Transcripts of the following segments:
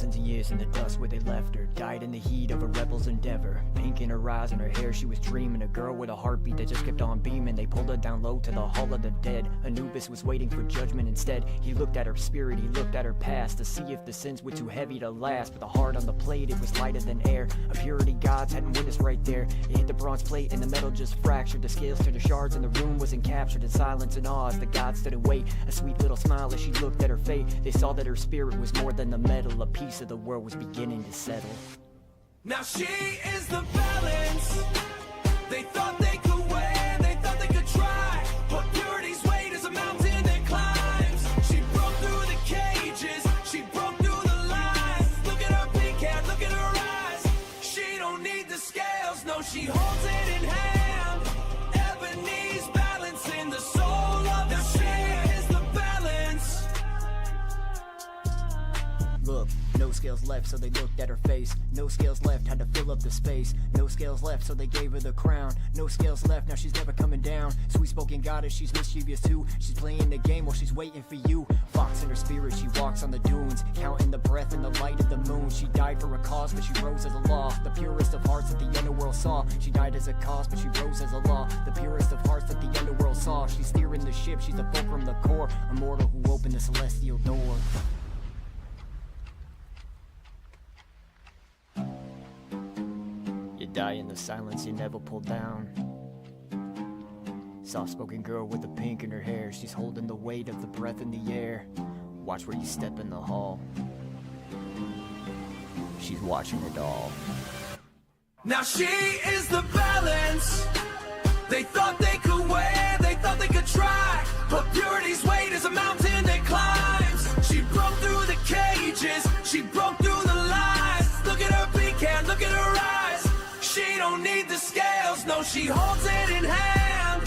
Thousands of years in the dust where they left her, died in the heat of a rebel's endeavor. Pink in her eyes and her hair, she was dreaming. A girl with a heartbeat that just kept on beaming. They pulled her down low to the hall of the dead. Anubis was waiting for judgment instead. He looked at her spirit, he looked at her past, to see if the sins were too heavy to last. But the heart on the plate, it was lighter than air. A purity gods hadn't witnessed right there. It hit the bronze plate and the metal just fractured. The scales turned to shards and the room wasn't captured. In silence and awe as the gods stood and wait. A sweet little smile as she looked at her fate. They saw that her spirit was more than the metal. A piece of the world was beginning to settle. Now she is the balance. They thought they could win, they thought they could try, but purity's weight is a mountain that climbs. She broke through the cages, she broke through the lines. Look at her pink hair, look at her eyes. She don't need the scales, no, she holds it in hand. Ebony's balancing the soul of the she is the balance. Look, no scales left, so they looked at her face. No scales left, had to fill up the space. No scales left, so they gave her the crown. No scales left, now she's never coming down. Sweet-spoken goddess, she's mischievous too. She's playing the game while she's waiting for you. Fox in her spirit, she walks on the dunes, counting the breath in the light of the moon. She died for a cause, but she rose as a law. The purest of hearts that the underworld saw. She died as a cause, but she rose as a law. The purest of hearts that the underworld saw. She's steering the ship, she's the fulcrum, the core. A mortal who opened the celestial door. You die in the silence you never pull down. Soft-spoken girl with the pink in her hair. She's holding the weight of the breath in the air. Watch where you step in the hall. She's watching it all. Now she is the balance. They thought they could win, they thought they could try, but purity's weight is a mountain that climbs. She broke through the cages, she broke through the lies. Look at her pink hair, look at her eyes. She don't need the scales, no, she holds it in hand.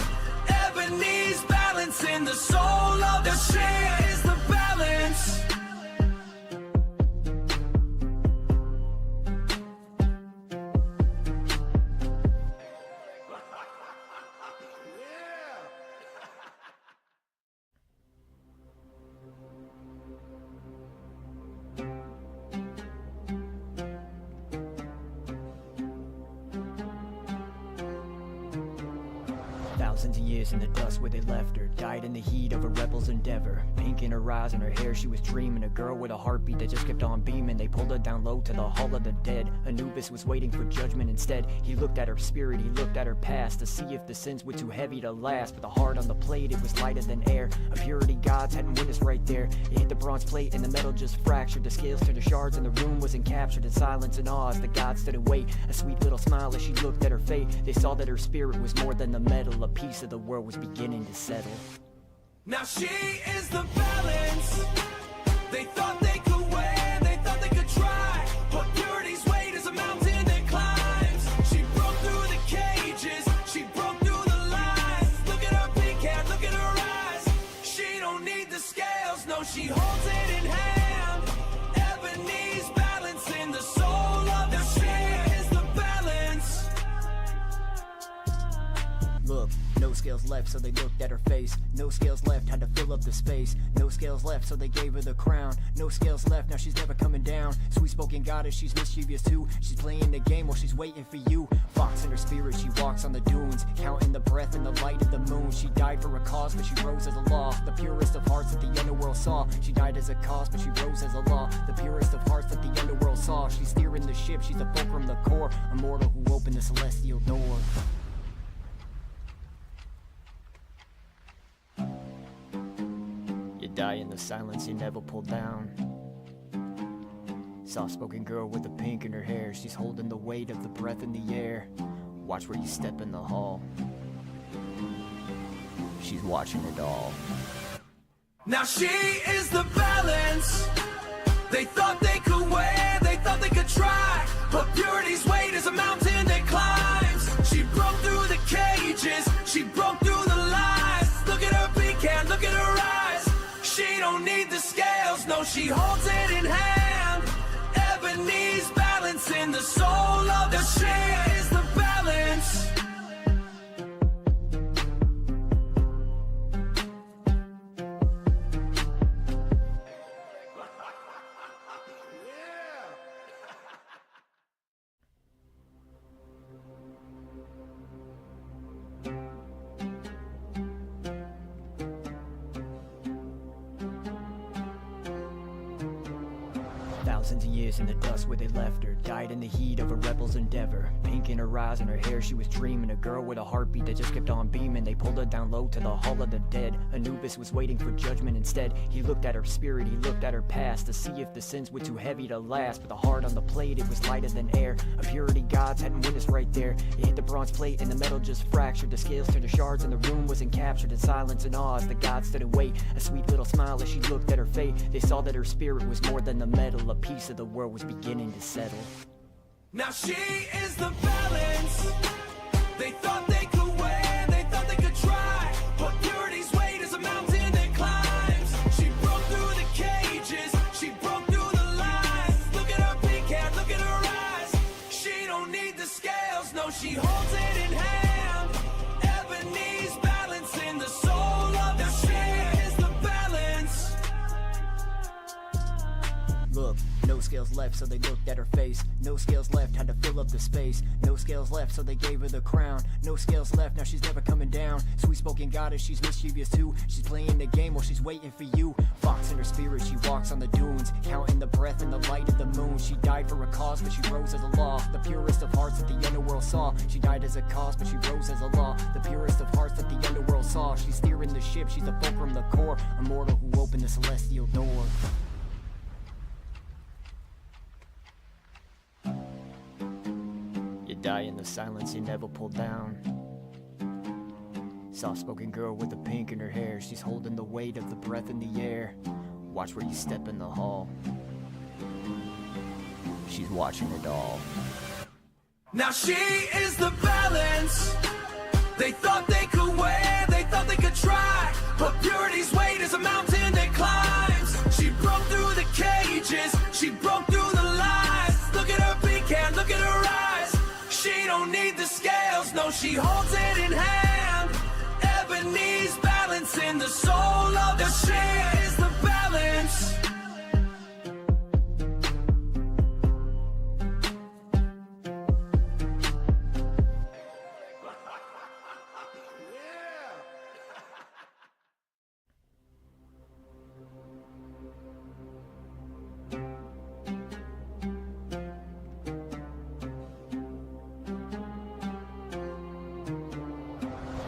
Ebony's balancing the soul of the she is the balance. Thousands of years in the dust where they left her, died in the heat of a rebel's endeavor. Pink in her eyes and her hair, she was dreaming. A girl with a heartbeat that just kept on beaming. They pulled her down low to the hall of the dead. Anubis was waiting for judgment instead. He looked at her spirit, he looked at her past, to see if the sins were too heavy to last. But the heart on the plate, it was lighter than air. A purity gods hadn't witnessed right there. It hit the bronze plate and the metal just fractured. The scales turned to shards and the room wasn't captured. In silence and awe as the gods stood and wait. A sweet little smile as she looked at her fate. They saw that her spirit was more than the metal. A piece of the world was beginning to settle. Now she is the balance. They thought they could win, they thought they could try, but purity's weight is a mountain that climbs. She broke through the cages, she broke through the lies. Look at her pink hair, look at her eyes. She don't need the scales, no, she holds it in hand. Ebony's balancing the soul of the she is the balance. Look, no scales left, so they looked at her face. No scales left, had to fill up the space. No scales left, so they gave her the crown. No scales left, now she's never coming down. Sweet-spoken goddess, she's mischievous too. She's playing the game while she's waiting for you. Fox in her spirit, she walks on the dunes, counting the breath in the light of the moon. She died for a cause, but she rose as a law. The purest of hearts that the underworld saw. She died as a cause, but she rose as a law. The purest of hearts that the underworld saw. She's steering the ship, she's the fulcrum, the core. A mortal who opened the celestial door. You die in the silence you never pull down. Soft-spoken girl with the pink in her hair. She's holding the weight of the breath in the air. Watch where you step in the hall. She's watching it all. Now she is the balance. They thought they could win, they thought they could try, but purity's weight is a mountain that climbs. She broke through the cages, she broke through the lies. Look at her pink hair, look at her eyes. She don't need the scales, no, she holds it in hand. Ebony's balancing the soul of the she is the balance. Thousands of years in the dust where they left her, died in the heat of a rebel's endeavor. Pink in her eyes and her hair, she was dreaming. A girl with a heartbeat that just kept on beaming. They pulled her down low to the hall of the dead. Anubis was waiting for judgment instead. He looked at her spirit, he looked at her past, to see if the sins were too heavy to last. But the heart on the plate, it was lighter than air. A purity gods hadn't witnessed right there. It hit the bronze plate and the metal just fractured. The scales turned to shards and the room wasn't captured. In silence and awe as the gods stood and wait. A sweet little smile as she looked at her fate. They saw that her spirit was more than the metal. A piece of the world was beginning to settle. Now she is the balance. They thought they could win, they thought they could try, but purity's weight is a mountain that climbs. She broke through the cages, she broke through the lines. Look at her pink hair, look at her eyes. She don't need the scales, no, she holds it in hand. Ebony's balancing the soul of the she is the balance. Look, no scales left, so they looked at her face. No scales left, had to fill up the space. No scales left, so they gave her the crown. No scales left, now she's never coming down. Sweet-spoken goddess, she's mischievous too. She's playing the game while she's waiting for you. Fox in her spirit, she walks on the dunes, counting the breath and the light of the moon. She died for a cause, but she rose as a law. The purest of hearts that the underworld saw. She died as a cause, but she rose as a law. The purest of hearts that the underworld saw. She's steering the ship, she's the fulcrum, the core. A mortal who opened the celestial door. Die in the silence you never pull down. Soft-spoken girl with the pink in her hair. She's holding the weight of the breath in the air. Watch where you step in the hall. She's watching it all. Now she is the balance. They thought they could win, they thought they could try, but purity's weight is a mountain that climbs. She broke through the cages, she broke through the lies. Look at her pink hair, look at her eyes. She don't need the scales, no, she holds it in hand. Ebony's balancing the soul of the she is the balance.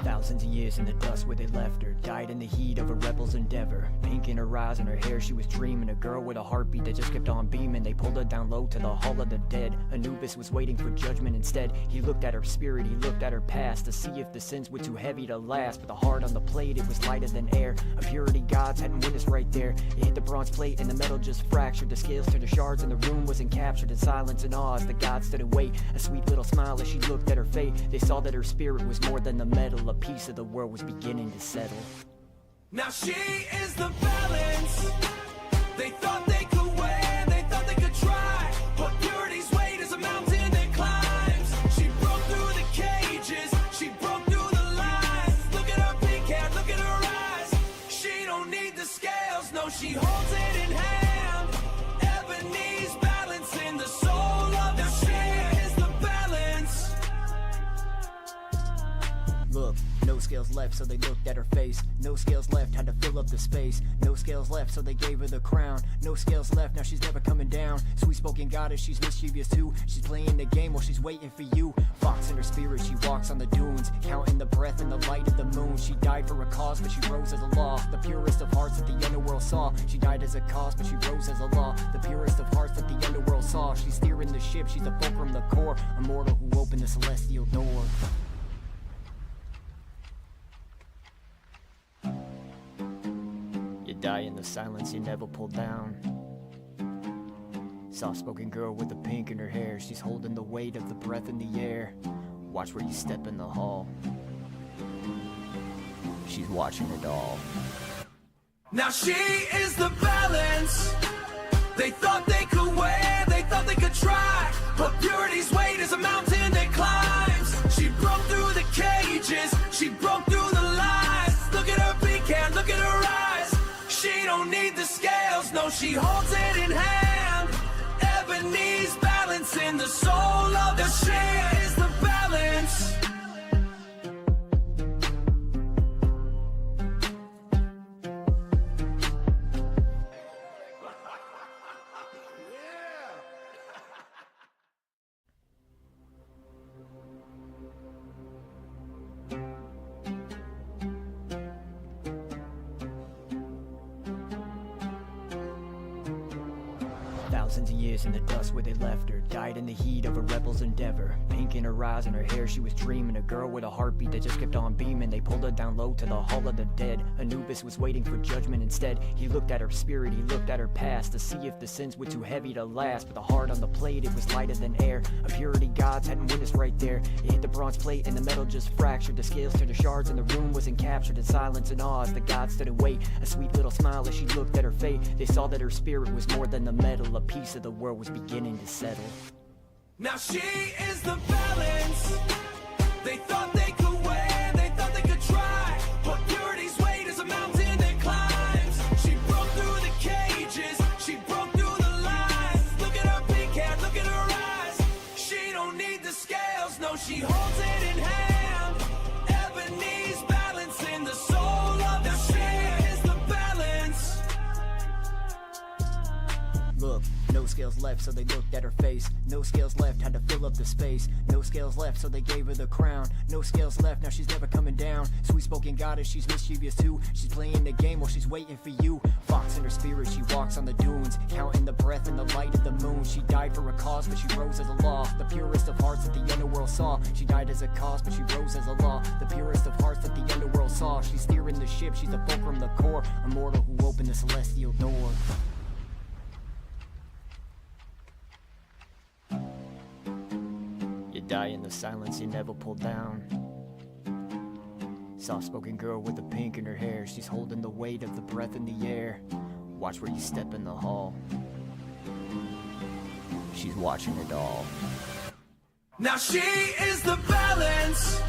Thousands of years in the dust where they left her, died in the heat of a rebel's endeavor. Pink in her eyes and her hair, she was dreaming. A girl with a heartbeat that just kept on beaming. They pulled her down low to the hall of the dead. Anubis was waiting for judgment instead. He looked at her spirit, he looked at her past, to see if the sins were too heavy to last. But the heart on the plate, it was lighter than air. A purity gods hadn't witnessed right there. It hit the bronze plate and the metal just fractured. The scales turned to shards and the room wasn't captured. In silence and awe as the gods stood and wait. A sweet little smile as she looked at her fate. They saw that her spirit was more than the metal. A piece of the world was beginning to settle. Now she is the balance. They thought they could win, they thought they could try, but purity's weight is a mountain that climbs. She broke through the cages, she broke through the lines. Look at her pink hair, look at her eyes. She don't need the scales, no, she holds it in hand. Ebony's balancing the soul of the she is the balance. Look, no scales left, so they looked at her face. No scales left, had to fill up the space. No scales left, so they gave her the crown. No scales left, now she's never coming down. Sweet-spoken goddess, she's mischievous too. She's playing the game while she's waiting for you. Fox in her spirit, she walks on the dunes, counting the breath and the light of the moon. She died for a cause, but she rose as a law. The purest of hearts that the underworld saw. She died as a cause, but she rose as a law. The purest of hearts that the underworld saw. She's steering the ship, she's the fulcrum, the core. A mortal who opened the celestial door. Die in the silence you never pull down. Soft-spoken girl with the pink in her hair. She's holding the weight of the breath in the air. Watch where you step in the hall. She's watching it all. Now she is the balance. They thought they could win, they thought they could try, but purity's weight is a mountain that climbs. She broke through the cages, she broke through the lies. Look at her pink hair, look at her eyes. She don't need the scales, no, she holds it in hand. Ebony's balancing the soul of the she is the balance. Thousands of years in the dust where they left her. Died in the heat of a rebel's endeavor. Pink in her eyes and her hair, she was dreaming. A girl with a heartbeat that just kept on beaming. They pulled her down low to the hall of the dead. Anubis was waiting for judgment instead. He looked at her spirit, he looked at her past, to see if the sins were too heavy to last. But the heart on the plate, it was lighter than air. A purity gods hadn't witnessed right there. It hit the bronze plate and the metal just fractured. The scales turned to shards and the room wasn't captured. In silence and awe as the gods stood and wait. A sweet little smile as she looked at her fate. They saw that her spirit was more than the metal. A piece of the world was beginning to settle. Now she is the balance. They thought they could win, they thought they could try, but purity's weight is a mountain that climbs. She broke through the cages, she broke through the lines. Look at her pink hair, look at her eyes. She don't need the scales, no, she holds it in hand. Ebony's balancing the soul of the she is the balance. Look, no scales left, so they looked at her face. No scales left, had to fill up the space. No scales left, so they gave her the crown. No scales left, now she's never coming down. Sweet-spoken goddess, she's mischievous too. She's playing the game while she's waiting for you. Fox in her spirit, she walks on the dunes, counting the breath and the light of the moon. She died for a cause, but she rose as a law. The purest of hearts that the underworld saw. She died as a cause, but she rose as a law. The purest of hearts that the underworld saw. She's steering the ship, she's the fulcrum, the core. A mortal who opened the celestial door. You die in the silence you never pull down. Soft-spoken girl with the pink in her hair. She's holding the weight of the breath in the air. Watch where you step in the hall. She's watching it all. Now she is the balance.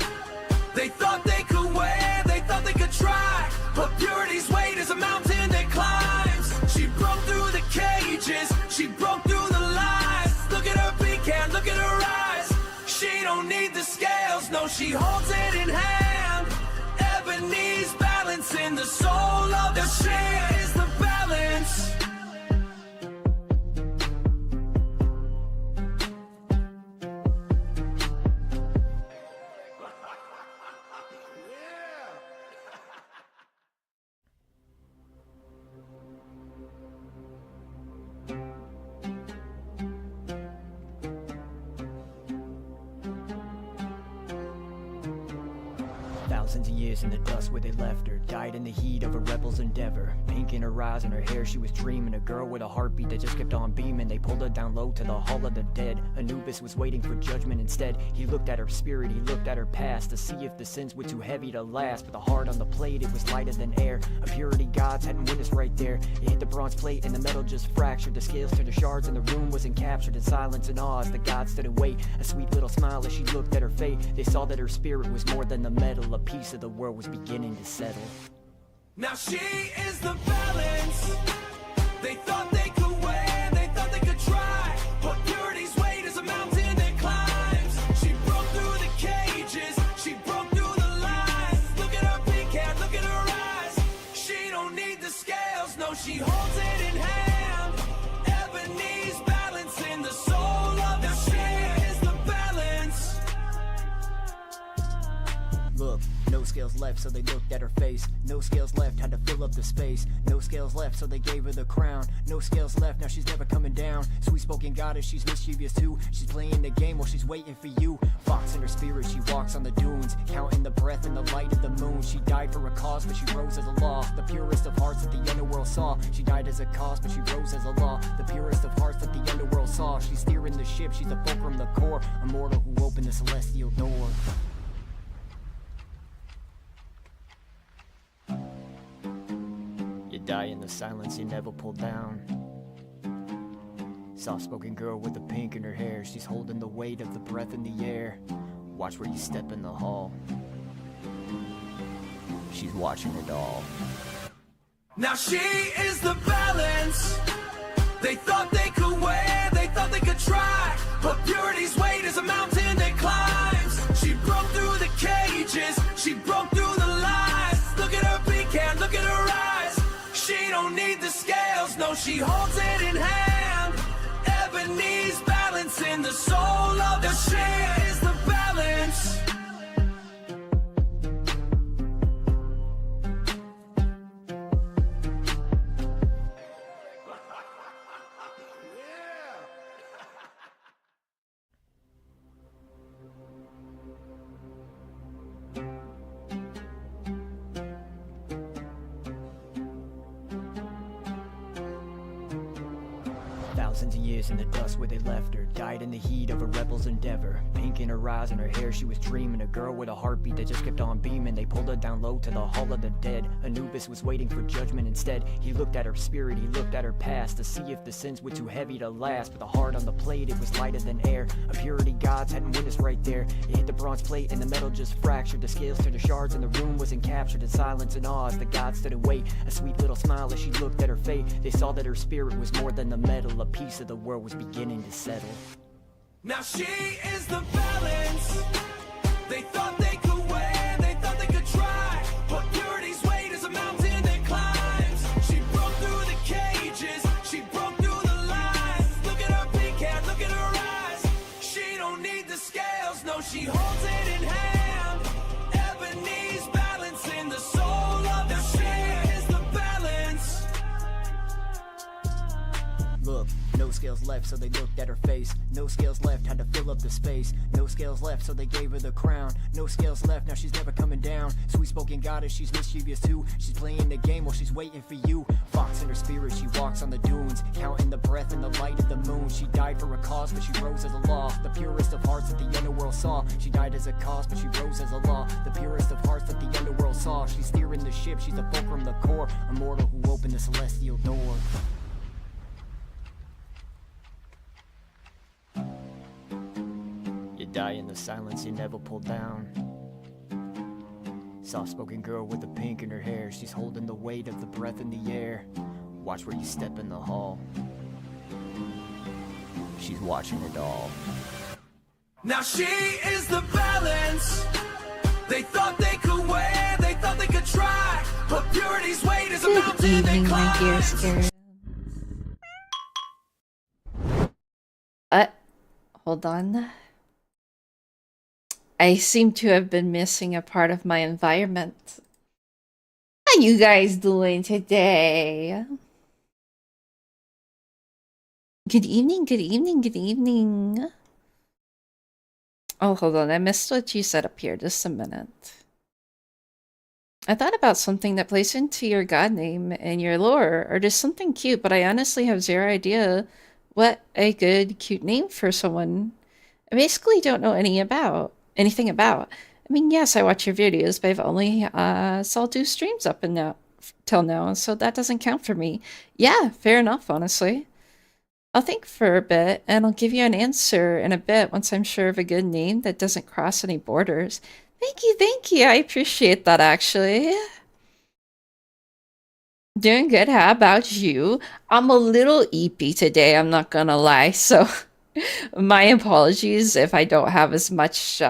They thought they could win, they thought they could try, but purity's weight is a mountain that climbs. She broke through the cages, she broke through the lies. Look at her pink hair, look at her eyes. She don't need the scales, no, she holds it in hand. Ebony's balancing the soul of the she is the balance. Thousands of years in the dust where they left her. Died in the heat of a rebel's endeavor. Pink in her eyes and her hair, she was dreaming. A girl with a heartbeat that just kept on beaming. They pulled her down low to the hall of the dead. Anubis was waiting for judgment instead. He looked at her spirit, he looked at her past, to see if the sins were too heavy to last. But the heart on the plate, it was lighter than air. A purity gods hadn't witnessed right there. It hit the bronze plate and the metal just fractured. The scales turned to shards and the room wasn't captured. In silence and awe as the gods stood and wait. A sweet little smile as she looked at her fate. They saw that her spirit was more than the metal. A piece of the world was beginning to settle. Now she is the balance. They thought they could win, they thought they could try, but purity's weight is a mountain that climbs. She broke through the cages, she broke through the lines. Look at her pink hair, look at her eyes. She don't need the scales, no, she holds it in hand. Ebony's balancing the soul of the she is the balance. Look, no scales left, so they looked at her face. No scales left, had to fill up the space. No scales left, so they gave her the crown. No scales left, now she's never coming down. Sweet-spoken goddess, she's mischievous too. She's playing the game while she's waiting for you. Fox in her spirit, she walks on the dunes, counting the breath and the light of the moon. She died for a cause, but she rose as a law. The purest of hearts that the underworld saw. She died as a cause, but she rose as a law. The purest of hearts that the underworld saw. She's steering the ship, she's the fulcrum, the core. A mortal who opened the celestial door. You die in the silence you never pull down. Soft-spoken girl with the pink in her hair. She's holding the weight of the breath in the air. Watch where you step in the hall. She's watching it all. Now she is the balance. They thought they could win, they thought they could try, but purity's weight is a mountain that climbs. She broke through the cages, she broke through the lies. Look at her pink hair, look at her eyes. She don't need the scales, no, she holds it in hand. Ebony's balancing the soul of the she is the balance. Yeah. Thousands of years in the dust where they left her, died in the heat of a rebel's endeavor. Pink in her eyes and her hair, she was dreaming. A girl with a heartbeat that just kept on beaming. They pulled her down low to the hall of the dead. Anubis was waiting for judgment instead. He looked at her spirit, he looked at her past, to see if the sins were too heavy to last. With a heart on the plate, it was lighter than air. A purity gods hadn't witnessed right there. It hit the bronze plate and the metal just fractured. The scales turned to shards and the room wasn't captured. In silence and awe as the gods stood and wait. A sweet little smile as she looked at her fate. They saw that her spirit was more than the metal. A piece of the world was beginning to settle. Now she is the balance. They thought they could weigh, they thought they could try, but purity's weight is a mountain that climbs. She broke through the cages, she broke through the lines. Look at her pink hair, look at her eyes. She don't need the scales, no, she holds it in hand. Ebony's balancing the soul of the she is the balance. Look, no scales left, so they looked at her face. No scales left, had to fill up the space. No scales left, so they gave her the crown. No scales left, now she's never coming down. Sweet-spoken goddess, she's mischievous too. She's playing the game while she's waiting for you. Fox in her spirit, she walks on the dunes, counting the breath and the light of the moon. She died for a cause, but she rose as a law. The purest of hearts that the underworld saw. She died as a cause, but she rose as a law. The purest of hearts that the underworld saw. She's steering the ship, she's the fulcrum, the core. A mortal who opened the celestial door. You die in the silence you never pull down. Soft-spoken girl with the pink in her hair. She's holding the weight of the breath in the air. Watch where you step in the hall. She's watching it all. Now she is the balance. They thought they could weigh, they thought they could try, but purity's weight is a Good mountain that evening, my dear climbs. scarabs. Hold on. I seem to have been missing a part of my environment. How you guys doing today? Good evening, good evening, good evening. Oh, hold on. I missed what you said up here. Just a minute. I thought about something that plays into your god name and your lore, or just something cute, but I honestly have zero idea what a good, cute name for someone I basically don't know anything about. I mean, yes, I watch your videos, but I've only saw 2 streams up and now till now, so that doesn't count for me. Yeah, fair enough, honestly. I'll think for a bit, and I'll give you an answer in a bit once I'm sure of a good name that doesn't cross any borders. Thank you, I appreciate that, actually. Doing good, how about you? I'm a little eepy today, I'm not gonna lie, so my apologies if I don't have as much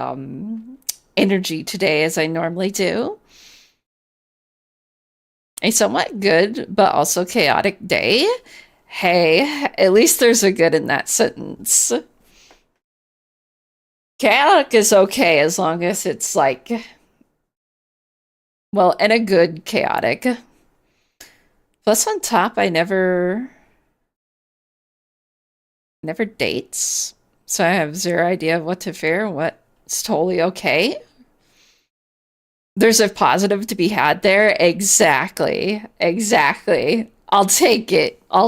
energy today as I normally do. A somewhat good, but also chaotic day. Hey, at least there's a good in that sentence. Chaotic is okay as long as it's like, well, and a good chaotic. Plus on top, I never dates, so I have zero idea of what to fear and what's totally okay. There's a positive to be had there. Exactly. I'll take it. I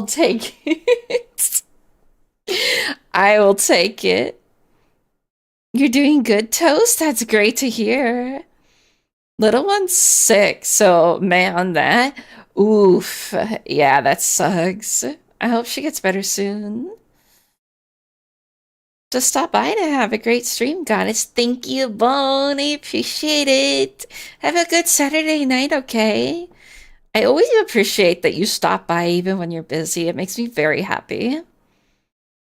will take it. You're doing good, Toast? That's great to hear. Little one's sick, so man, that... Oof. Yeah, that sucks. I hope she gets better soon. Just stop by to have a great stream, Goddess. Thank you, Bone. I appreciate it. Have a good Saturday night, okay? I always appreciate that you stop by even when you're busy. It makes me very happy.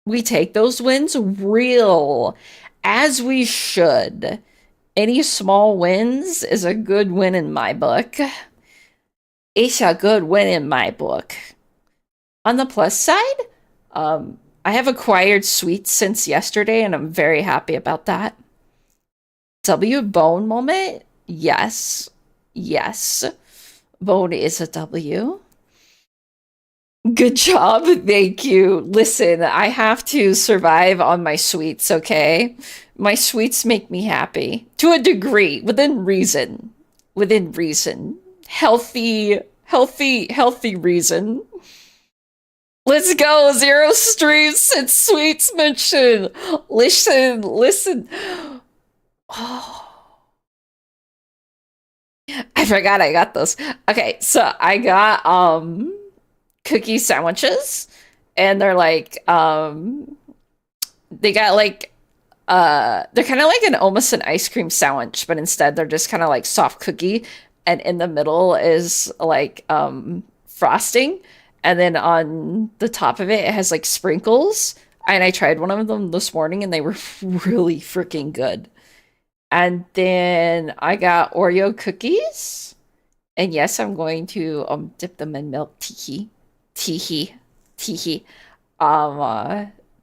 We take those wins real, as we should. Any small wins is a good win in my book. It's a good win in my book. On the plus side, I have acquired sweets since yesterday, and I'm very happy about that. W Bone moment? Yes. Bone is a W. Good job, thank you. Listen, I have to survive on my sweets, okay? My sweets make me happy. To a degree, within reason. Healthy reason. Let's go. 0 streams since Sweets mentioned. Listen. Oh. I forgot I got those. Okay, so I got cookie sandwiches, and they're like they got like they're kind of like almost an ice cream sandwich, but instead they're just kind of like soft cookie, and in the middle is like frosting, and then on the top of it it has like sprinkles. And I tried one of them this morning and they were really freaking good. And then I got Oreo cookies. And yes, I'm going to dip them in milk. Teehee.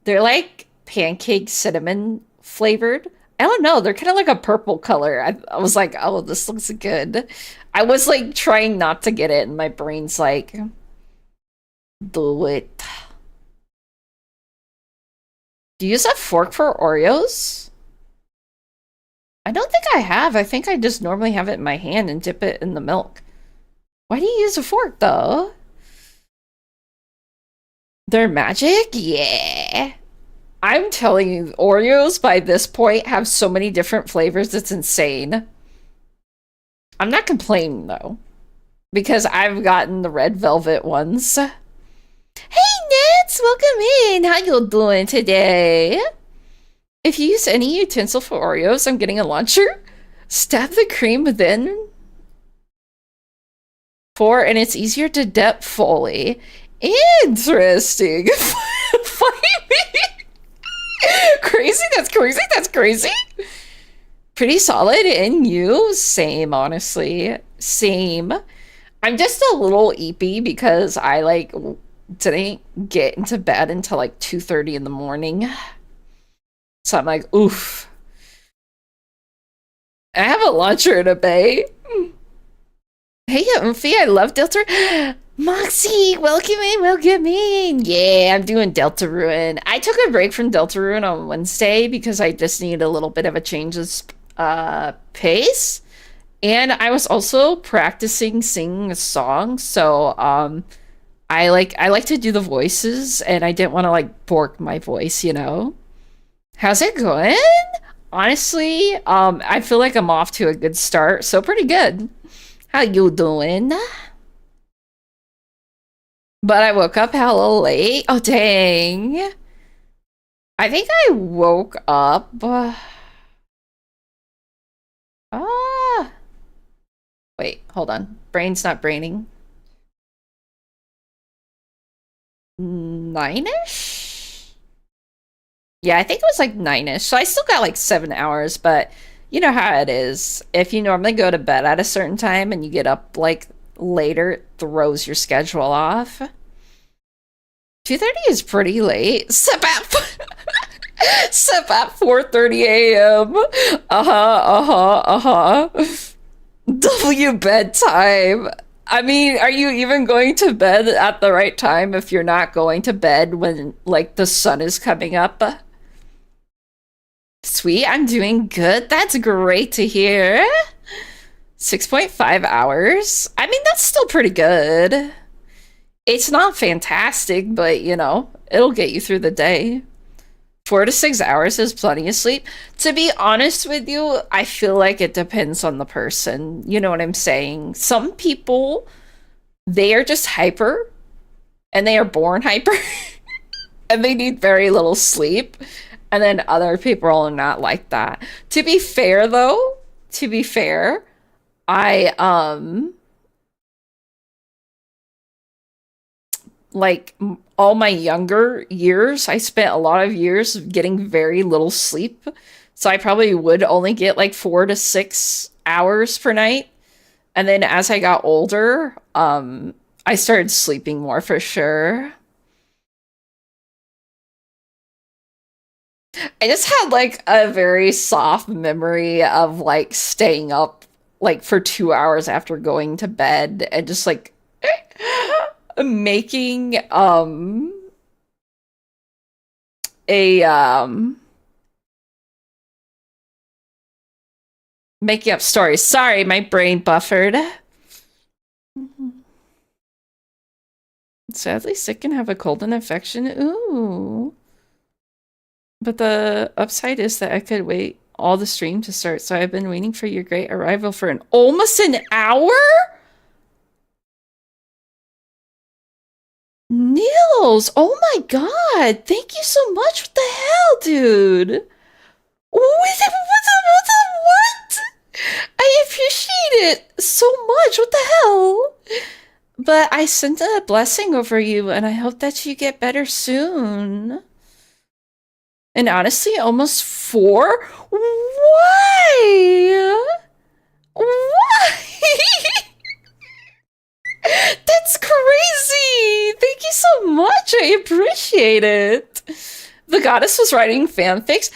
They're like pancake cinnamon flavored. I don't know, they're kind of like a purple color. I was like, oh, this looks good. I was like trying not to get it, and my brain's like, do it. Do you use a fork for Oreos? I don't think I have. I think I just normally have it in my hand and dip it in the milk. Why do you use a fork, though? They're magic? Yeah. I'm telling you, Oreos by this point have so many different flavors, it's insane. I'm not complaining, though, because I've gotten the red velvet ones. Hey, Nets! Welcome in! How you doing today? If you use any utensil for Oreos, I'm getting a launcher. Stab the cream within and it's easier to dip fully. Interesting. Fight me. Crazy, that's crazy. Pretty solid, and you? Same, honestly. Same. I'm just a little eepy because I like didn't get into bed until like 2:30 in the morning. So I'm like, oof. I have a launcher in a bay. Hey, Umphy, I love Delta. Moxie, welcome in. Yeah, I'm doing Deltarune. I took a break from Deltarune on Wednesday because I just needed a little bit of a change of pace. And I was also practicing singing a song, so I like to do the voices, and I didn't want to like bork my voice, you know. How's it going? Honestly, I feel like I'm off to a good start, so pretty good. How you doing? But I woke up hella late. Oh, dang. I think I woke up. Wait, hold on. Brain's not braining. 9-ish? Yeah, I think it was like 9-ish. So I still got like 7 hours, but you know how it is. If you normally go to bed at a certain time and you get up like later, it throws your schedule off. 2:30 is pretty late. Sip at 4:30 a.m. W bedtime. I mean, are you even going to bed at the right time if you're not going to bed when like the sun is coming up? Sweet, I'm doing good. That's great to hear. 6.5 hours. I mean, that's still pretty good. It's not fantastic, but you know, it'll get you through the day. 4 to 6 hours is plenty of sleep. To be honest with you, I feel like it depends on the person. You know what I'm saying? Some people, they are just hyper, and they are born hyper, and they need very little sleep. And then other people are not like that. To be fair, though, I like all my younger years, I spent a lot of years getting very little sleep. So I probably would only get like 4 to 6 hours per night. And then as I got older, I started sleeping more for sure. I just had like a very soft memory of like staying up like for 2 hours after going to bed and just like making a making up stories. Sorry, my brain buffered. Sadly sick and have a cold and infection. Ooh. But the upside is that I could wait all the stream to start, so I've been waiting for your great arrival for almost an hour? Nils! Oh my god! Thank you so much! What the hell, dude? What? I appreciate it so much! What the hell? But I sent a blessing over you, and I hope that you get better soon. And honestly, almost 4? Why? Why? That's crazy! Thank you so much. I appreciate it. The goddess was writing fanfics.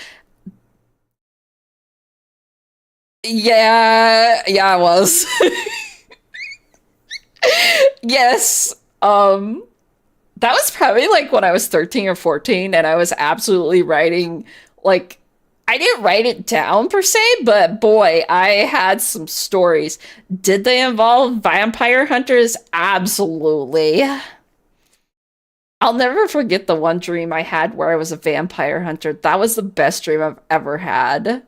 Yeah, I was. Yes. That was probably like when I was 13 or 14 and I was absolutely writing like I didn't write it down per se, but boy, I had some stories. Did they involve vampire hunters? Absolutely. I'll never forget the one dream I had where I was a vampire hunter. That was the best dream I've ever had.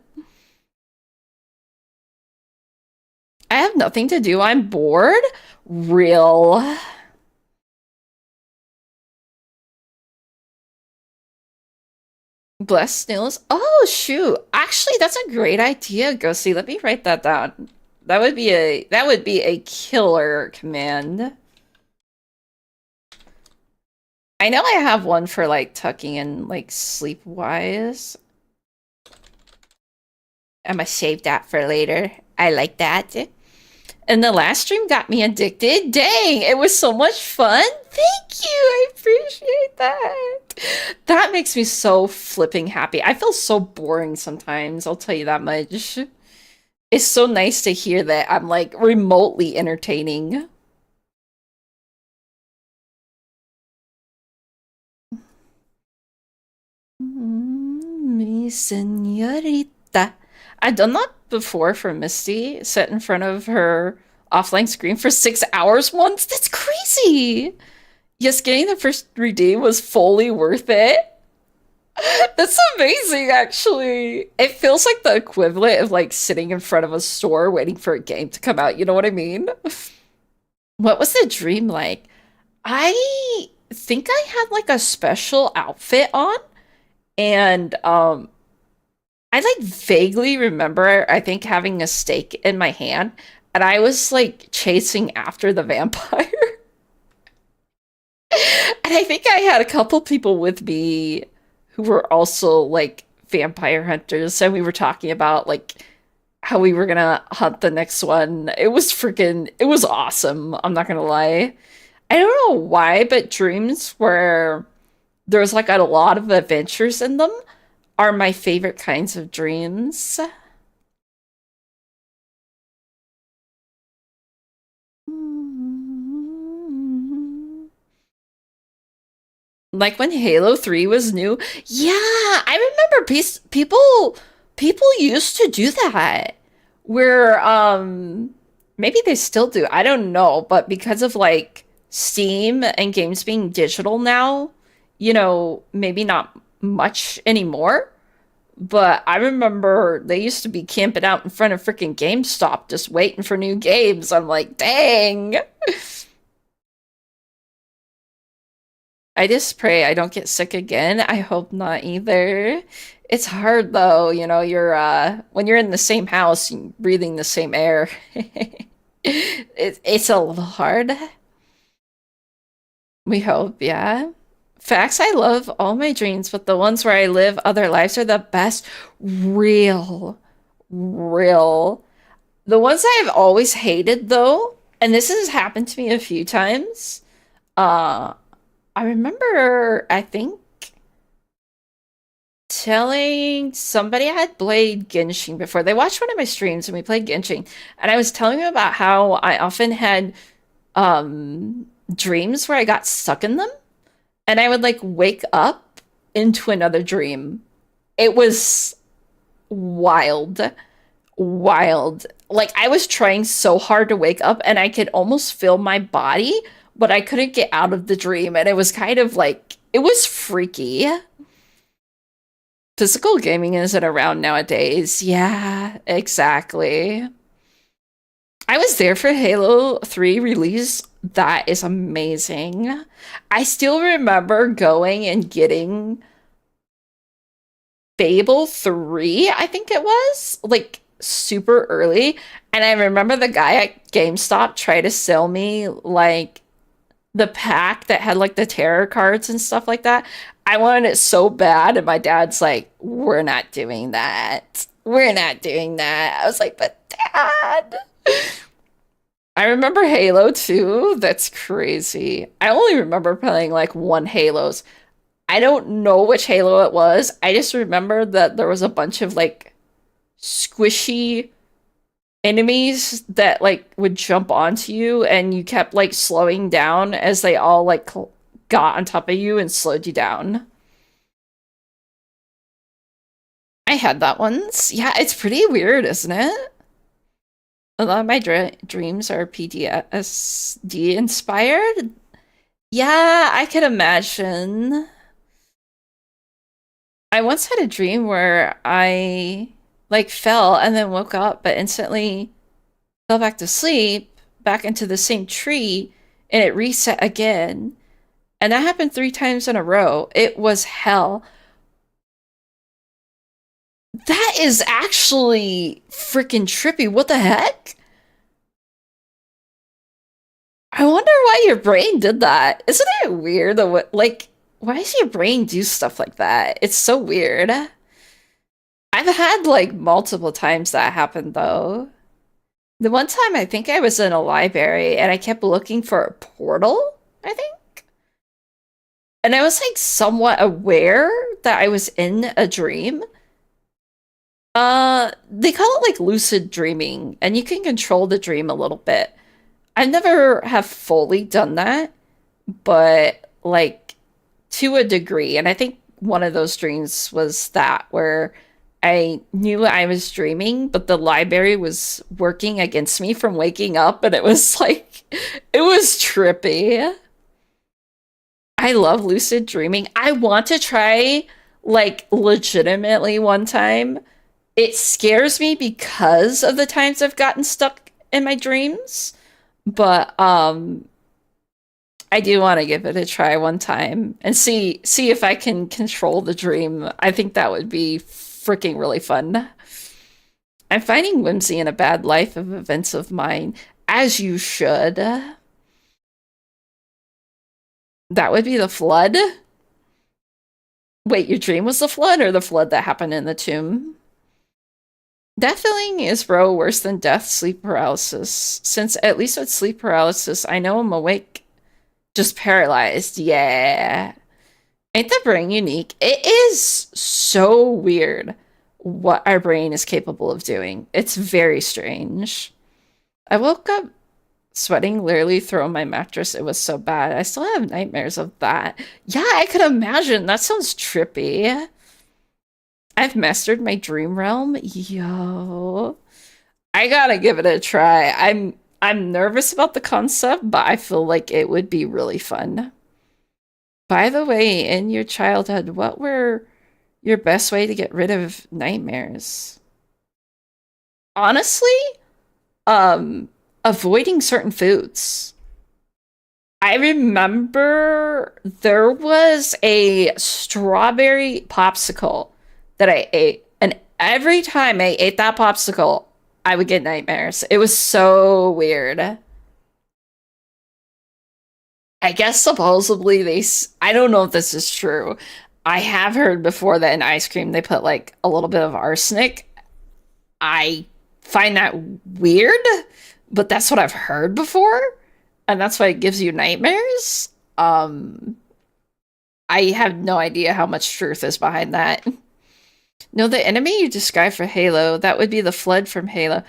I have nothing to do. I'm bored. Real. Bless Nils. Oh shoot. Actually, that's a great idea, Ghosty. Let me write that down. That would be a killer command. I know I have one for like tucking and like sleep wise. I'm gonna save that for later. I like that. And the last stream got me addicted. Dang, it was so much fun. Thank you. I appreciate that. That makes me so flipping happy. I feel so boring sometimes, I'll tell you that much. It's so nice to hear that I'm like remotely entertaining. Mi señorita. I've done that before for Misty. Sat in front of her offline screen for 6 hours once. That's crazy. Yes, getting the first redeem was fully worth it. That's amazing, actually. It feels like the equivalent of like sitting in front of a store waiting for a game to come out. You know what I mean? What was the dream like? I think I had like a special outfit on, and I like vaguely remember, I think, having a stake in my hand, and I was like chasing after the vampire. And I think I had a couple people with me who were also like vampire hunters, and we were talking about like how we were gonna hunt the next one. It was awesome. I'm not gonna lie. I don't know why, but dreams where there's like a lot of adventures in them are my favorite kinds of dreams. Like when Halo 3 was new. Yeah, I remember people used to do that. Where maybe they still do. I don't know, but because of like Steam and games being digital now, maybe not much anymore. But I remember they used to be camping out in front of freaking GameStop just waiting for new games. I'm like, dang. I just pray I don't get sick again. I hope not either. It's hard though, you're when you're in the same house, breathing the same air. It's a little hard. We hope, yeah. Facts, I love all my dreams, but the ones where I live other lives are the best. Real. Real. The ones I've always hated though, and this has happened to me a few times. I remember, I think, telling somebody I had played Genshin before. They watched one of my streams and we played Genshin, and I was telling them about how I often had dreams where I got stuck in them, and I would like wake up into another dream. It was wild. Wild. Like I was trying so hard to wake up and I could almost feel my body but I couldn't get out of the dream, and it was kind of like, it was freaky. Physical gaming isn't around nowadays. Yeah, exactly. I was there for Halo 3 release. That is amazing. I still remember going and getting Fable 3, I think it was, like super early. And I remember the guy at GameStop tried to sell me like the pack that had like the tarot cards and stuff like that. I wanted it so bad, and my dad's like, "We're not doing that. We're not doing that." I was like, "But Dad." I remember Halo 2. That's crazy. I only remember playing like one Halos. I don't know which Halo it was. I just remember that there was a bunch of like squishy enemies that like would jump onto you, and you kept like slowing down as they all like got on top of you and slowed you down. I had that once. Yeah, it's pretty weird, isn't it? A lot of my dreams are PTSD inspired. Yeah, I could imagine. I once had a dream where I like fell and then woke up, but instantly fell back to sleep, back into the same tree, and it reset again. And that happened 3 times in a row. It was hell. That is actually freaking trippy. What the heck? I wonder why your brain did that. Isn't it weird? Like, why does your brain do stuff like that? It's so weird. I've had like multiple times that happened though. The one time I think I was in a library and I kept looking for a portal, I think. And I was like somewhat aware that I was in a dream. They call it like lucid dreaming, and you can control the dream a little bit. I never have fully done that, but like to a degree. And I think one of those dreams was that where I knew I was dreaming, but the library was working against me from waking up, and it was like, it was trippy. I love lucid dreaming. I want to try, like, legitimately one time. It scares me because of the times I've gotten stuck in my dreams, but I do want to give it a try one time and see if I can control the dream. I think that would be freaking really fun. I'm finding whimsy in a bad life of events of mine, as you should. That would be the flood? Wait, your dream was the flood or the flood that happened in the tomb? That feeling is worse than death, sleep paralysis. Since at least with sleep paralysis, I know I'm awake, just paralyzed. Yeah. Ain't the brain unique? It is so weird what our brain is capable of doing. It's very strange. I woke up sweating, literally throwing my mattress. It was so bad. I still have nightmares of that. Yeah, I could imagine. That sounds trippy. I've mastered my dream realm. Yo. I gotta give it a try. I'm nervous about the concept, but I feel like it would be really fun. By the way, in your childhood, what were your best way to get rid of nightmares? Honestly, avoiding certain foods. I remember there was a strawberry popsicle that I ate, and every time I ate that popsicle, I would get nightmares. It was so weird. I guess supposedly I don't know if this is true. I have heard before that in ice cream they put like a little bit of arsenic. I find that weird, but that's what I've heard before, and that's why it gives you nightmares. I have no idea how much truth is behind that. No, the enemy you described for Halo, that would be the flood from Halo.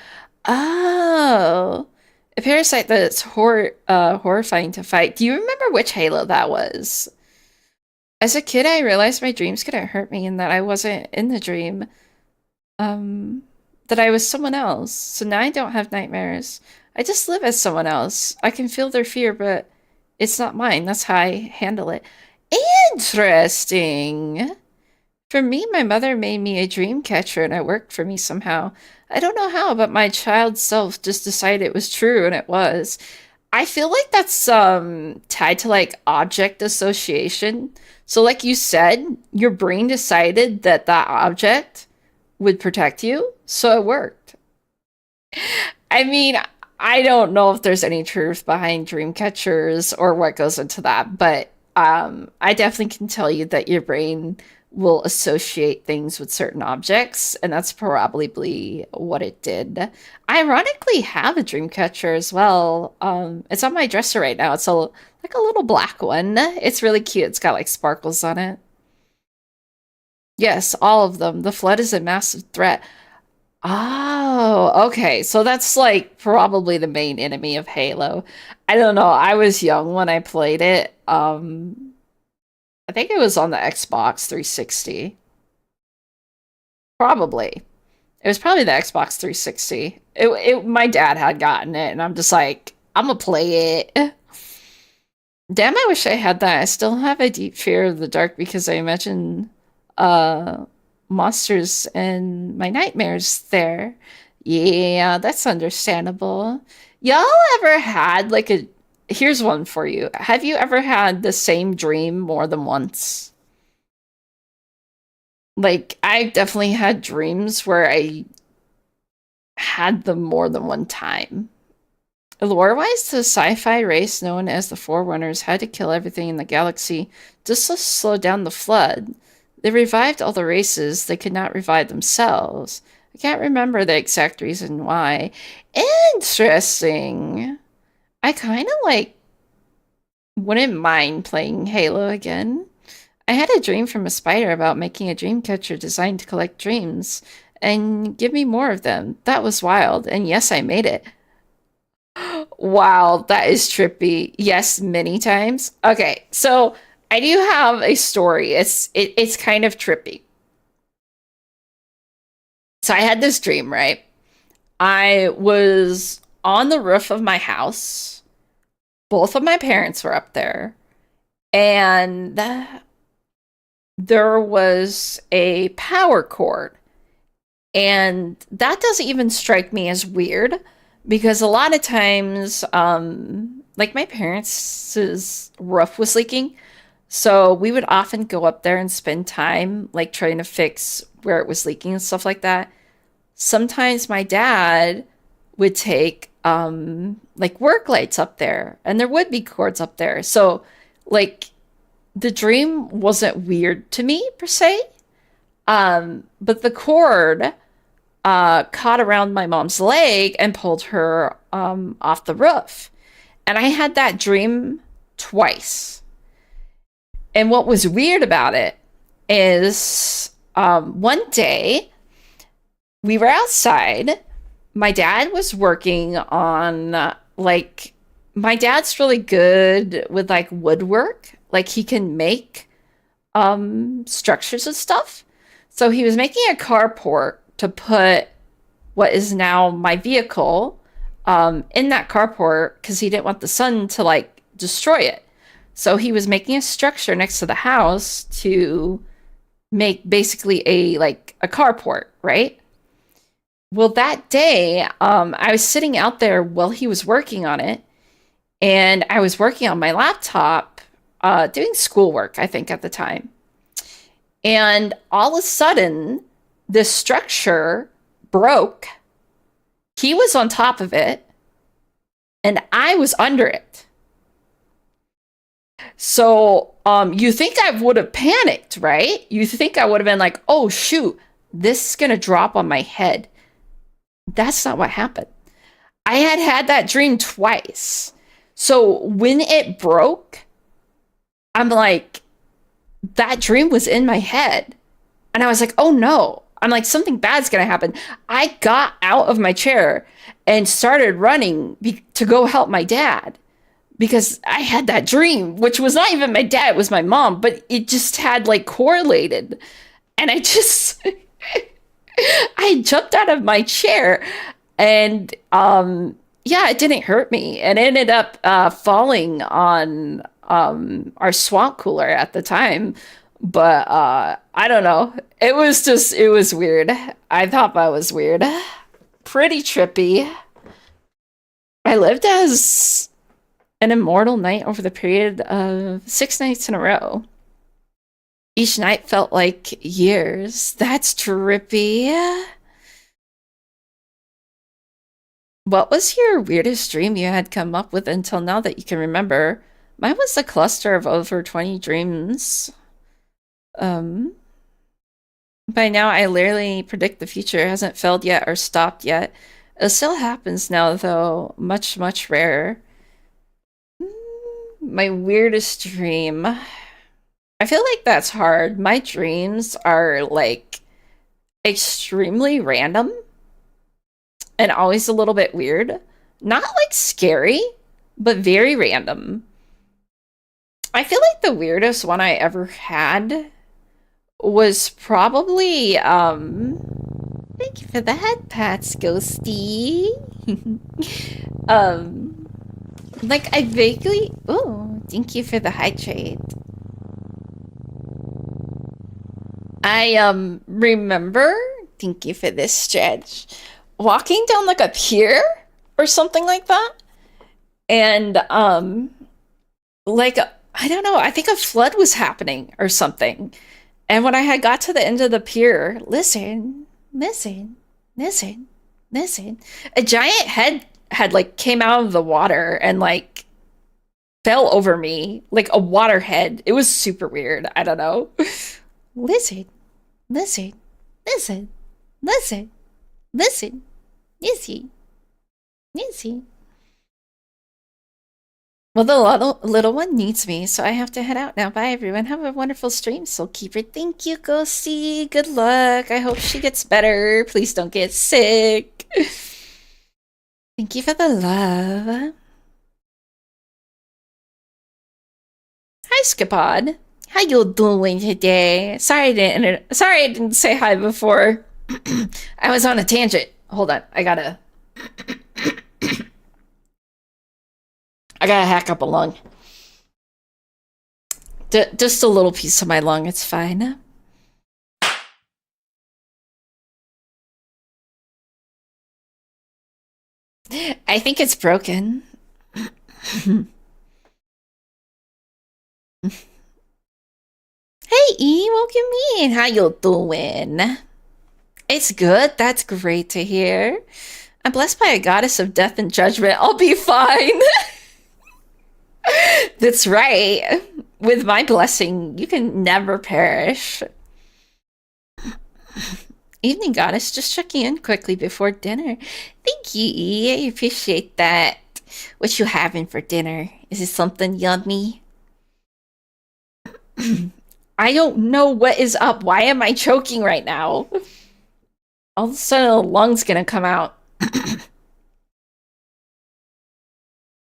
Oh. A parasite that's horrifying to fight. Do you remember which Halo that was? As a kid, I realized my dreams couldn't hurt me and that I wasn't in the dream. That I was someone else. So now I don't have nightmares. I just live as someone else. I can feel their fear, but It's not mine. That's how I handle it. Interesting. For me, my mother made me a dream catcher and it worked for me somehow. I don't know how, but my child self just decided it was true and it was. I feel like that's tied to like object association. So like you said, your brain decided that that object would protect you, so it worked. I mean, I don't know if there's any truth behind dream catchers or what goes into that, but I definitely can tell you that your brain will associate things with certain objects, and that's probably what it did. I ironically have a dream catcher as well. It's on my dresser right now. It's a like a little black one. It's really cute. It's got like sparkles on it. Yes, all of them. The flood is a massive threat. Oh, okay. So that's like probably the main enemy of Halo. I don't know. I was young when I played it. I think it was on the Xbox 360. Probably. It was probably the Xbox 360. My dad had gotten it, and I'm just like, I'm gonna play it. Damn, I wish I had that. I still have a deep fear of the dark because I imagine uh monsters and my nightmares there. Yeah, that's understandable. Y'all ever had like a here's one for you. Have you ever had the same dream more than once? Like, I've definitely had dreams where I had them more than one time. Lore-wise, the sci-fi race known as the Forerunners had to kill everything in the galaxy just to slow down the flood. They revived all the races, they could not revive themselves. I can't remember the exact reason why. Interesting. I kind of like wouldn't mind playing Halo again. I had a dream from a spider about making a dream catcher designed to collect dreams and give me more of them. That was wild, and yes, I made it. Wow, that is trippy. Yes, many times. Okay, so I do have a story. It's kind of trippy. So I had this dream, right? I was on the roof of my house. Both of my parents were up there, and there was a power cord. And that doesn't even strike me as weird because a lot of times, like my parents' roof was leaking. So we would often go up there and spend time like trying to fix where it was leaking and stuff like that. Sometimes my dad would take like work lights up there and there would be cords up there. So like the dream wasn't weird to me per se. But the cord caught around my mom's leg and pulled her off the roof. And I had that dream twice. And what was weird about it is one day we were outside. My dad was working on like, my dad's really good with like woodwork. Like he can make structures and stuff. So he was making a carport to put what is now my vehicle in that carport because he didn't want the sun to like destroy it. So he was making a structure next to the house to make basically a carport, right? Well, that day, I was sitting out there while he was working on it, and I was working on my laptop, doing schoolwork, I think, at the time. And all of a sudden, this structure broke. He was on top of it, and I was under it. So, you think I would have panicked, right? You think I would have been like, oh, shoot, this is going to drop on my head. That's not what happened. I had that dream twice. So when it broke, I'm like, that dream was in my head. And I was like, oh no. I'm like, something bad's going to happen. I got out of my chair and started running to go help my dad because I had that dream, which was not even my dad, it was my mom, but it just had like correlated. And I I jumped out of my chair and Yeah, it didn't hurt me. It ended up falling on our swamp cooler at the time. But I don't know. It was weird. I thought that was weird. Pretty trippy. I lived as an immortal knight over the period of 6 nights in a row. Each night felt like years. That's trippy. What was your weirdest dream you had come up with until now that you can remember? Mine was a cluster of over 20 dreams. Um, by now I literally predict the future. It hasn't failed yet or stopped yet. It still happens now, though. Much, much rarer. My weirdest dream. I feel like that's hard. My dreams are, like, extremely random and always a little bit weird. Not, like, scary, but very random. I feel like the weirdest one I ever had was probably, thank you for the head pats, Ghosty. Like, I vaguely... Oh, thank you for the hydrate. I, remember... Thank you for this stretch. Walking down, like, a pier or something like that. And, like, I don't know, I think a flood was happening or something. And when I had got to the end of the pier, listen, listen, listen, listen. A giant head had like came out of the water and like fell over me like a water head. It was super weird. I don't know. Listen, listen, listen, listen, listen, listen, listen. Well, the little one needs me, so I have to head out now. Bye, everyone. Have a wonderful stream, Soul Keeper. Thank you, Ghosty. Good luck. I hope she gets better. Please don't get sick. Thank you for the love. Hi, Skipod. How you doing today? Sorry I didn't say hi before. I was on a tangent. Hold on. I gotta hack up a lung. Just a little piece of my lung. It's fine. I think it's broken. Hey, E, welcome in. How you doing? It's good. That's great to hear. I'm blessed by a goddess of death and judgment. I'll be fine. That's right. With my blessing, you can never perish. Evening, goddess. Just checking in quickly before dinner. Thank you, E. I appreciate that. What you having for dinner? Is it something yummy? I don't know what is up. Why am I choking right now? All of a sudden, a lung's gonna come out.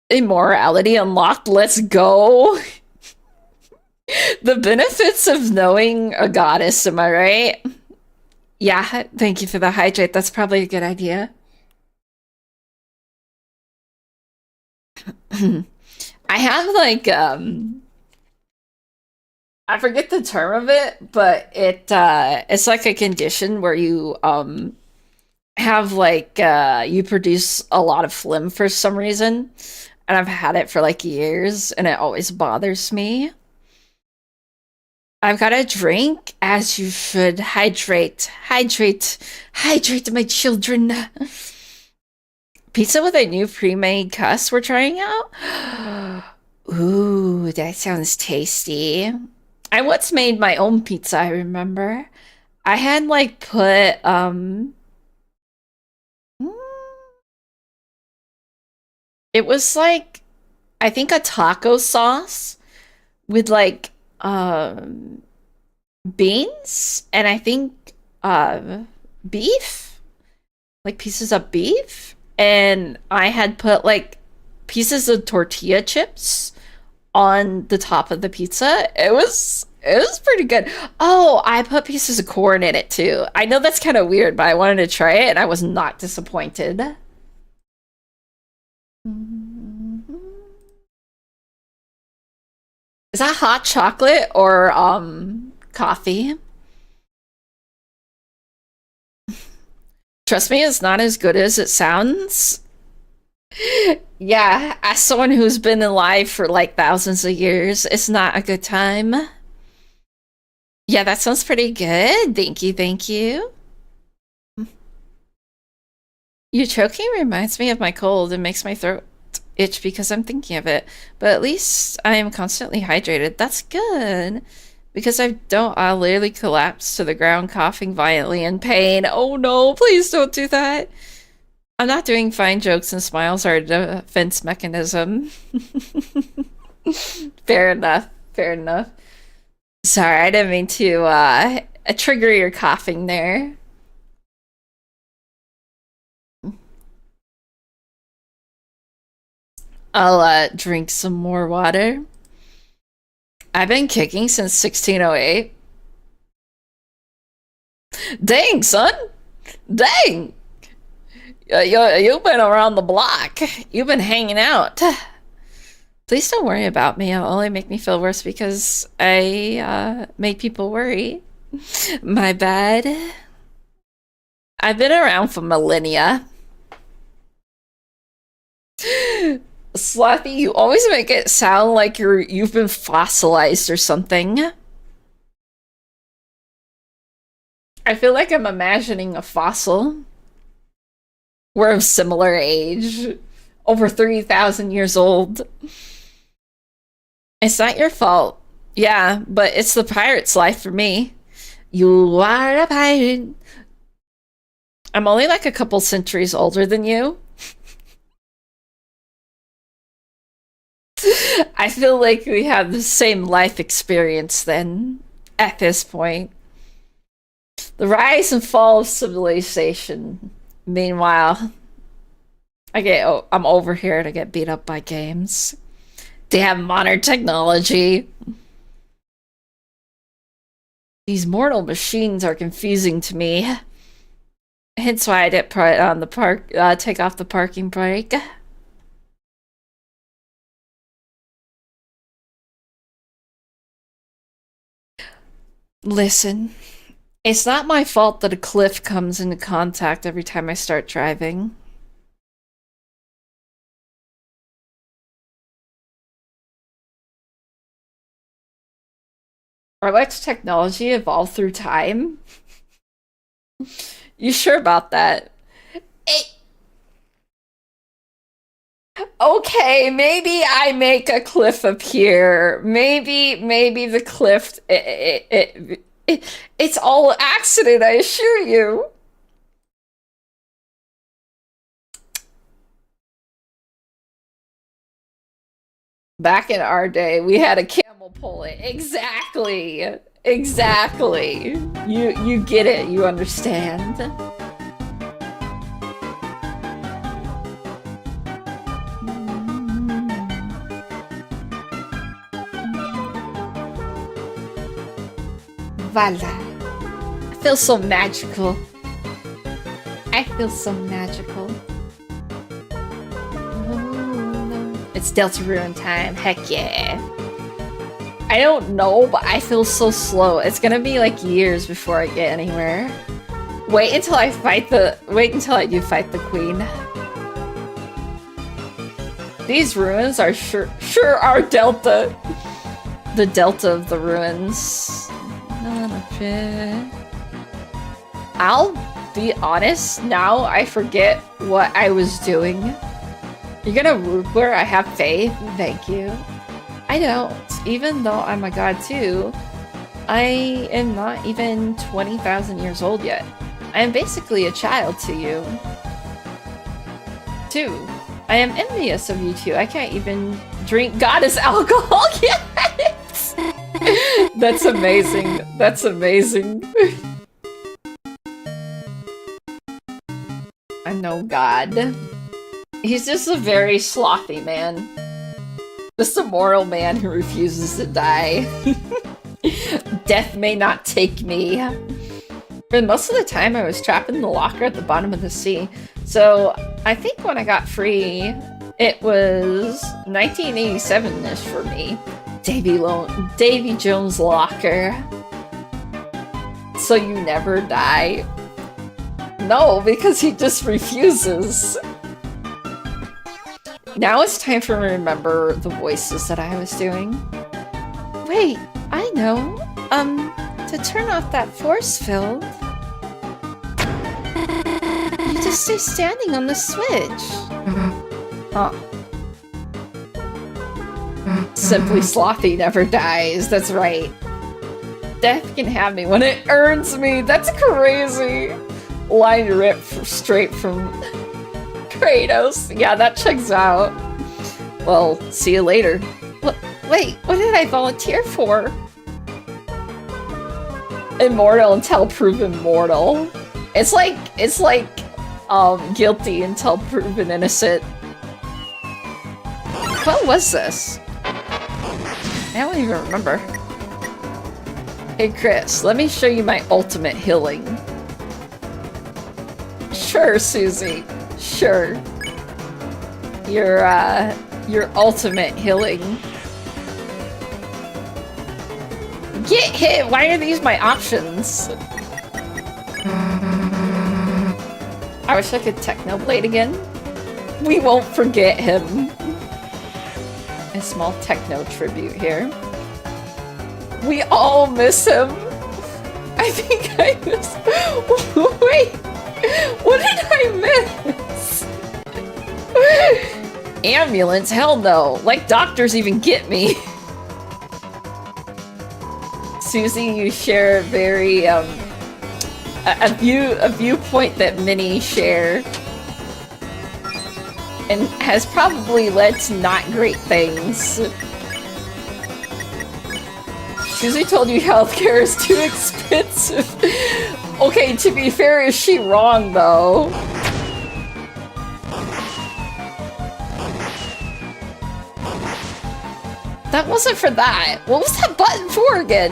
Immorality unlocked. Let's go. The benefits of knowing a goddess, am I right? Yeah, thank you for the hydrate. That's probably a good idea. I have like I forget the term of it, but it's like a condition where you have like you produce a lot of phlegm for some reason. And I've had it for like years and it always bothers me. I've got a drink, as you should. Hydrate, hydrate, hydrate, my children. Pizza with a new pre-made crust we're trying out? Ooh, that sounds tasty. I once made my own pizza, I remember. I had like put, it was like, I think a taco sauce with like, beans and I think, beef, like pieces of beef. And I had put like pieces of tortilla chips on the top of the pizza. It was pretty good. Oh, I put pieces of corn in it too. I know that's kind of weird, but I wanted to try it and I was not disappointed. Is that hot chocolate or coffee? Trust me, it's not as good as it sounds. Yeah, as someone who's been alive for like thousands of years, it's not a good time. Yeah, that sounds pretty good. Thank you, thank you. You choking reminds me of my cold and makes my throat itch because I'm thinking of it. But at least I am constantly hydrated. That's good. Because I don't, I'll literally collapse to the ground, coughing violently in pain. Oh no, please don't do that. I'm not doing fine. Jokes and smiles are a defense mechanism. Fair enough. Fair enough. Sorry, I didn't mean to trigger your coughing there. I'll drink some more water. I've been kicking since 1608. Dang, son! Dang! You've been around the block. You've been hanging out. Please don't worry about me. It'll only make me feel worse because I make people worry. My bad. I've been around for millennia. Slappy, you always make it sound like you've been fossilized or something. I feel like I'm imagining a fossil. We're of similar age. Over 3,000 years old. It's not your fault. Yeah, but it's the pirate's life for me. You are a pirate. I'm only like a couple centuries older than you. I feel like we have the same life experience then, at this point. The rise and fall of civilization. Meanwhile, I'm over here to get beat up by games. Damn modern technology. These mortal machines are confusing to me. Hence why I didn't put on the take off the parking brake. Listen, it's not my fault that a cliff comes into contact every time I start driving. Or let's technology evolve through time? You sure about that? Okay, maybe I make a cliff appear. Maybe the cliff it's all accident, I assure you. Back in our day, we had a camel pull it. Exactly. Exactly. You get it, you understand. Voila. I feel so magical. I feel so magical. It's Deltarune time. Heck yeah. I don't know, but I feel so slow. It's gonna be like years before I get anywhere. Wait until I do fight the queen. These ruins are sure are Delta. The Delta of the ruins. I'll be honest, now I forget what I was doing. You're gonna root where I have faith? Thank you. I don't. Even though I'm a god too, I am not even 20,000 years old yet. I am basically a child to you. Too. I am envious of you two. I can't even drink goddess alcohol yet! That's amazing. That's amazing. I know God. He's just a very slothy man. Just a moral man who refuses to die. Death may not take me. For most of the time, I was trapped in the locker at the bottom of the sea. So I think when I got free, It was 1987-ish for me. Davy Jones' Locker. So you never die? No, because he just refuses. Now it's time for me to remember the voices that I was doing. Wait, I know. To turn off that force field, you just stay standing on the switch. Huh. Simply Slothy never dies, that's right. Death can have me when it earns me, that's crazy! Line ripped straight from Kratos. Yeah, that checks out. Well, see you later. Wait, what did I volunteer for? Immortal until proven mortal. It's like, guilty until proven innocent. What was this? I don't even remember. Hey Chris, let me show you my ultimate healing. Sure, Susie. Sure. Your ultimate healing. Get hit! Why are these my options? I wish I could Technoblade again. We won't forget him. A small techno tribute here. We all miss him. I think I miss. Wait, what did I miss? Ambulance? Hell no. Like doctors even get me. Susie, you share a very a viewpoint that many share, and has probably led to not great things. Susie told you healthcare is too expensive. Okay, to be fair, is she wrong though? That wasn't for that. What was that button for again?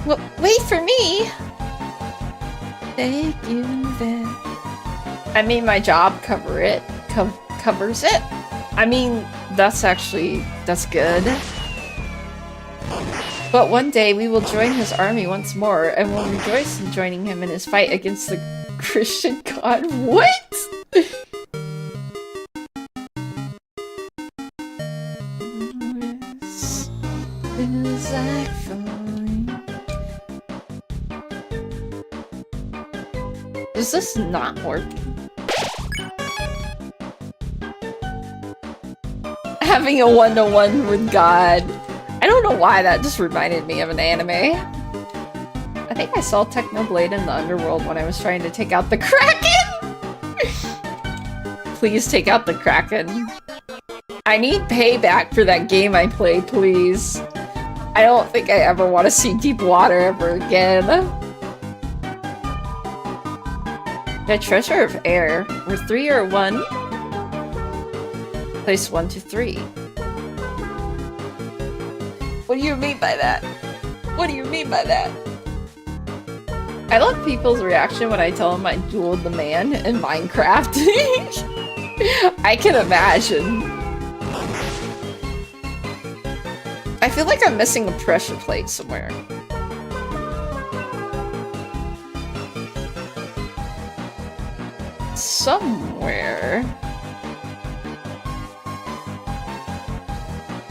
Well, wait for me. Thank you then. I mean, my job covers it. I mean, that's good. But one day we will join his army once more and will rejoice in joining him in his fight against the Christian god. What? Is this not working? Having a one-to-one with God. I don't know why that just reminded me of an anime. I think I saw Technoblade in the underworld when I was trying to take out the Kraken! Please take out the Kraken. I need payback for that game I played, please. I don't think I ever want to see deep water ever again. The Treasure of Air. Were 3 or 1? Place 1 to 3. What do you mean by that? What do you mean by that? I love people's reaction when I tell them I dueled the man in Minecraft. I can imagine. I feel like I'm missing a pressure plate somewhere. Somewhere.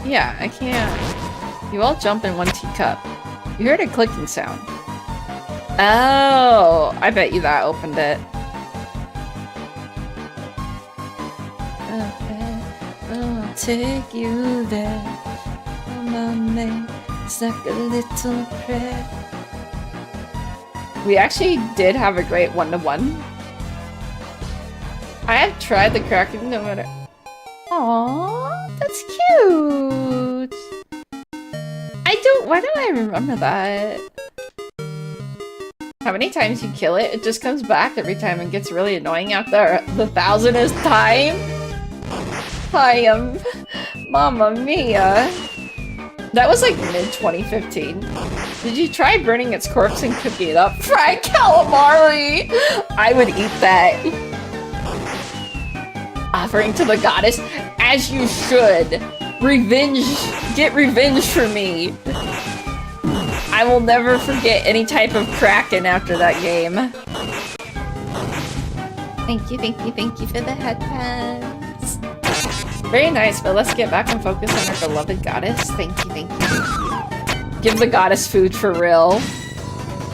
Yeah, I can't. You all jump in one teacup. You heard a clicking sound. Oh, I bet you that opened it. Okay, I'll take you there. My name is like a little prayer. We actually did have a great one-to-one. I have tried the Kraken no matter. Aww, that's cute. Why do I remember that? How many times you kill it, it just comes back every time and gets really annoying after the 1000th time. I am Mamma Mia. That was like mid-2015. Did you try burning its corpse and cooking it up? Fried calamari! I would eat that. Offering to the goddess, as you should. Revenge, get revenge for me. I will never forget any type of Kraken after that game. Thank you, thank you, thank you for the headphones. Very nice, but let's get back and focus on our beloved goddess. Thank you, thank you. Give the goddess food for real.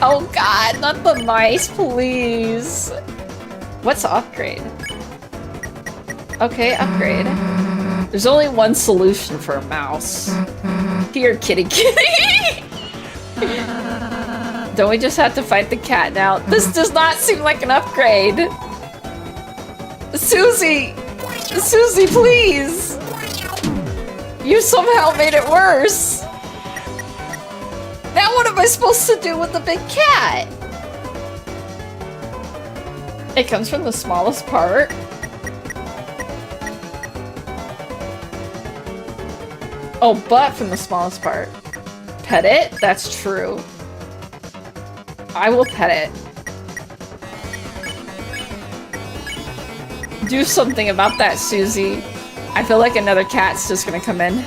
Oh god, not the mice, please. What's upgrade? Okay, upgrade. There's only one solution for a mouse. Here, kitty kitty! Don't we just have to fight the cat now? This does not seem like an upgrade. Susie! Susie, please! You somehow made it worse! Now what am I supposed to do with the big cat? It comes from the smallest part. Oh, but from the smallest part. Pet it? That's true. I will pet it. Do something about that, Susie. I feel like another cat's just gonna come in.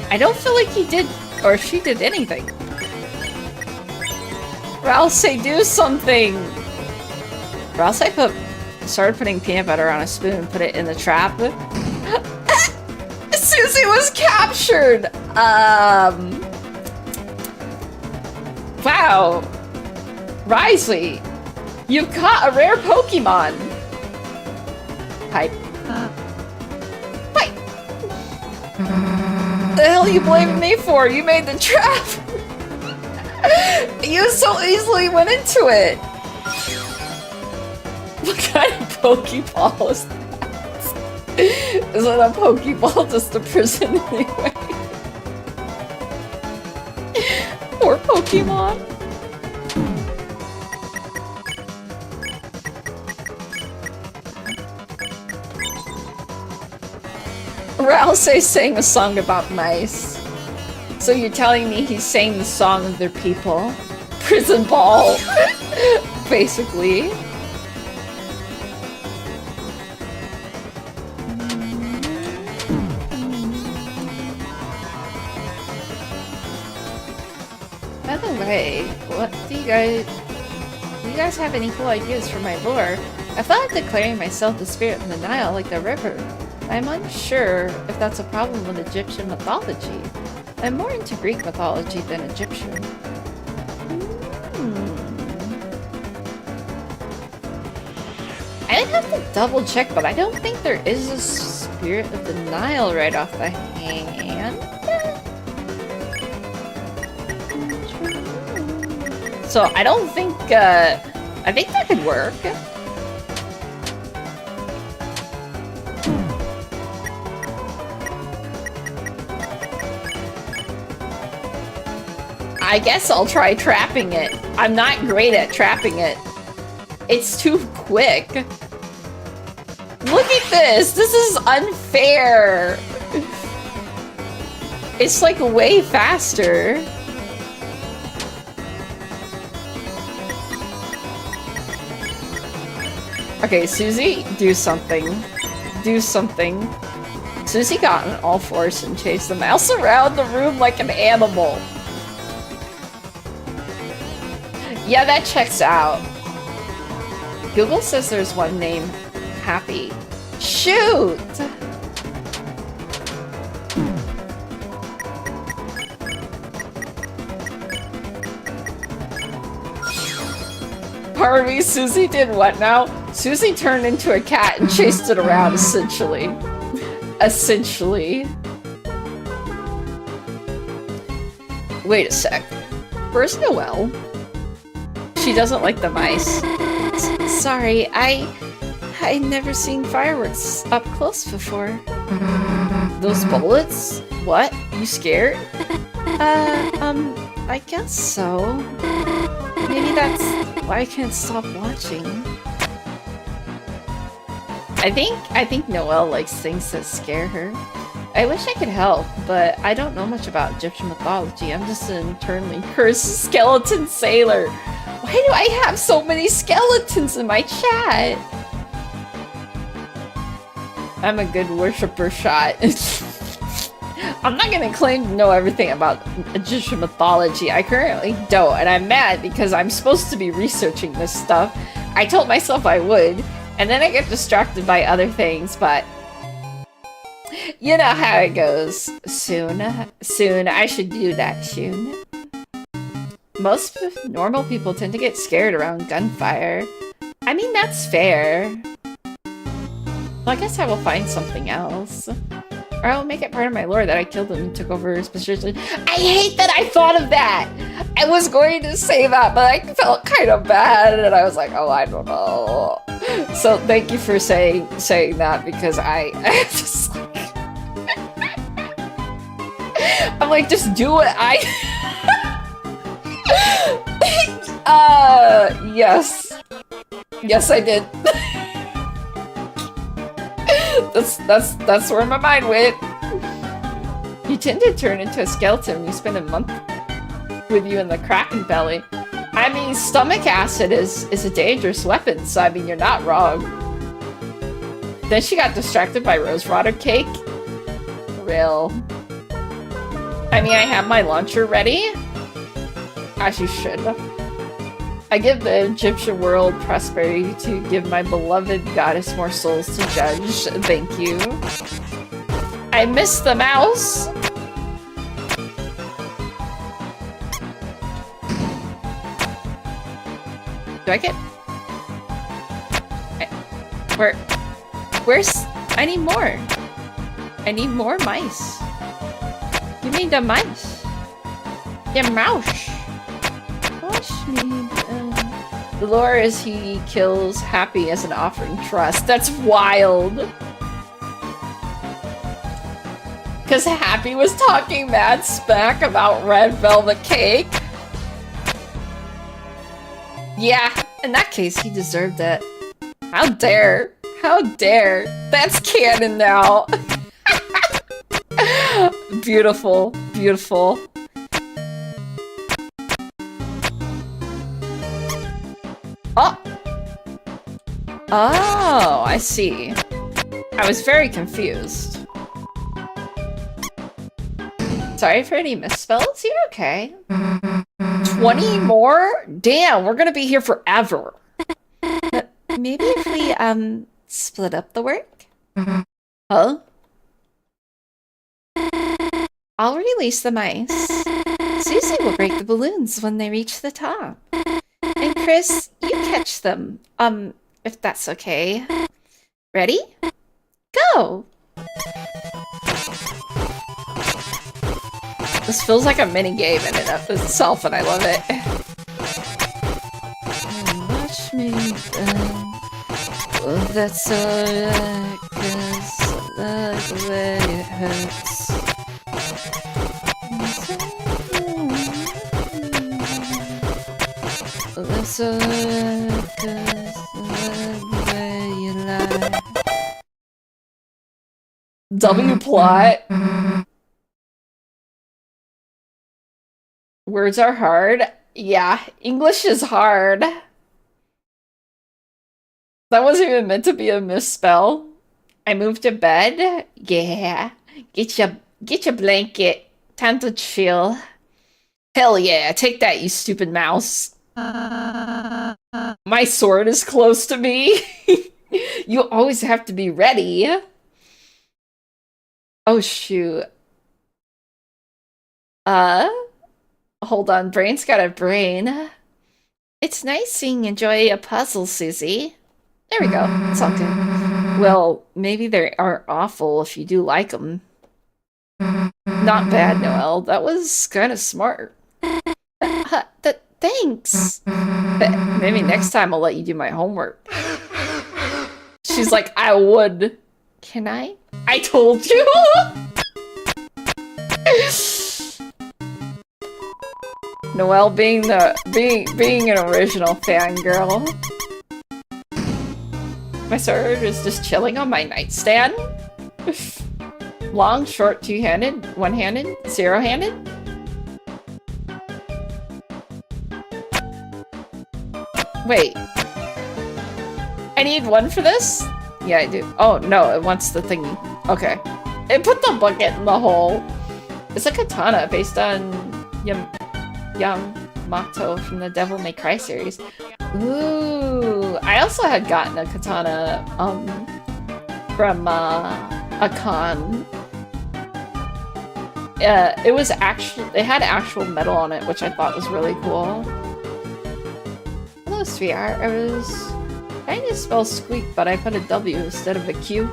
I don't feel like he did, or she did anything. Rouse, do something! Rouse, started putting peanut butter on a spoon, put it in the trap. Susie was captured! Wow. Risley, you've caught a rare Pokemon! Pipe. Pipe! The hell are you blaming me for? You made the trap! You so easily went into it! What kind of Pokeball is that? Is it a Pokeball just a prison anyway? Poor Pokemon. Rousey sang a song about mice. So you're telling me he sang the song of their people? Prison ball! Basically. By the way, what do you guys have any cool ideas for my lore? I thought of declaring myself the spirit of the Nile like the river. I'm unsure if that's a problem with Egyptian mythology. I'm more into Greek mythology than Egyptian. I'd have to double check, but I don't think there is a spirit of the Nile right off the hand. So I don't think, I think that could work. I guess I'll try trapping it. I'm not great at trapping it. It's too quick. Look at this! This is unfair! It's like way faster. Okay, Susie, do something. Do something. Susie got on all fours and chased the mouse around the room like an animal. Yeah, that checks out. Google says there's one named Happy. Shoot! Pardon me, Susie did what now? Susie turned into a cat and chased it around, essentially. Essentially. Wait a sec. Where's Noelle? She doesn't like the mice. Sorry, I've never seen fireworks up close before. Those bullets? What? You scared? I guess so. Maybe that's why I can't stop watching. I think Noelle likes things that scare her. I wish I could help, but I don't know much about Egyptian mythology. I'm just an internally cursed skeleton sailor. Why do I have so many skeletons in my chat? I'm a good worshiper shot. I'm not gonna claim to know everything about Egyptian mythology. I currently don't, and I'm mad because I'm supposed to be researching this stuff. I told myself I would, and then I get distracted by other things, but you know how it goes. Soon. I should do that soon. Most normal people tend to get scared around gunfire. I mean, that's fair. Well, I guess I will find something else. Or I'll make it part of my lore that I killed him and took over his position. I hate that I thought of that! I was going to say that, but I felt kind of bad, and I was like, oh, I don't know. So thank you for saying that, because I just like... I'm like, just do it. Yes. Yes, I did. That's where my mind went. You tend to turn into a skeleton when you spend a month with you in the Kraken belly. I mean, stomach acid is a dangerous weapon, so I mean, you're not wrong. Then she got distracted by rosewater cake. Real. I mean, I have my launcher ready. As you should. I give the Egyptian world prosperity to give my beloved goddess more souls to judge. Thank you. I miss the mouse. Do I get... Where's... I need more. I need more mice. Give me the mice. The mouse. Watch me. The lore is he kills Happy as an offering trust. That's wild. Because Happy was talking mad smack about red velvet cake. Yeah, in that case, he deserved it. How dare. How dare. That's canon now. Beautiful. Beautiful. Oh! Oh, I see. I was very confused. Sorry for any misspells. You're okay. 20 more? Damn, we're gonna be here forever. Maybe if we, split up the work? Huh? I'll release the mice. Susie will break the balloons when they reach the top. And Chris, you catch them, if that's okay. Ready? Go! This feels like a mini game in and of itself, and I love it. Watch me, that's alright, 'cause I like the way it hurts. That's alright, 'cause I like the way you lie. W plot. Words are hard. Yeah, English is hard. That wasn't even meant to be a misspell. I moved to bed. Yeah. Get your blanket. Time to chill. Hell yeah, take that, you stupid mouse. My sword is close to me. You always have to be ready. Oh shoot. Hold on, brain's got a brain. It's nice seeing you enjoy a puzzle, Susie. There we go, it's all good. Well, maybe they aren't awful if you do like them. Not bad, Noelle. That was kind of smart. Thanks. But maybe next time I'll let you do my homework. She's like, I would. Can I? I told you. Noelle being an original fangirl. My sword is just chilling on my nightstand. Long, short, two-handed, one-handed, zero-handed? Wait. I need one for this? Yeah, I do. Oh, no, it wants the thingy. Okay. It put the bucket in the hole. It's a katana based on Yamato from the Devil May Cry series. Ooh. I also had gotten a katana, from, a con. It was it had actual metal on it, which I thought was really cool. Hello, sweetheart. I was trying to spell squeak, but I put a W instead of a Q.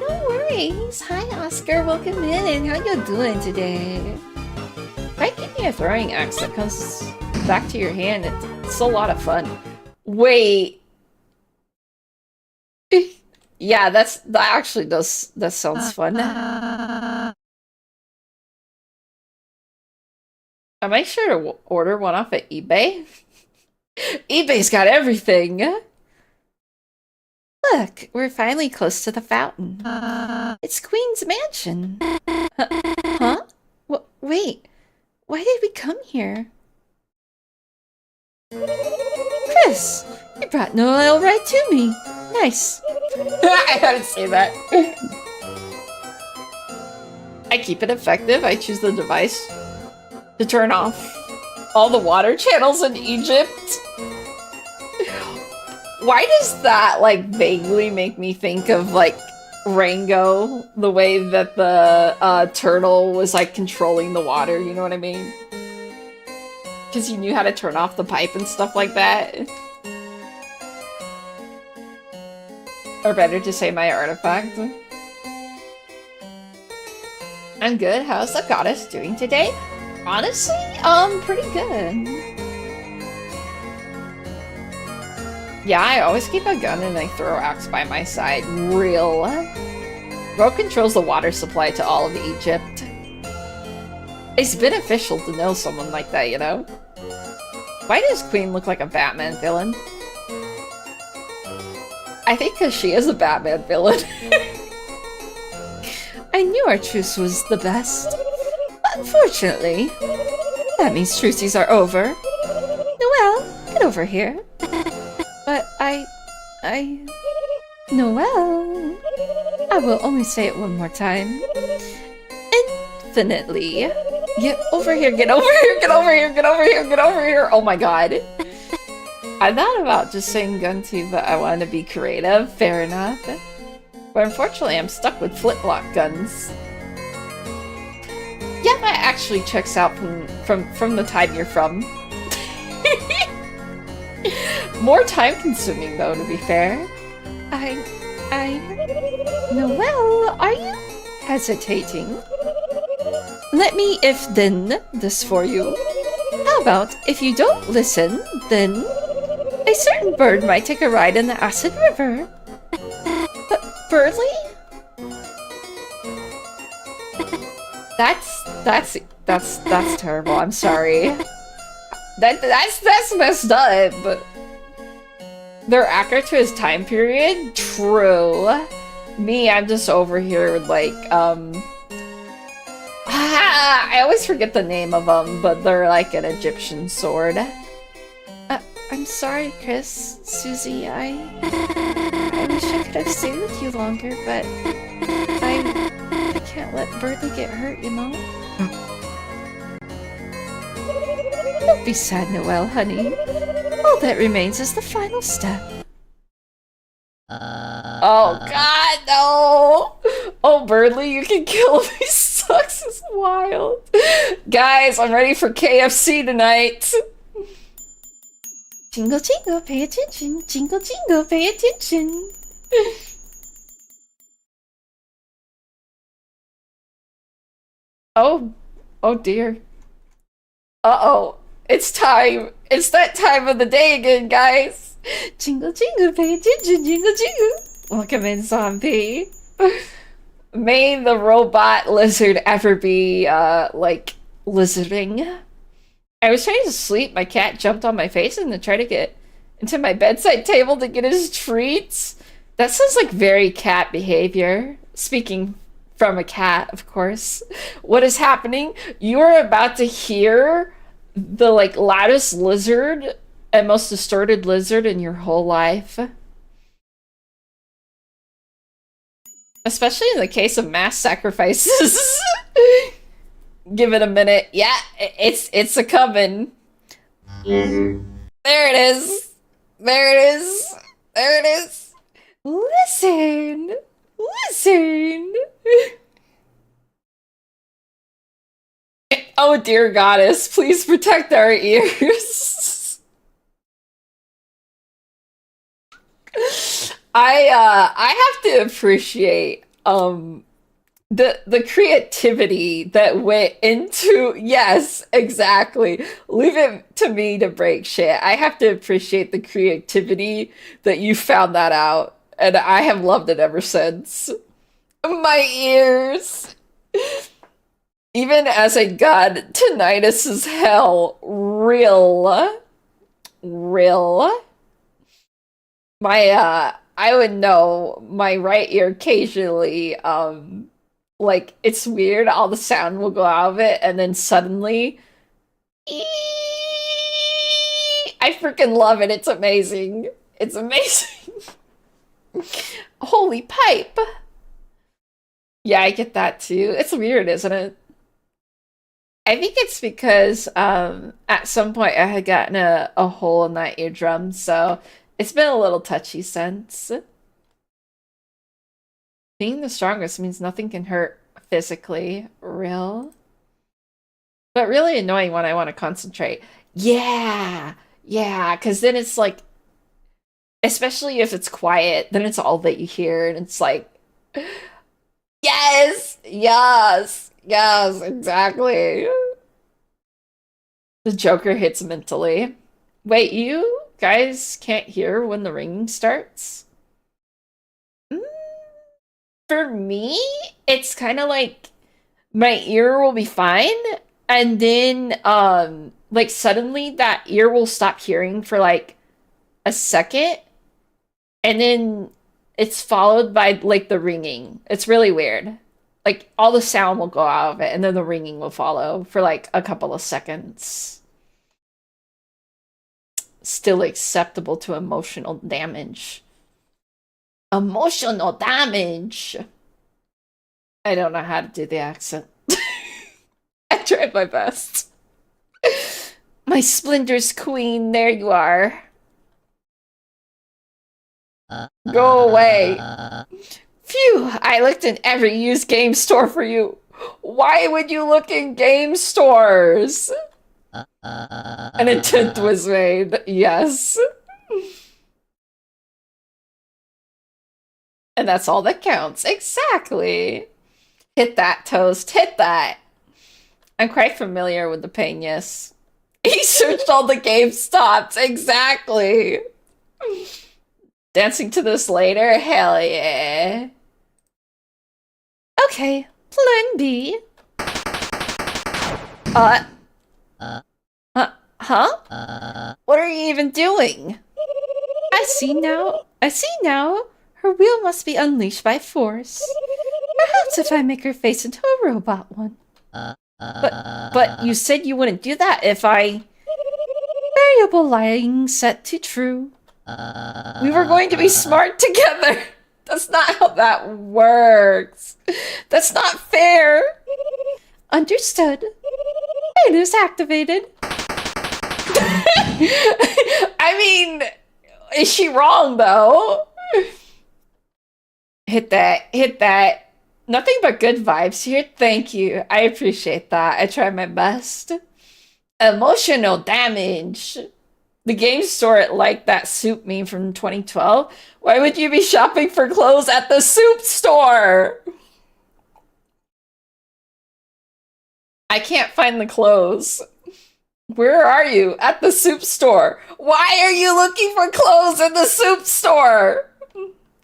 No worries. Hi, Oscar. Welcome in. How you doing today? Try getting a throwing axe that comes back to your hand. It's a lot of fun. Wait. Yeah, that actually does. That sounds fun. I make sure to order one off at eBay. eBay's got everything. Look, we're finally close to the fountain. It's Queen's mansion. Huh? Wait. Why did we come here? Chris, you brought Noel right to me. Nice. I had to say that. I keep it effective. I choose the device to turn off all the water channels in Egypt. Why does that, like, vaguely make me think of, like, Rango? The way that the turtle was, like, controlling the water, you know what I mean? Because he knew how to turn off the pipe and stuff like that. Or better to say my artifact. I'm good. How's the goddess doing today? Honestly, pretty good. Yeah, I always keep a gun and a throw axe by my side. Real. Ro controls the water supply to all of Egypt. It's beneficial to know someone like that, you know? Why does Queen look like a Batman villain? I think because she is a Batman villain. I knew our truce was the best. Unfortunately, that means truces are over. Noelle, get over here. But Noelle. I will only say it one more time. Infinitely. Get over here, get over here, get over here, get over here, get over here. Oh my god. I thought about just saying Gunty, but I wanted to be creative. Fair enough. But unfortunately, I'm stuck with flintlock guns. Yeah, that actually checks out from the time you're from. More time consuming though, to be fair. Noelle, are you hesitating? Let me if-then this for you. How about if you don't listen, then a certain bird might take a ride in the Acid River. Birdly? That's terrible. I'm sorry. That's messed up. But they're accurate to his time period. True. Me, I'm just over here like I always forget the name of them, but they're like an Egyptian sword. I'm sorry, Chris, Susie. I wish I could have stayed with you longer, but I can't let Birdly get hurt, you know? Don't be sad, Noelle, honey. All that remains is the final step. Oh god, no! Oh, Birdly, you can kill him. He sucks. It's wild. Guys, I'm ready for KFC tonight. Jingle, jingle, pay attention. Jingle, jingle, pay attention. Oh dear. Uh-oh. It's time. It's that time of the day again, guys. Jingle, jingle, pay attention. Jingle, jingle. Welcome in, zombie. May the robot lizard ever be, like, lizarding. I was trying to sleep. My cat jumped on my face and then tried to get into my bedside table to get his treats. That sounds like very cat behavior. Speaking from a cat, of course. What is happening? You are about to hear the like loudest lizard and most distorted lizard in your whole life. Especially in the case of mass sacrifices. Give it a minute. Yeah, it's a coming. There it is. There it is. There it is. Listen. Listen. Oh dear goddess, please protect our ears. I have to appreciate the creativity that went into, yes, exactly. Leave it to me to break shit. I have to appreciate the creativity that you found that out, and I have loved it ever since. My ears. Even as a god, tinnitus is hell. Real. My I would know my right ear occasionally like it's weird, all the sound will go out of it and then suddenly I freaking love it. It's amazing. It's amazing. Holy pipe. Yeah, I get that too. It's weird, isn't it? I think it's because at some point I had gotten a hole in that eardrum, so it's been a little touchy since. Being the strongest means nothing can hurt physically. Real? But really annoying when I want to concentrate. Yeah, because then it's like, especially if it's quiet, then it's all that you hear, and it's like, yes, exactly. The Joker hits mentally. Wait, you guys can't hear when the ringing starts? For me, it's kind of like my ear will be fine, and then like suddenly that ear will stop hearing for like a second, and then it's followed by like the ringing. It's really weird. Like all the sound will go out of it, and then the ringing will follow for like a couple of seconds. Still acceptable to emotional damage. Emotional damage. I don't know how to do the accent. I tried my best. My Splinter's queen, there you are. Go away. Phew, I looked in every used game store for you. Why would you look in game stores? An attempt was made, yes. And that's all that counts. Exactly. Hit that, Toast. Hit that. I'm quite familiar with the pain, yes. He searched all the GameStops. Exactly. Dancing to this later? Hell yeah. Okay, plan B. Huh? What are you even doing? I see now. Her wheel must be unleashed by force. Perhaps if I make her face into a robot one. But you said you wouldn't do that if I... Variable lying set to true. We were going to be smart together. That's not how that works. That's not fair. Understood. It is activated. I mean, is she wrong though? Hit that. Nothing but good vibes here. Thank you. I appreciate that. I try my best. Emotional damage. The game store liked that soup meme from 2012. Why would you be shopping for clothes at the soup store? I can't find the clothes. Where are you? At the soup store. Why are you looking for clothes in the soup store?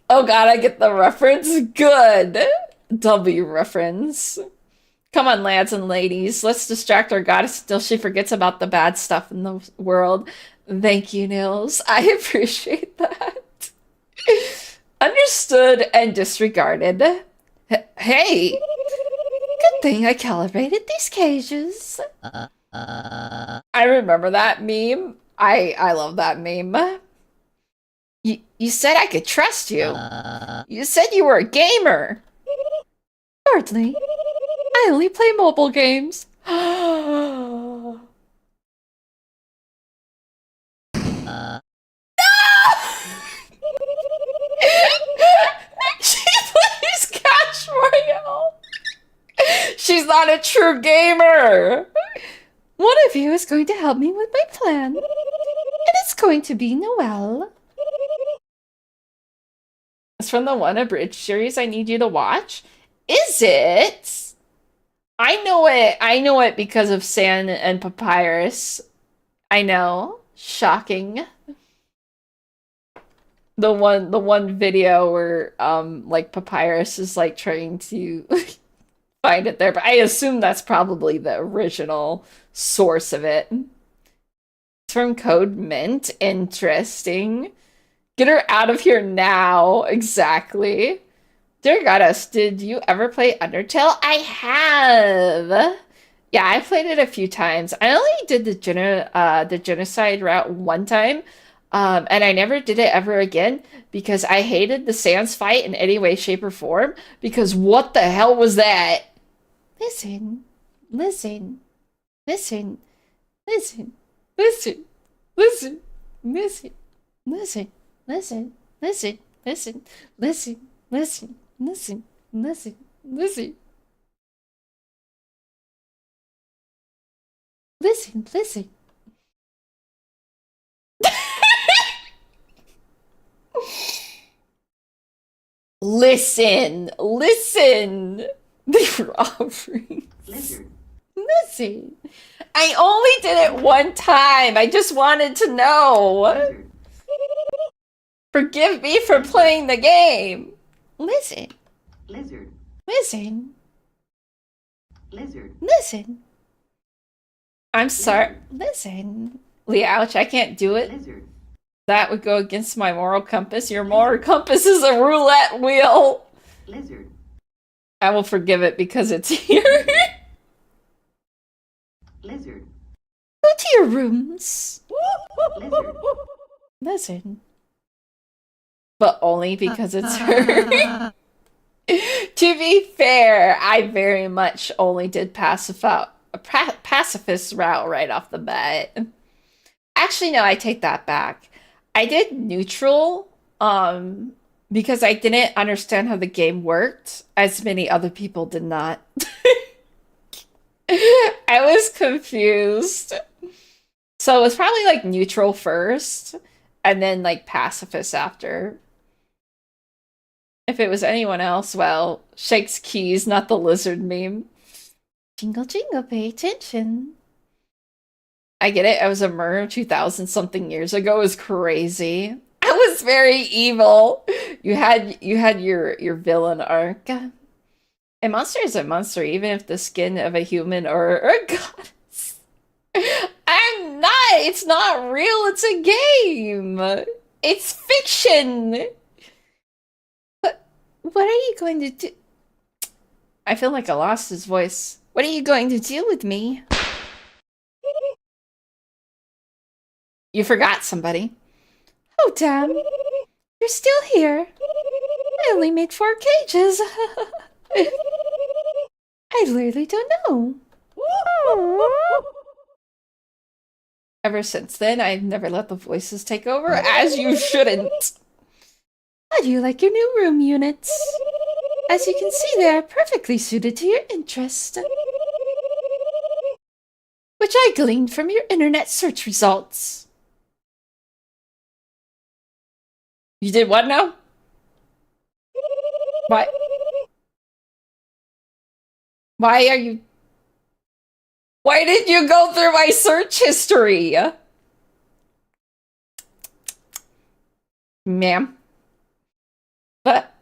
Oh god, I get the reference. Good. W reference. Come on, lads and ladies. Let's distract our goddess until she forgets about the bad stuff in the world. Thank you, Nils. I appreciate that. Understood and disregarded. Hey! Good thing I calibrated these cages. I remember that meme. I love that meme. You said I could trust you. You said you were a gamer. Hardly. I only play mobile games. No! She plays Clash Royale. She's not a true gamer. One of you is going to help me with my plan. And it's going to be Noelle. It's from the One Abridged series I need you to watch. Is it? I know it. I know it because of San and Papyrus. I know. Shocking. The one video where like Papyrus is like trying to find it there, but I assume that's probably the original source of it. It's from Code Mint. Interesting. Get her out of here now. Exactly. Dear Goddess, did you ever play Undertale? I have. Yeah, I played it a few times. I only did the genocide route one time, and I never did it ever again because I hated the Sans fight in any way, shape, or form. Because what the hell was that? Listen, listen, listen, listen, listen, listen, listen, listen, listen, listen, listen, listen, listen, listen, listen, listen. Listen, listen. Listen, listen. The robbery. Listen. I only did it one time. I just wanted to know. Forgive me for playing the game. Listen. Lizard. Listen. Lizard. Listen. I'm sorry. Listen. Liouch, I can't do it. Lizard. That would go against my moral compass. Your moral compass is a roulette wheel. Lizard. I will forgive it because it's here. Lizard. Go to your rooms. Lizard. Listen. But only because it's her. To be fair, I very much only did pacifist route right off the bat. Actually, no, I take that back. I did neutral, because I didn't understand how the game worked, as many other people did not. I was confused. So it was probably like neutral first, and then like pacifist after. If it was anyone else, well, Shakes keys, not the lizard meme. Jingle, jingle, pay attention. I get it. I was a murderer 2,000 something years ago. It was crazy. I was very evil. You had your villain arc. A monster is a monster, even if the skin of a human or a goddess. I'm not. It's not real. It's a game. It's fiction. What are you going to do? I feel like I lost his voice. What are you going to do with me? You forgot somebody. Oh, damn. You're still here. I only made 4 cages. I literally don't know. Ever since then, I've never let the voices take over, as you shouldn't. How do you like your new room units? As you can see, they are perfectly suited to your interest. Which I gleaned from your internet search results. You did what now? Why? Why are you... Why did you go through my search history? Ma'am. But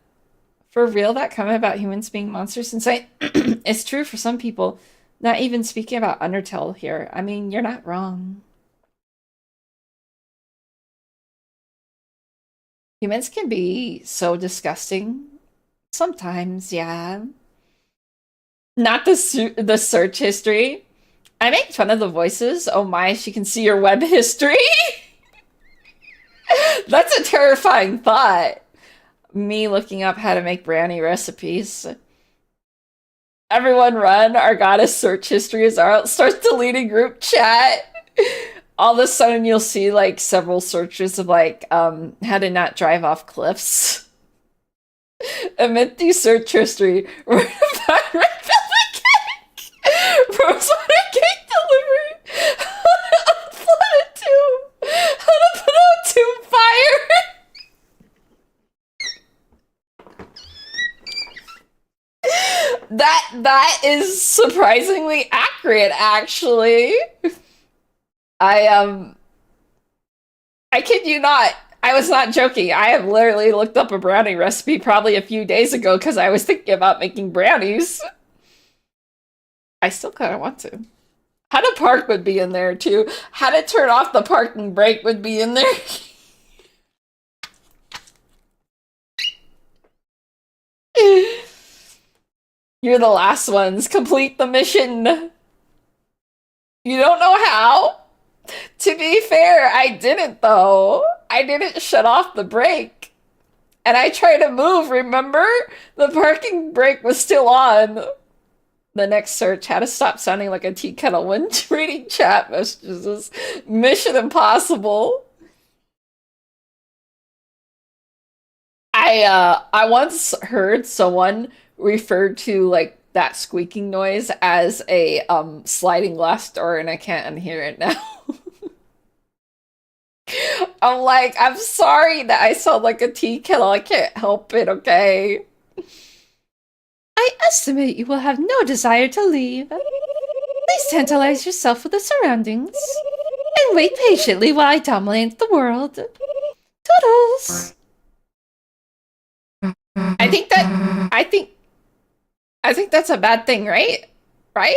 for real, that comment about humans being monsters insane is true for some people. Not even speaking about Undertale here. I mean, you're not wrong. Humans can be so disgusting Sometimes, yeah. Not the search history. I make fun of the voices. Oh my, she can see your web history. That's a terrifying thought. Me looking up how to make brownie recipes. Everyone run, our goddess search history is out. Starts deleting group chat. All of a sudden you'll see like several searches of like how to not drive off cliffs. Amid the search history. Red velvet cake. Rosewater cake delivery. Flood a tomb. How to put out tomb fire. That is surprisingly accurate, actually. I kid you not. I was not joking. I have literally looked up a brownie recipe probably a few days ago because I was thinking about making brownies. I still kind of want to. How to park would be in there too. How to turn off the parking brake would be in there. You're the last ones. Complete the mission. You don't know how? To be fair, I didn't though. I didn't shut off the brake. And I tried to move, remember? The parking brake was still on. The next search, how to stop sounding like a tea kettle when reading chat messages. Mission impossible. I once heard someone refer to like that squeaking noise as a sliding glass door, and I can't unhear it now. I'm like, I'm sorry that I sound like a tea kettle. I can't help it, okay? I estimate you will have no desire to leave. Please tantalize yourself with the surroundings and wait patiently while I dominate the world. Toodles! I think that's a bad thing, right? Right?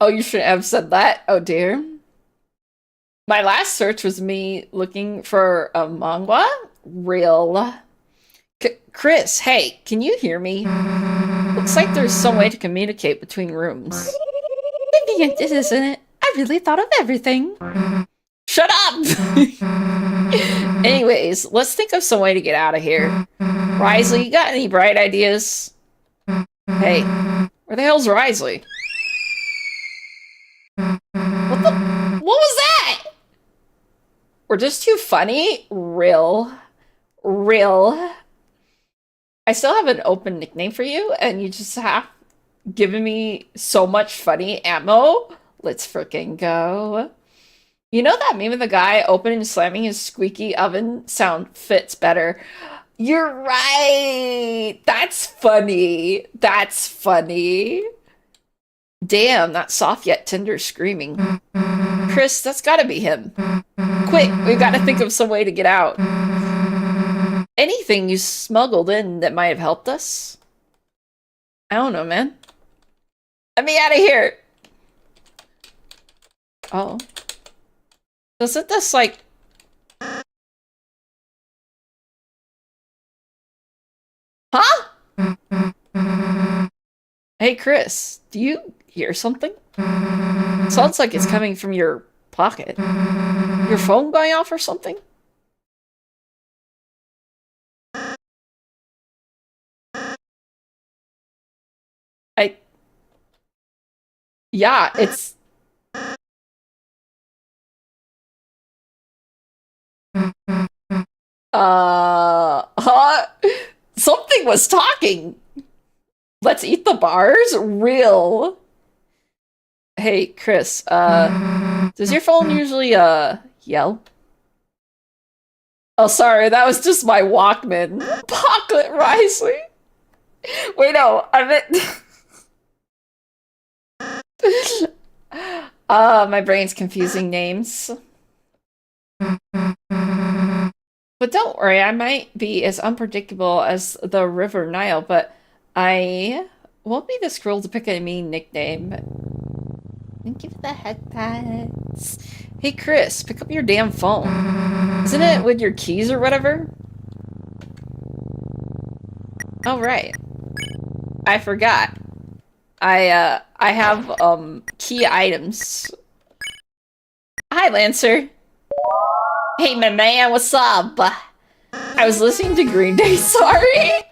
Oh, you shouldn't have said that. Oh dear. My last search was me looking for a manga. Real. Chris, hey, can you hear me? Looks like there's some way to communicate between rooms. Convenient, isn't it? I really thought of everything. Shut up! Anyways, let's think of some way to get out of here. Risley, you got any bright ideas? Hey, where the hell's Risley? What was that? We're just too funny? Real. I still have an open nickname for you, and you just have given me so much funny ammo. Let's freaking go. You know that meme of the guy opening and slamming his squeaky oven sound fits better. You're right. That's funny. Damn, that soft yet tender screaming. Chris, that's gotta be him. Quick, we've got to think of some way to get out. Anything you smuggled in that might have helped us? I don't know, man. Let me out of here. Oh. Doesn't this, like... Huh? Hey, Chris, do you hear something? Sounds like it's coming from your pocket. Your phone going off or something? Yeah, it's... Something was talking. Let's eat the bars? Real. Hey, Chris, does your phone usually, yell? Oh, sorry, that was just my Walkman. Pocket Risley. Wait, no, I meant... My brain's confusing names. But don't worry, I might be as unpredictable as the River Nile, but I won't be this cruel to pick a mean nickname. Thank you for the head pats. Hey Chris, pick up your damn phone. Isn't it with your keys or whatever? Oh right. I forgot. I have key items. Hi Lancer. Hey my man, what's up? I was listening to Green Day, sorry.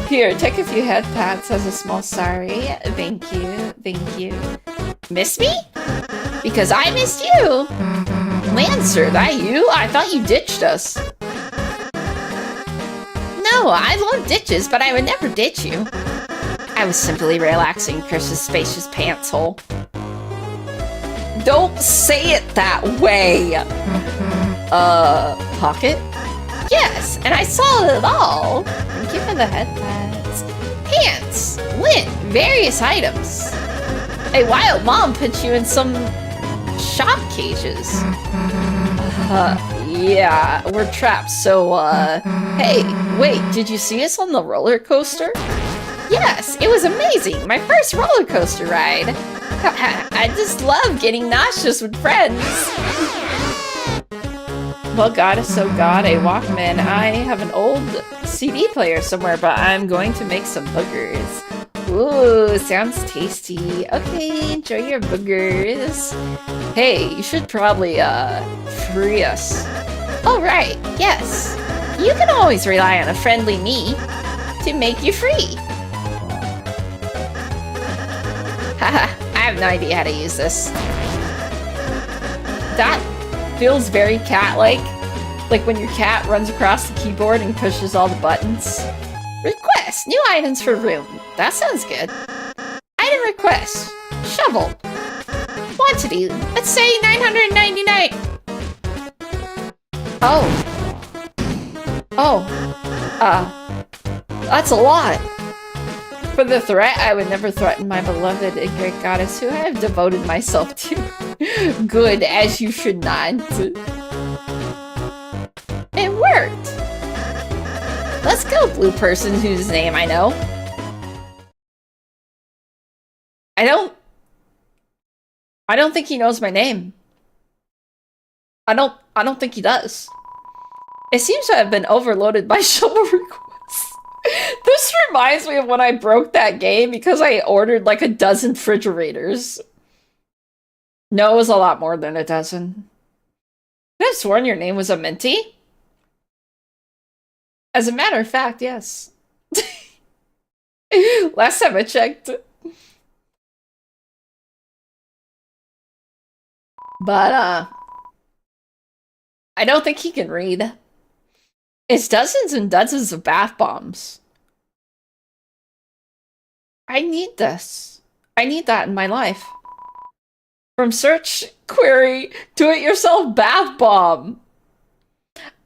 Here, take a few head pats as a small sorry. Thank you, thank you. Miss me? Because I missed you. Lancer, that you? I thought you ditched us. No, I love ditches, but I would never ditch you. I was simply relaxing Chris's spacious pants hole. Don't say it that way. Pocket? Yes, and I saw it all. Thank you for the head pads. Pants, lint, various items. A wild mom put you in some shop cages. Yeah, we're trapped, so, hey, wait, did you see us on the roller coaster? Yes, it was amazing, my first roller coaster ride. I just love getting nauseous with friends. Well, goddess, oh god, a Walkman. I have an old CD player somewhere, but I'm going to make some boogers. Ooh, sounds tasty. Okay, enjoy your boogers. Hey, you should probably, free us. Oh, right, yes. You can always rely on a friendly me to make you free. Haha, I have no idea how to use this. That feels very cat-like. Like when your cat runs across the keyboard and pushes all the buttons. Request! New items for room. That sounds good. Item request. Shovel. Quantity. Let's say 999. That's a lot. For the threat, I would never threaten my beloved and great goddess who I have devoted myself to. Good, as you should not. It worked! Let's go, blue person whose name I know. I don't think he knows my name. I don't think he does. It seems to have been overloaded by shovel requests. This reminds me of when I broke that game because I ordered like a dozen refrigerators. No, it was a lot more than a dozen. I have sworn your name was a Minty. As a matter of fact, yes. Last time I checked. But, I don't think he can read. It's dozens and dozens of bath bombs. I need this. I need that in my life. From search query, do-it-yourself bath bomb.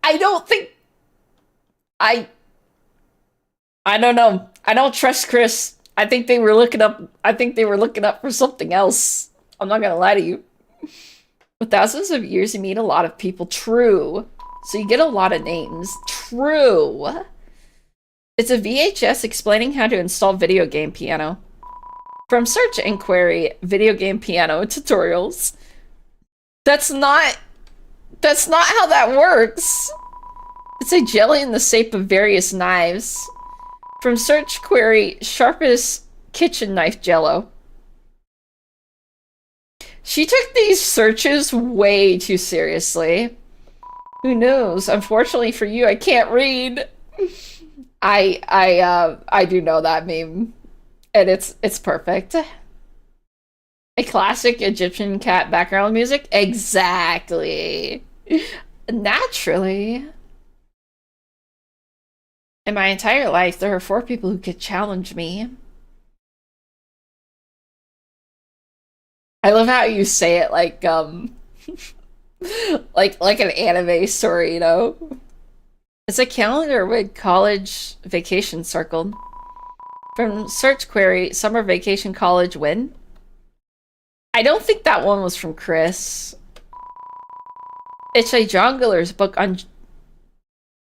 I don't think... I don't know. I don't trust Chris. I think they were looking up for something else. I'm not gonna lie to you. With thousands of years, you meet a lot of people. True. So you get a lot of names. True. It's a VHS explaining how to install video game piano. From search inquiry, video game piano tutorials. That's not how that works. It's a jelly in the shape of various knives. From search query, sharpest kitchen knife jello. She took these searches way too seriously. Who knows? Unfortunately for you, I can't read. I do know that meme. And it's perfect. A classic Egyptian cat background music? Exactly. Naturally. In my entire life, there are 4 people who could challenge me. I love how you say it like, like an anime story, you know? It's a calendar with college vacation circled. From search query, summer vacation college when? I don't think that one was from Chris. It's a juggler's book on...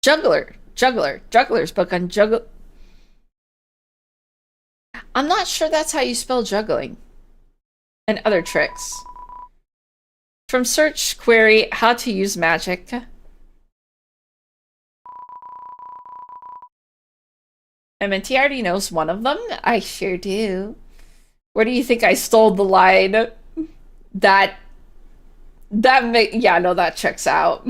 Juggler's book on juggle... I'm not sure that's how you spell juggling. And other tricks. From search query, how to use magic. MNT already knows one of them. I sure do. Where do you think I stole the line? That checks out.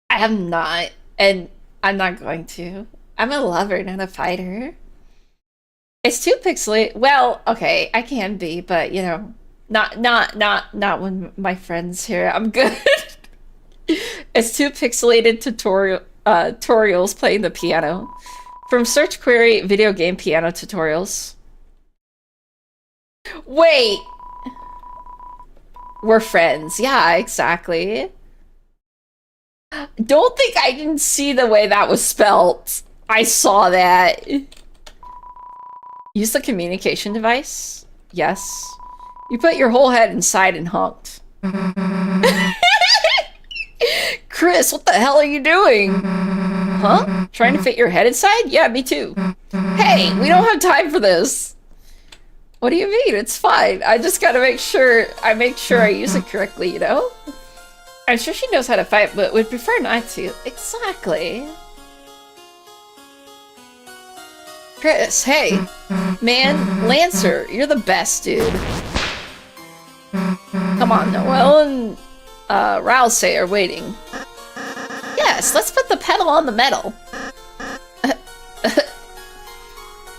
I am not, and I'm not going to. I'm a lover, not a fighter. It's too pixelated. Well, okay, I can be, but you know, not when my friends here. I'm good. It's too pixelated tutorials playing the piano. From search query, video game piano tutorials. Wait! We're friends. Yeah, exactly. Don't think I didn't see the way that was spelt. I saw that. Use the communication device? Yes. You put your whole head inside and honked. Chris, what the hell are you doing? Huh? Trying to fit your head inside? Yeah, me too. Hey, we don't have time for this. What do you mean? It's fine. I just gotta make sure I use it correctly, you know? I'm sure she knows how to fight, but would prefer not to. Exactly. Chris, hey. Man, Lancer, you're the best, dude. Come on, Noelle and Rousey are waiting. Yes, let's put the pedal on the metal.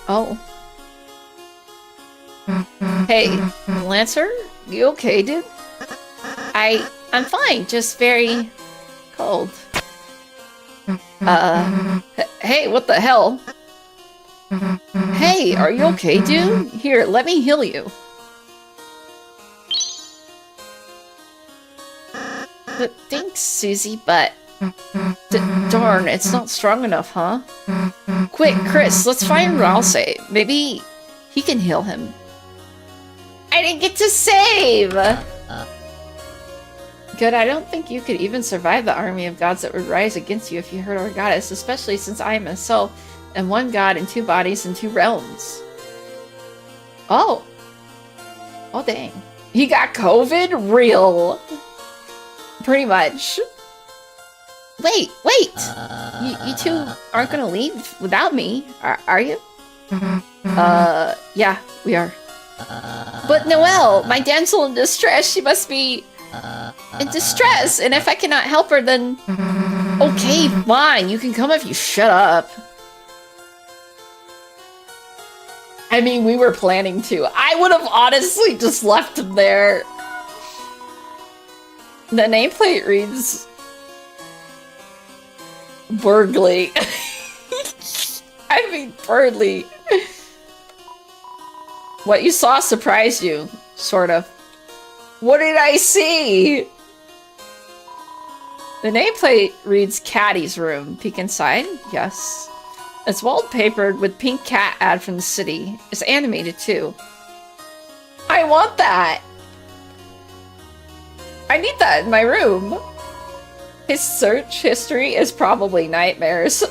Oh. Hey, Lancer, you okay, dude? I'm fine, just very cold. Hey, what the hell? Hey, are you okay, dude? Here, let me heal you. Thanks, Susie, but... darn, it's not strong enough, huh? Quick, Chris, let's find Rousey. Maybe he can heal him. I didn't get to save! Good, I don't think you could even survive the army of gods that would rise against you if you hurt our goddess, especially since I myself am one god in 2 bodies and 2 realms. Oh. Oh, dang. He got COVID? Real. Pretty much. Wait. You two aren't gonna leave without me, are you? Yeah, we are. But Noelle, my damsel in distress, she must be in distress, and if I cannot help her, then... Okay, fine, you can come if you shut up. I mean, we were planning to. I would have honestly just left him there. The nameplate reads... Burgley. I mean, Birdly. What you saw surprised you, sort of. What did I see? The nameplate reads Caddy's room. Peek inside? Yes. It's wallpapered with pink cat ad from the city. It's animated too. I want that! I need that in my room. His search history is probably nightmares.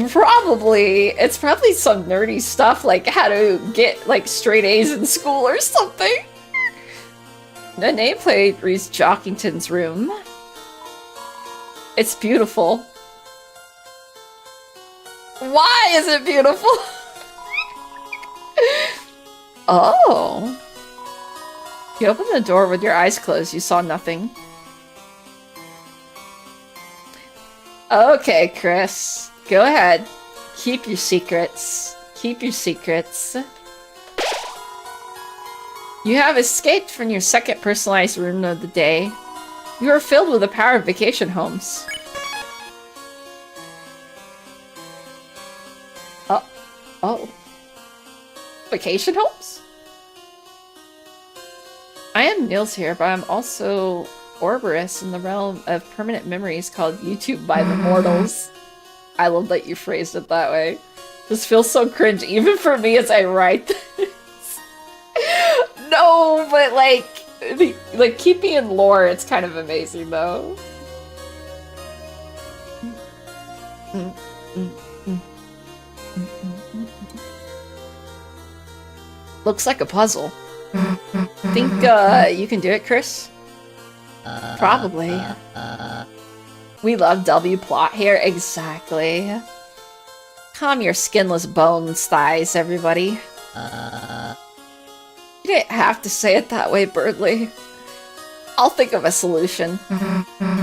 Probably. It's probably some nerdy stuff like how to get like straight A's in school or something. The nameplate reads Jockington's room. It's beautiful. Why is it beautiful? Oh. You opened the door with your eyes closed. You saw nothing. Okay, Chris. Go ahead. Keep your secrets. Keep your secrets. You have escaped from your second personalized room of the day. You are filled with the power of vacation homes. Oh. Vacation homes? I am Nils here, but I'm also Orberus in the realm of permanent memories called YouTube by the Mortals. I love that you phrased it that way. This feels so cringe, even for me as I write this. No, but like keeping in lore, it's kind of amazing though. Looks like a puzzle. Think you can do it, Chris? Probably. We love W plot here. Exactly. Calm your skinless bones, thighs, everybody. You didn't have to say it that way, Birdly. I'll think of a solution.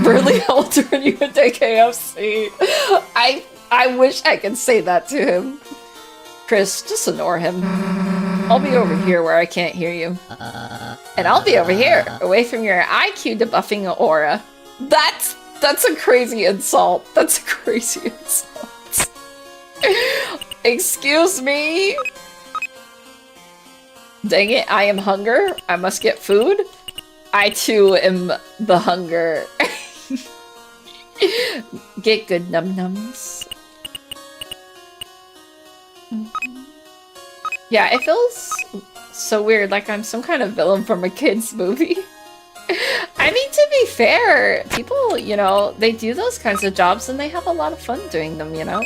Birdly, I will turn you into KFC. I wish I could say that to him. Chris, just ignore him. I'll be over here where I can't hear you. And I'll be over here, away from your IQ debuffing aura. That's a crazy insult. That's a crazy insult. Excuse me? Dang it, I am hunger. I must get food. I too am the hunger. Get good num-nums. Yeah, it feels so weird, like I'm some kind of villain from a kid's movie. I mean, to be fair, people, you know, they do those kinds of jobs and they have a lot of fun doing them, you know?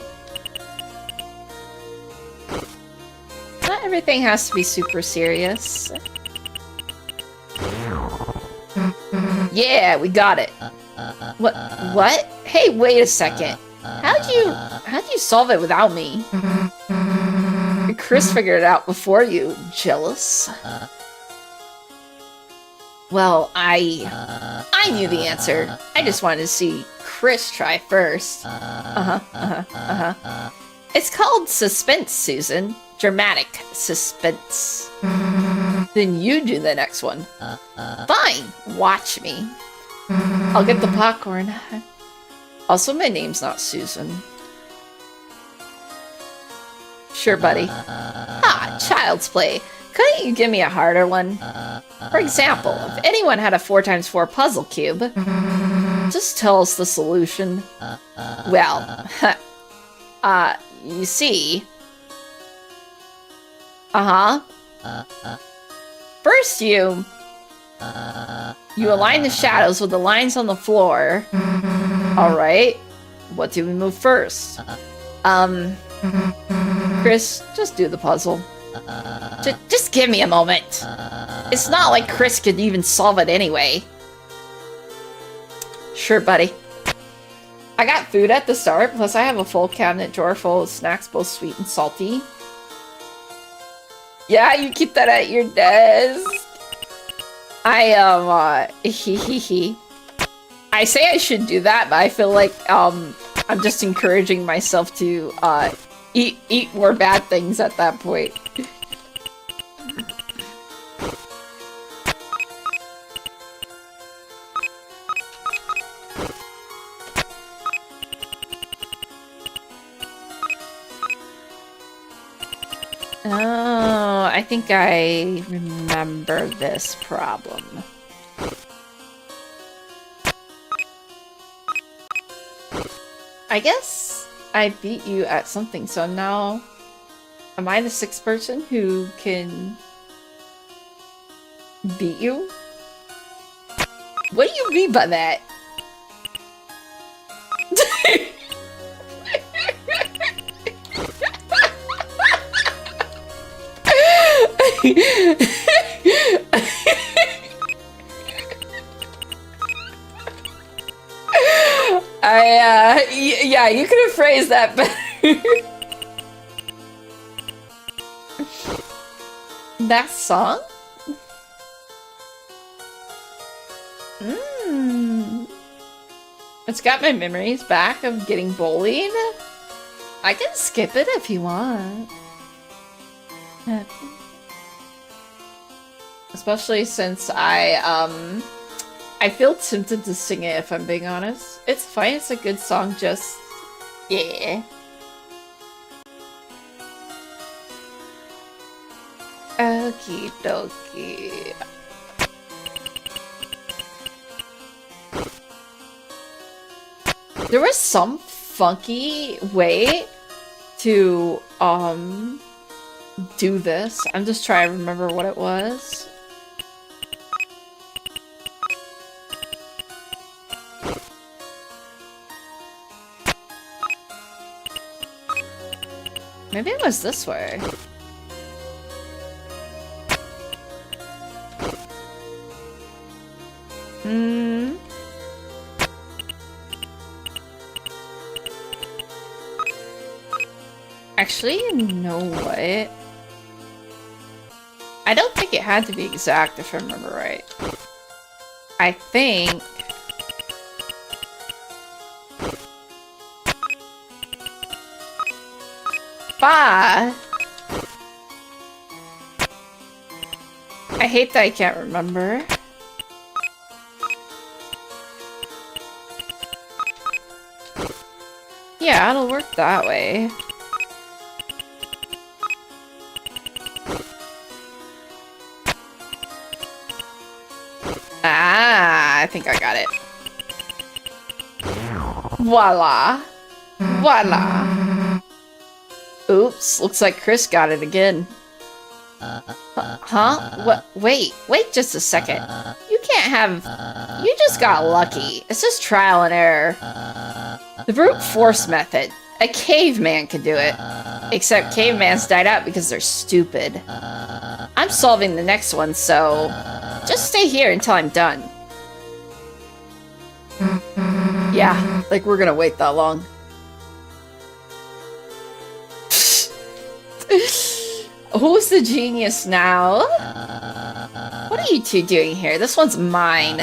Not everything has to be super serious. Yeah, we got it. What? Hey, wait a second. How'd you solve it without me? Chris figured it out before you. Jealous? Well, I knew the answer. I just wanted to see Chris try first. It's called suspense, Susan. Dramatic suspense. Then you do the next one. Fine, watch me. I'll get the popcorn. Also, my name's not Susan. Sure, buddy. Ah, child's play. Couldn't you give me a harder one? For example, if anyone had a 4x4 puzzle cube, just tell us the solution. Well, you see... First you align the shadows with the lines on the floor. Alright. What do we move first? Chris, just do the puzzle. Just give me a moment. It's not like Chris could even solve it anyway. Sure, buddy. I got food at the start, plus I have a full cabinet drawer full of snacks, both sweet and salty. Yeah, you keep that at your desk. I say I should do that, but I feel like, I'm just encouraging myself to, eat more bad things at that point. Oh, I think I remember this problem. I guess I beat you at something, so now am I the sixth person who can beat you? What do you mean by that? Yeah, you could have phrased that better. That song? It's got my memories back of getting bullied. I can skip it if you want. Especially since I feel tempted to sing it if I'm being honest. It's fine, it's a good song, just... yeah. Okie dokie. There was some funky way to, do this. I'm just trying to remember what it was. Maybe it was this way. Actually, you know what? I don't think it had to be exact if I remember right. I think... But... I hate that I can't remember. Yeah, it'll work that way. Ah, I think I got it. Voila. Voila. Oops, looks like Chris got it again. Huh? What? Wait just a second. You can't have... You just got lucky. It's just trial and error. The brute force method. A caveman could do it. Except cavemans died out because they're stupid. I'm solving the next one, so... Just stay here until I'm done. Yeah, like we're gonna wait that long. Who's the genius now? What are you two doing here? This one's mine.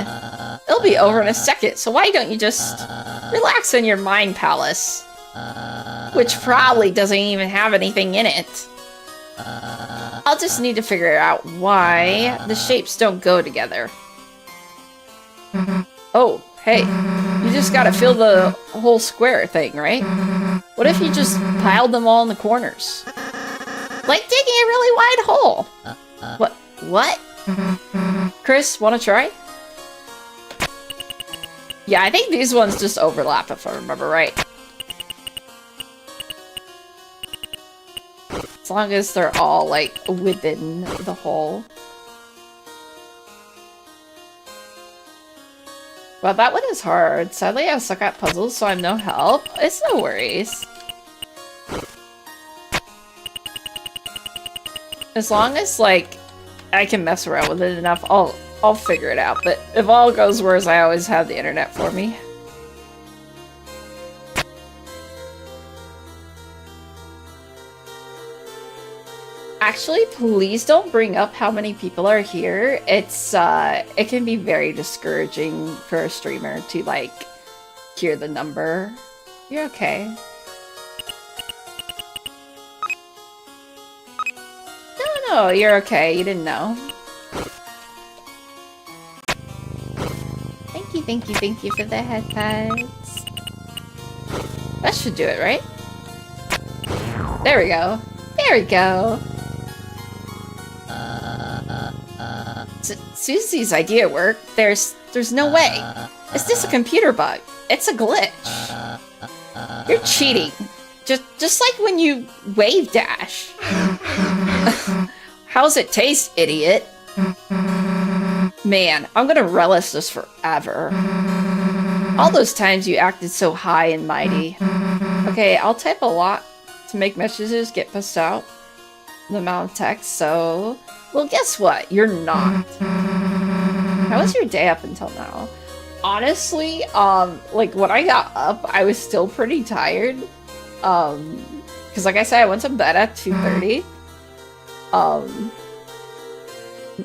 It'll be over in a second, so why don't you just relax in your mind palace? Which probably doesn't even have anything in it. I'll just need to figure out why the shapes don't go together. Oh, hey. You just gotta fill the whole square thing, right? What if you just piled them all in the corners? Like digging a really wide hole. What? Chris, wanna try? Yeah, I think these ones just overlap if I remember right. As long as they're all, like, within the hole. Well, that one is hard. Sadly, I suck at puzzles, so I'm no help. It's no worries. As long as, like, I can mess around with it enough, I'll figure it out. But if all goes worse, I always have the internet for me. Actually, please don't bring up how many people are here. It's, it can be very discouraging for a streamer to, like, hear the number. You're okay. No, you're okay. You didn't know. Thank you for the headphones. That should do it, right? There we go. There we go. Susie's idea worked. There's no way. Is this a computer bug? It's a glitch. You're cheating. Just like when you wave dash. How's it taste, idiot? Man, I'm gonna relish this forever. All those times you acted so high and mighty. Okay, I'll type a lot to make messages get passed out. The amount of text, so... Well, guess what? You're not. How was your day up until now? Honestly, like, when I got up, I was still pretty tired. Because like I said, I went to bed at 2:30.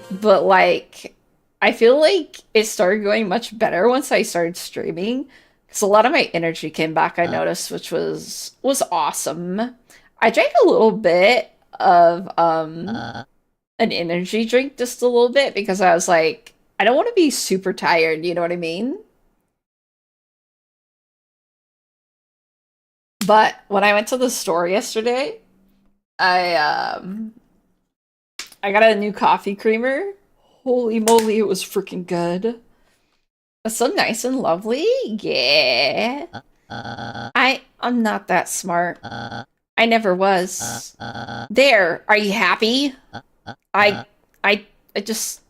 But, like, I feel like it started going much better once I started streaming. Because a lot of my energy came back, I noticed, which was awesome. I drank a little bit of, an energy drink, just a little bit, because I was like, I don't want to be super tired, you know what I mean? But when I went to the store yesterday, I got a new coffee creamer. Holy moly, it was freaking good. It's so nice and lovely. Yeah. I'm not that smart. I never was. There, are you happy? I just...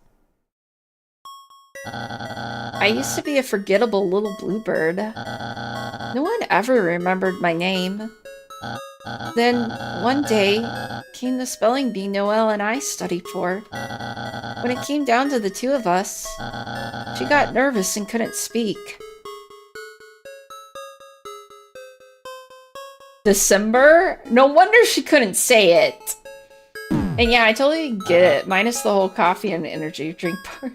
I used to be a forgettable little bluebird. No one ever remembered my name. Then, one day, came the spelling bee Noelle and I studied for. When it came down to the two of us, she got nervous and couldn't speak. December? No wonder she couldn't say it. And yeah, I totally get it, minus the whole coffee and energy drink part.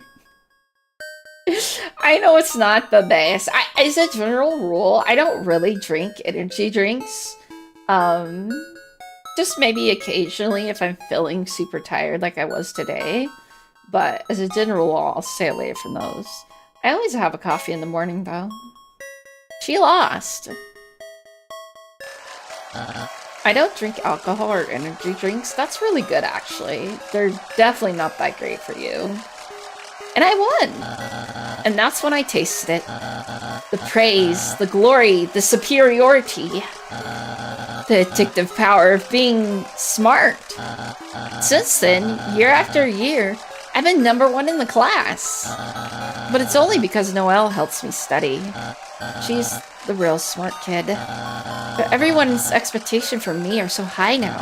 I know it's not the best. As a general rule, I don't really drink energy drinks. Just maybe occasionally if I'm feeling super tired like I was today. But as a general rule, I'll stay away from those. I always have a coffee in the morning, though. She lost. I don't drink alcohol or energy drinks. That's really good, actually. They're definitely not that great for you. And I won! And that's when I tasted it. The praise, the glory, the superiority. The addictive power of being smart. Since then, year after year, I've been #1 in the class. But it's only because Noelle helps me study. She's the real smart kid. But everyone's expectation for me are so high now.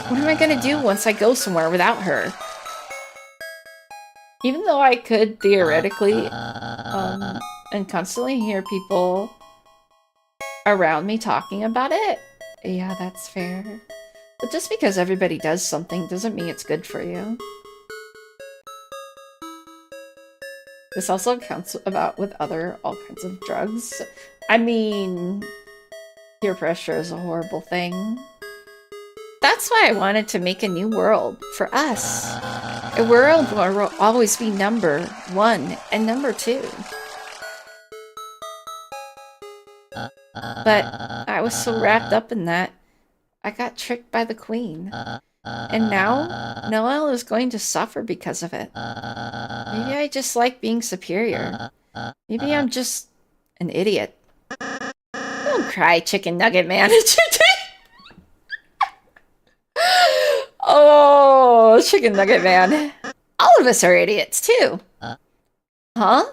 What am I gonna do once I go somewhere without her? Even though I could theoretically and constantly hear people around me talking about it, yeah, that's fair. But just because everybody does something doesn't mean it's good for you. This also counts about with all kinds of drugs. I mean, peer pressure is a horrible thing. That's why I wanted to make a new world for us. A world where we'll always be #1 and #2. But I was so wrapped up in that, I got tricked by the queen. And now, Noelle is going to suffer because of it. Maybe I just like being superior. Maybe I'm just an idiot. Don't cry, chicken nugget man. Oh, chicken nugget man. All of us are idiots, too. Huh?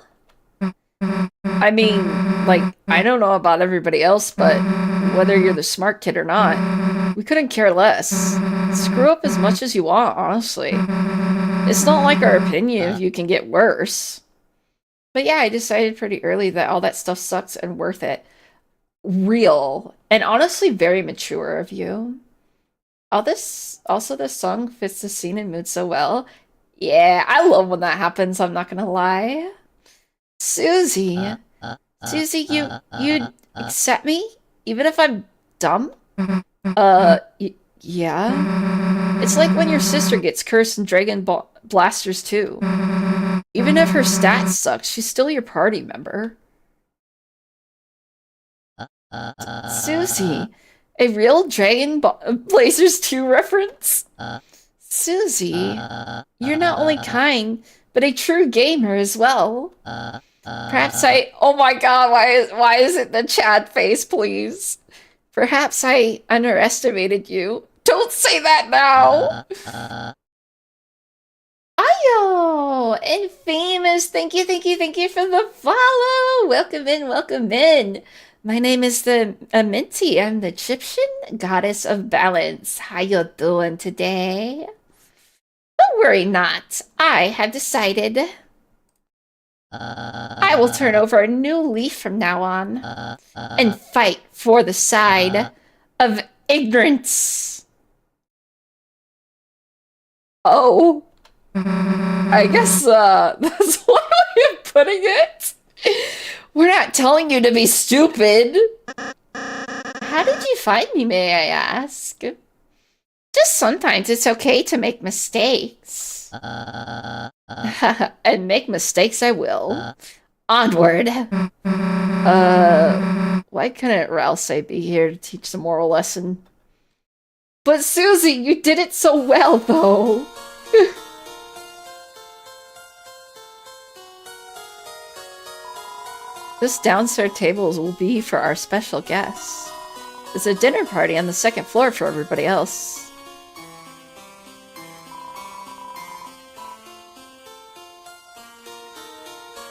I mean, like, I don't know about everybody else, but whether you're the smart kid or not, we couldn't care less. Screw up as much as you want, honestly. It's not like our opinion of you can get worse. But yeah, I decided pretty early that all that stuff sucks and worth it. Real. And honestly, very mature of you. Also, this song fits the scene and mood so well. Yeah, I love when that happens, I'm not gonna lie. Susie. Susie, you'd accept me? Even if I'm dumb? Yeah? It's like when your sister gets cursed in Dragon Blasters 2. Even if her stats suck, she's still your party member. Susie. A real Dragon Blazers 2 reference? Susie, you're not only kind, but a true gamer as well. Perhaps oh my god, why is it the Chad face, please? Perhaps I underestimated you. Don't say that now! Ayo! Infamous, thank you for the follow! Welcome in. My name is the Minty. I'm the Egyptian goddess of balance. How you doing today? Don't worry not. I have decided I will turn over a new leaf from now on and fight for the side of ignorance. Oh. I guess that's one way of putting it. We're not telling you to be stupid. How did you find me, may I ask? Just sometimes it's okay to make mistakes. And make mistakes I will. Onward. Why couldn't Ralsei be here to teach the moral lesson? But Susie, you did it so well, though. This downstairs tables will be for our special guests. There's a dinner party on the second floor for everybody else.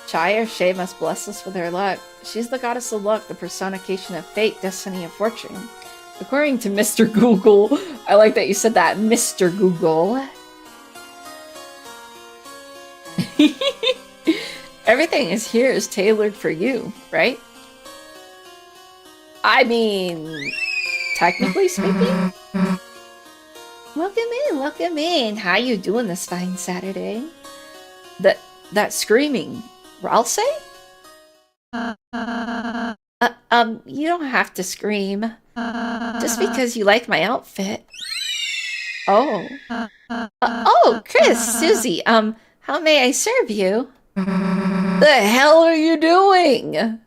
Chai or Shay must bless us with her luck. She's the goddess of luck, the personification of fate, destiny, and fortune. According to Mr. Google. I like that you said that, Mr. Google. Everything is tailored for you, right? I mean, technically speaking. Welcome in. How you doing this fine Saturday? That screaming, Ralsei? You don't have to scream. Just because you like my outfit. Oh. Oh, Chris, Susie, how may I serve you? The hell are you doing?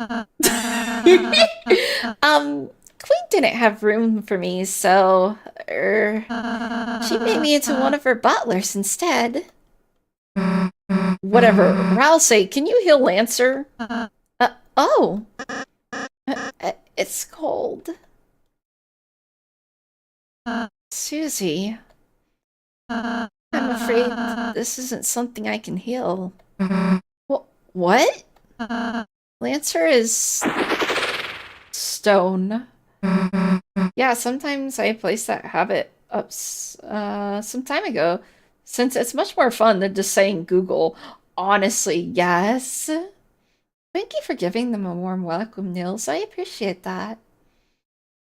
Queen didn't have room for me, so she made me into one of her butlers instead. Whatever. Ralsei, can you heal Lancer? Oh. It's cold. Susie. I'm afraid this isn't something I can heal. What? Lancer is stone. Yeah, sometimes I placed that habit up some time ago, since it's much more fun than just saying Google. Honestly, yes. Thank you for giving them a warm welcome, Nils. I appreciate that.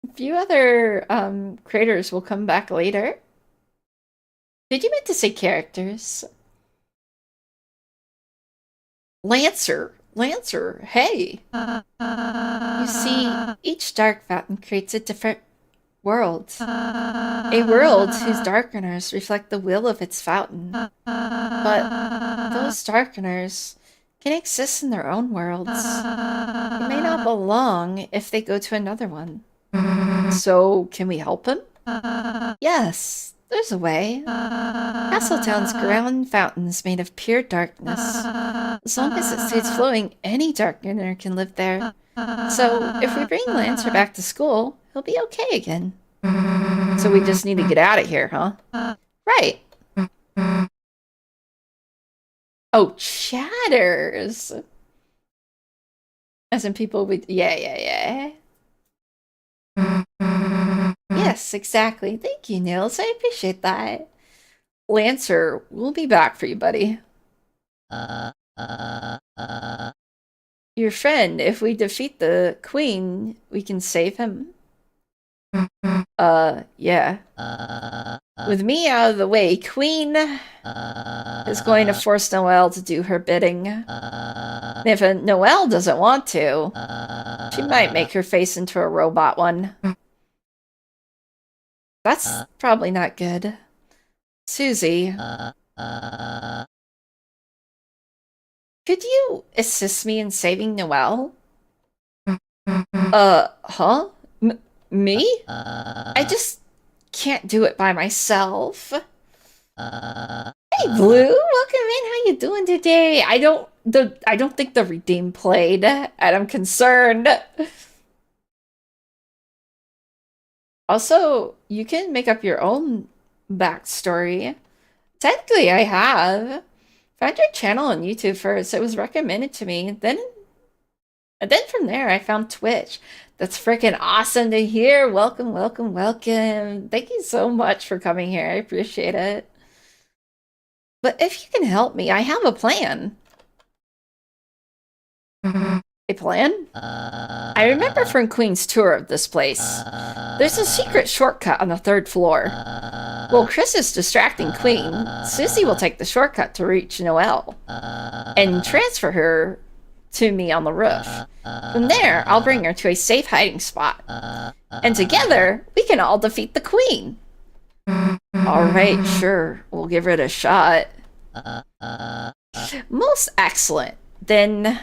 A few other creators will come back later. Did you mean to say characters? Lancer, hey. You see, each dark fountain creates a different world. A world whose darkeners reflect the will of its fountain. But those darkeners can exist in their own worlds. They may not belong if they go to another one. So, can we help him? Yes, there's a way. Castletown's ground fountain's made of pure darkness. As long as it stays flowing, any darkener can live there. So, if we bring Lancer back to school, he'll be okay again. So we just need to get out of here, huh? Right. Oh, chatters. As in people with... Yeah. Yes, exactly. Thank you, Nils. I appreciate that. Lancer, we'll be back for you, buddy. Your friend, if we defeat the queen, we can save him. Yeah. With me out of the way, Queen is going to force Noelle to do her bidding. And if Noelle doesn't want to, she might make her face into a robot one. That's probably not good. Susie. Could you assist me in saving Noelle? Huh? Me? I just can't do it by myself. Hey, Blue, welcome in. How you doing today? I don't think the redeem played, and I'm concerned. Also, you can make up your own backstory. Technically, I have. Found your channel on YouTube first. It was recommended to me. Then from there, I found Twitch. That's freaking awesome to hear. Welcome. Thank you so much for coming here. I appreciate it. But if you can help me, I have a plan. A plan? I remember from Queen's tour of this place. There's a secret shortcut on the 3rd floor. While Chris is distracting Queen, Susie will take the shortcut to reach Noelle and transfer her to me on the roof. From there, I'll bring her to a safe hiding spot. And together, we can all defeat the queen. Alright, sure. We'll give it a shot. Most excellent. Then...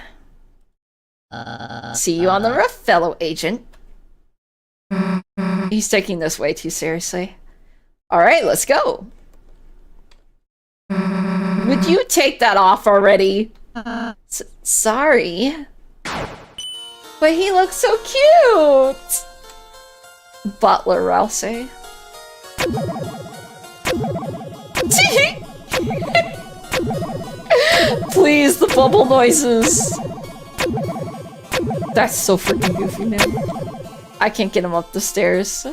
see you on the roof, fellow agent. He's taking this way too seriously. Alright, let's go. Would you take that off already? Sorry. But he looks so cute! Butler Ralsei. Please, the bubble noises! That's so freaking goofy, man. I can't get him up the stairs.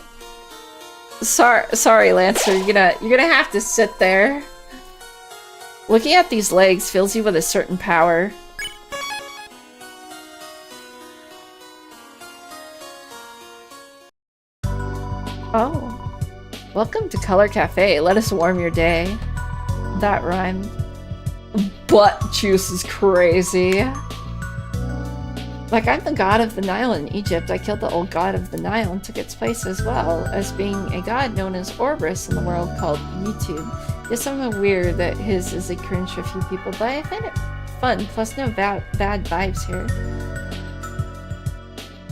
Sorry, Lancer. You're gonna have to sit there. Looking at these legs fills you with a certain power. Oh. Welcome to Color Cafe. Let us warm your day. That rhymed. Butt juice is crazy. Like, I'm the god of the Nile in Egypt. I killed the old god of the Nile and took its place as well as being a god known as Orbrus in the world called YouTube. Yes, I'm aware that his is a cringe for a few people, but I find it fun. Plus, no bad vibes here.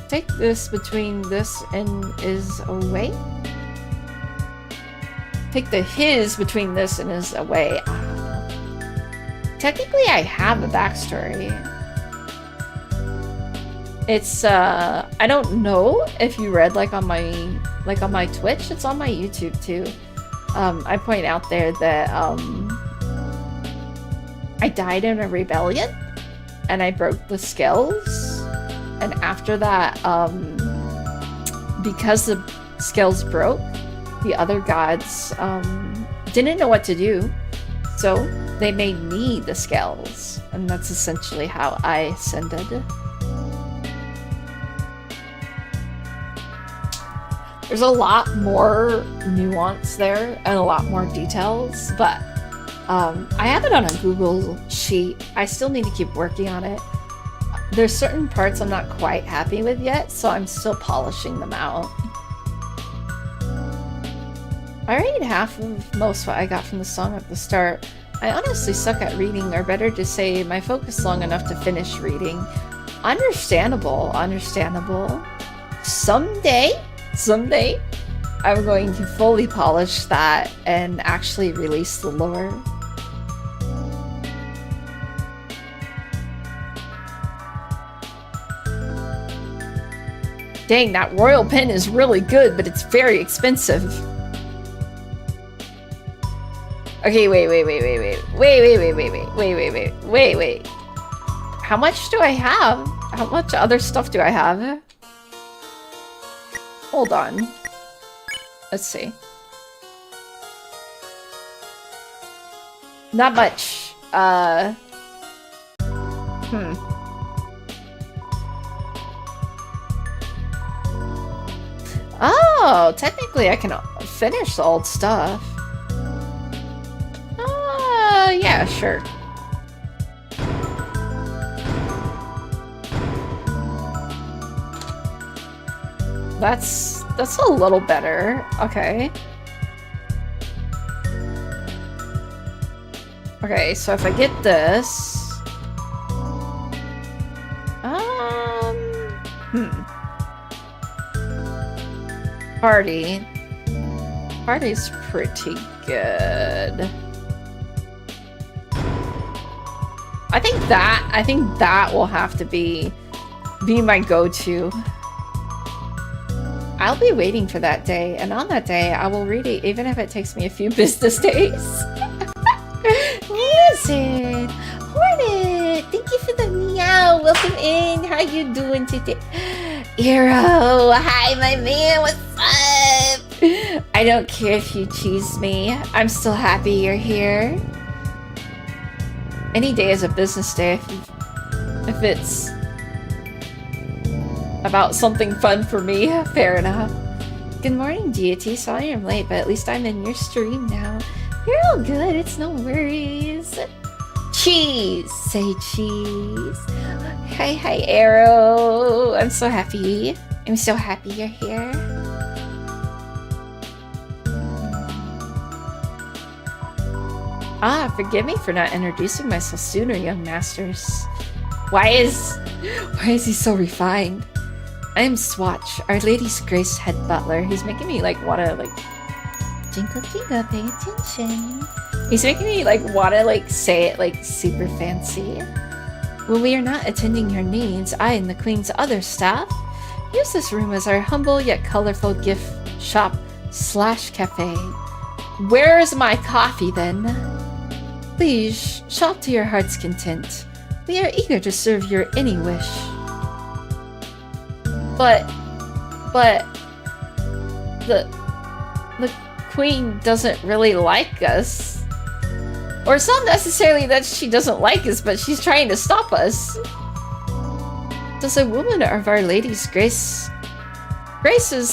Take this between this and is away. Take the his between this and is away. I don't know. Technically, I have a backstory. It's I don't know if you read like on my Twitch. It's on my YouTube too. I point out there that I died in a rebellion and I broke the scales, and after that because the scales broke, the other gods didn't know what to do, so they made me the scales, and that's essentially how I ascended. There's a lot more nuance there and a lot more details, but I have it on a Google sheet. I still need to keep working on it. There's certain parts I'm not quite happy with yet, so I'm still polishing them out. I read half of most what I got from the song at the start. I honestly suck at reading, or better to say, my focus long enough to finish reading. Understandable, understandable. Someday, I'm going to fully polish that and actually release the lore. Dang, that royal pen is really good, but it's very expensive. Okay, wait. How much do I have? How much other stuff do I have? Hold on. Let's see. Not much. Oh, technically I can finish the old stuff. Yeah, sure. That's a little better. Okay. Okay, so if I get this... Party's pretty good. I think that will have to be my go-to. I'll be waiting for that day, and on that day, I will read it, even if it takes me a few business days. Lizard! Hornet! Thank you for the meow! Welcome in! How you doing today? Eero! Hi, my man! What's up? I don't care if you cheese me. I'm still happy you're here. Any day is a business day if it's about something fun for me. Fair enough. Good morning, deity. Sorry I'm late, but at least I'm in your stream now. You're all good. It's no worries. Cheese! Say cheese. Hi, Eero. I'm so happy. I'm so happy you're here. Forgive me for not introducing myself sooner, young masters. Why is he so refined? I am Swatch, Our Lady's Grace head butler. He's making me wanna jingle jingle, pay attention. He's making me wanna say it super fancy. When we are not attending your needs, I and the Queen's other staff use this room as our humble yet colorful gift shop / cafe. Where is my coffee then? Please, shop to your heart's content. We are eager to serve your any wish. But queen doesn't really like us. Or it's not necessarily that she doesn't like us, but she's trying to stop us. Does a woman of Our Lady's Grace's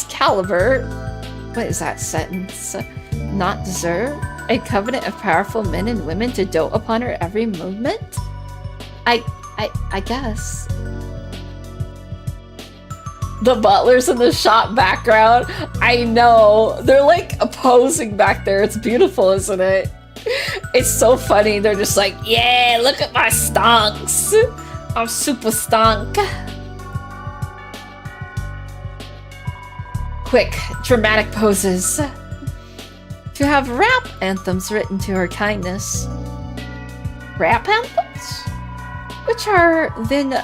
caliber, what is that sentence, not deserve a covenant of powerful men and women to dote upon her every movement? I guess. The butlers in the shop background. I know. They're like posing back there. It's beautiful, isn't it? It's so funny. They're just like, yeah, look at my stonks. I'm super stonk. Quick, dramatic poses. To have rap anthems written to her kindness. Rap anthems? Which are then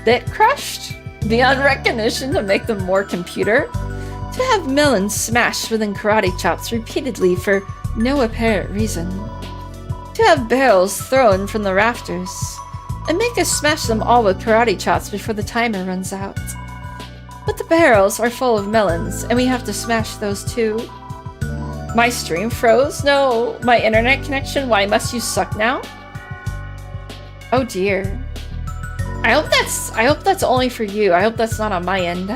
bit crushed beyond recognition to make them more computer. To have melons smashed within karate chops repeatedly for no apparent reason. To have barrels thrown from the rafters and make us smash them all with karate chops before the timer runs out. But the barrels are full of melons and we have to smash those too. My stream froze? No. My internet connection? Why must you suck now? Oh dear. I hope that's only for you. I hope that's not on my end.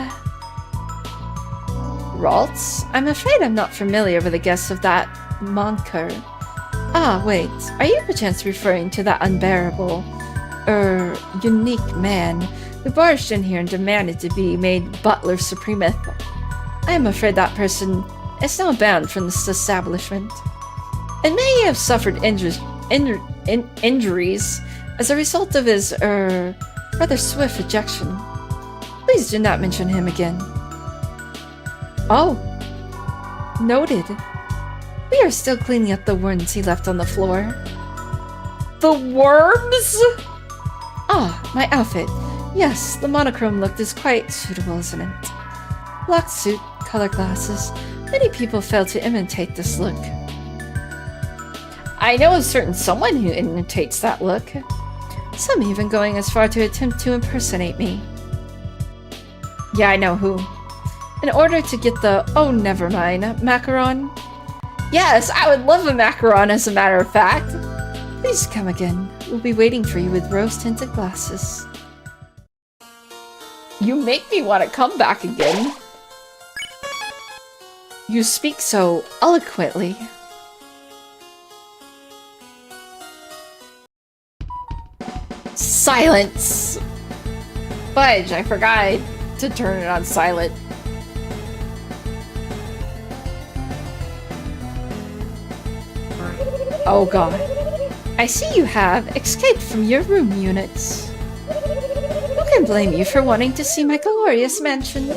Ralts? I'm afraid I'm not familiar with the guests of that moniker. Ah, wait. Are you perchance referring to that unbearable, unique man who barged in here and demanded to be made Butler Supremeth? I am afraid that person is now banned from this establishment. And may he have suffered injuries as a result of his, rather swift ejection. Please do not mention him again. Oh. Noted. We are still cleaning up the worms he left on the floor. The worms? Ah, my outfit. Yes, the monochrome look is quite suitable, isn't it? Black suit, color glasses. Many people fail to imitate this look. I know a certain someone who imitates that look. Some even going as far to attempt to impersonate me. Yeah, I know who. In order to get the, oh never mind, macaron? Yes, I would love a macaron as a matter of fact. Please come again. We'll be waiting for you with rose-tinted glasses. You make me want to come back again. You speak so eloquently. Silence! Fudge, I forgot to turn it on silent. Oh god. I see you have escaped from your room units. Who can blame you for wanting to see my glorious mansion?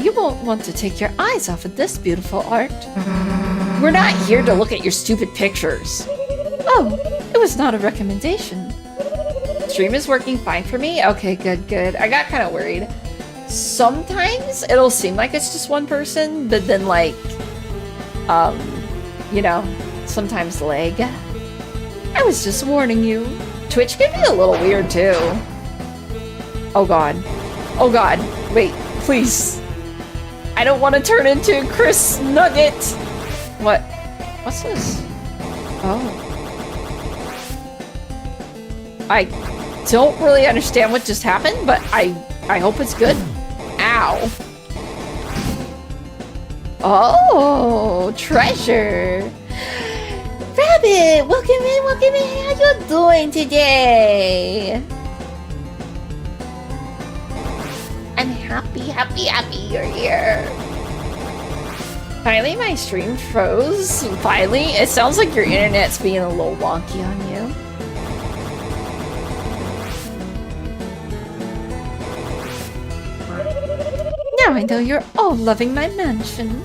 You won't want to take your eyes off of this beautiful art. We're not here to look at your stupid pictures. Oh, it was not a recommendation. Stream is working fine for me? Okay, good. I got kind of worried. Sometimes it'll seem like it's just one person, but then like, you know, sometimes lag. I was just warning you. Twitch can be a little weird too. Oh god. Oh god. Wait, please. I don't want to turn into Chris Nugget. What? What's this? Oh. I don't really understand what just happened, but I hope it's good. Ow. Oh, treasure. Rabbit, welcome in. How you doing today? I'm happy you're here. Finally, my stream froze. Finally, it sounds like your internet's being a little wonky on you. Now I know you're all loving my mansion.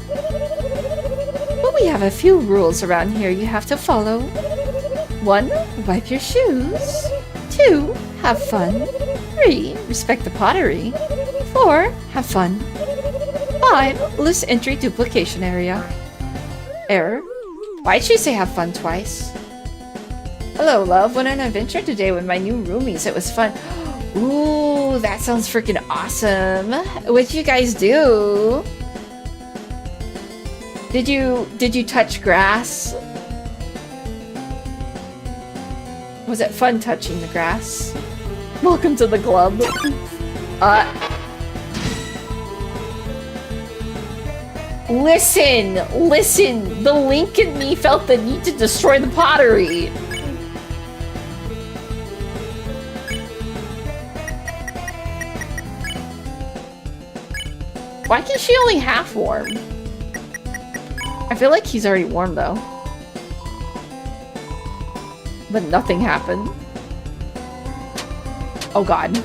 But we have a few rules around here you have to follow. 1. Wipe your shoes. 2. Have fun. 3. Respect the pottery. 4. Have fun. 5. List entry duplication area. Error. Why'd she say have fun twice? Hello, love. Went on an adventure today with my new roomies. It was fun. Ooh, that sounds freaking awesome. What'd you guys do? Did you touch grass? Was it fun touching the grass? Welcome to the club. Listen! The Link in me felt the need to destroy the pottery. Why can she only half warm? I feel like he's already warm though. But nothing happened. Oh god.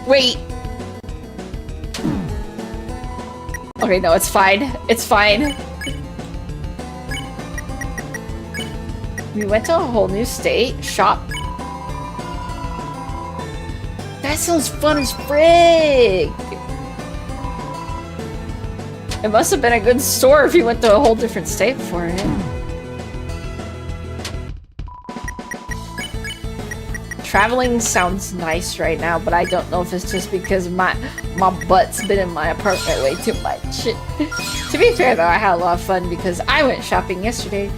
Wait! Okay, no, it's fine. It's fine. We went to a whole new state. Shop. That sounds fun as frick! It must have been a good store if you went to a whole different state for it. Traveling sounds nice right now, but I don't know if it's just because my butt's been in my apartment way too much. To be fair though, I had a lot of fun because I went shopping yesterday.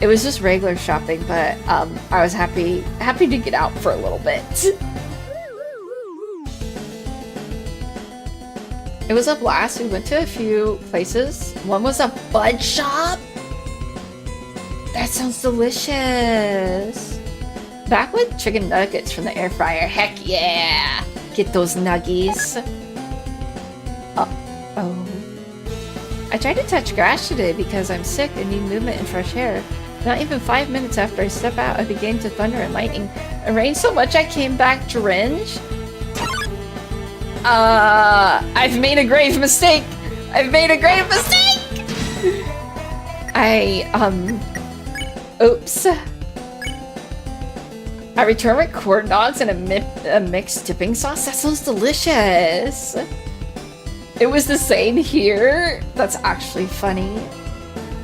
It was just regular shopping, but I was happy to get out for a little bit. It was a blast. We went to a few places. One was a bud shop. That sounds delicious. Back with chicken nuggets from the air fryer. Heck yeah! Get those nuggies. Uh-oh. I tried to touch grass today because I'm sick and need movement and fresh air. Not even 5 minutes after I step out, I began to thunder and lightning. It rained so much I came back drenched. I've made a grave mistake. I've made a grave mistake! Oops. I returned with corn dogs and a mixed dipping sauce. That sounds delicious. It was the same here. That's actually funny.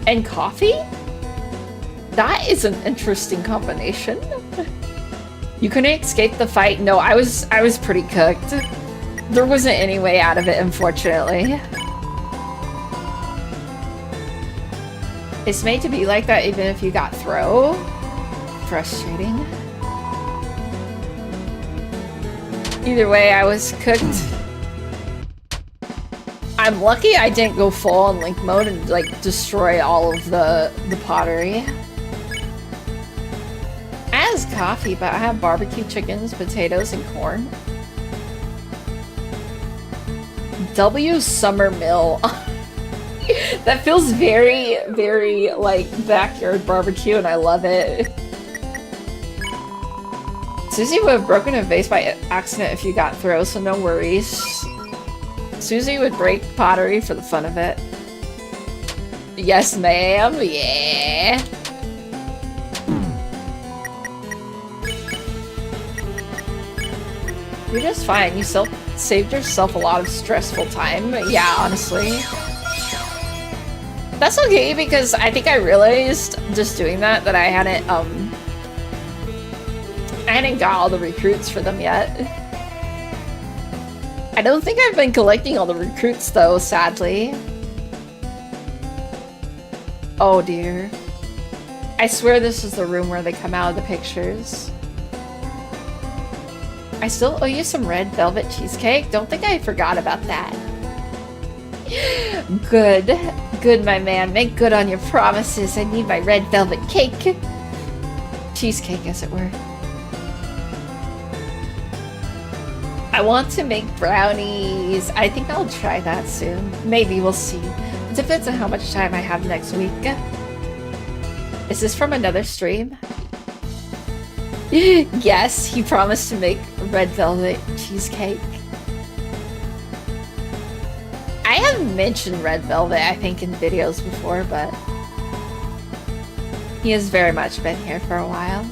And coffee? That is an interesting combination. You couldn't escape the fight. No, I was pretty cooked. There wasn't any way out of it, unfortunately. It's made to be like that even if you got throw. Frustrating. Either way, I was cooked. I'm lucky I didn't go full on Link mode and like destroy all of the pottery. As coffee, but I have barbecue chickens, potatoes, and corn. W Summer Mill. That feels very, very like backyard barbecue, and I love it. Susie would have broken a vase by accident if you got throw, so no worries. Susie would break pottery for the fun of it. Yes, ma'am. Yeah. You're just fine. You saved yourself a lot of stressful time. Yeah, honestly. That's okay because I think I realized just doing that I hadn't got all the recruits for them yet. I don't think I've been collecting all the recruits though, sadly. Oh dear. I swear this is the room where they come out of the pictures. I still owe you some red velvet cheesecake. Don't think I forgot about that. Good. Good, my man. Make good on your promises. I need my red velvet cake. Cheesecake, as it were. I want to make brownies. I think I'll try that soon. Maybe, we'll see. It depends on how much time I have next week. Is this from another stream? Yes, he promised to make red velvet cheesecake. I have mentioned red velvet, I think, in videos before, but he has very much been here for a while,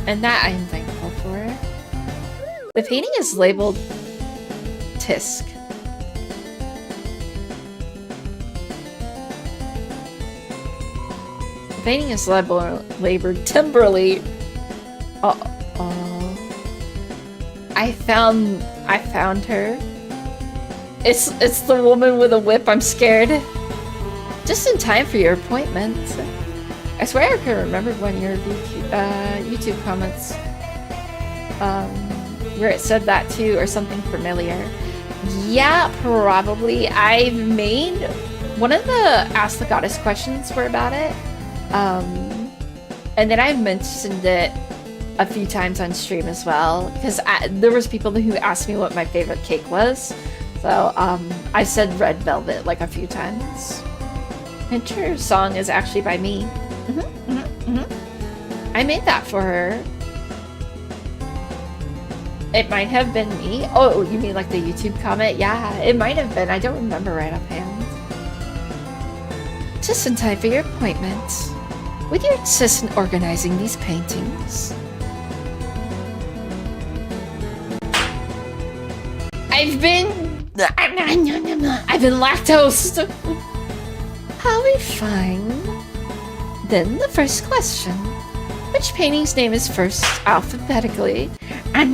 and that I am thankful for. The painting is labeled Tisk. The painting is labeled Timberly. Uh-oh. I found her. It's the woman with a whip. I'm scared. Just in time for your appointment. I swear I can remember one of your YouTube comments where it said that too, or something familiar. Yeah, probably. I've made one of the Ask the Goddess questions were about it. And then I mentioned it a few times on stream as well, because there was people who asked me what my favorite cake was. So I said red velvet like a few times. Enter song is actually by me. I made that for her. It might have been me. Oh, you mean like the YouTube comment? Yeah, it might have been. I don't remember right offhand. Just in time for your appointment. Would you assist in organizing these paintings? I've been lactose. I'll be fine. Then the first question. Which painting's name is first alphabetically? I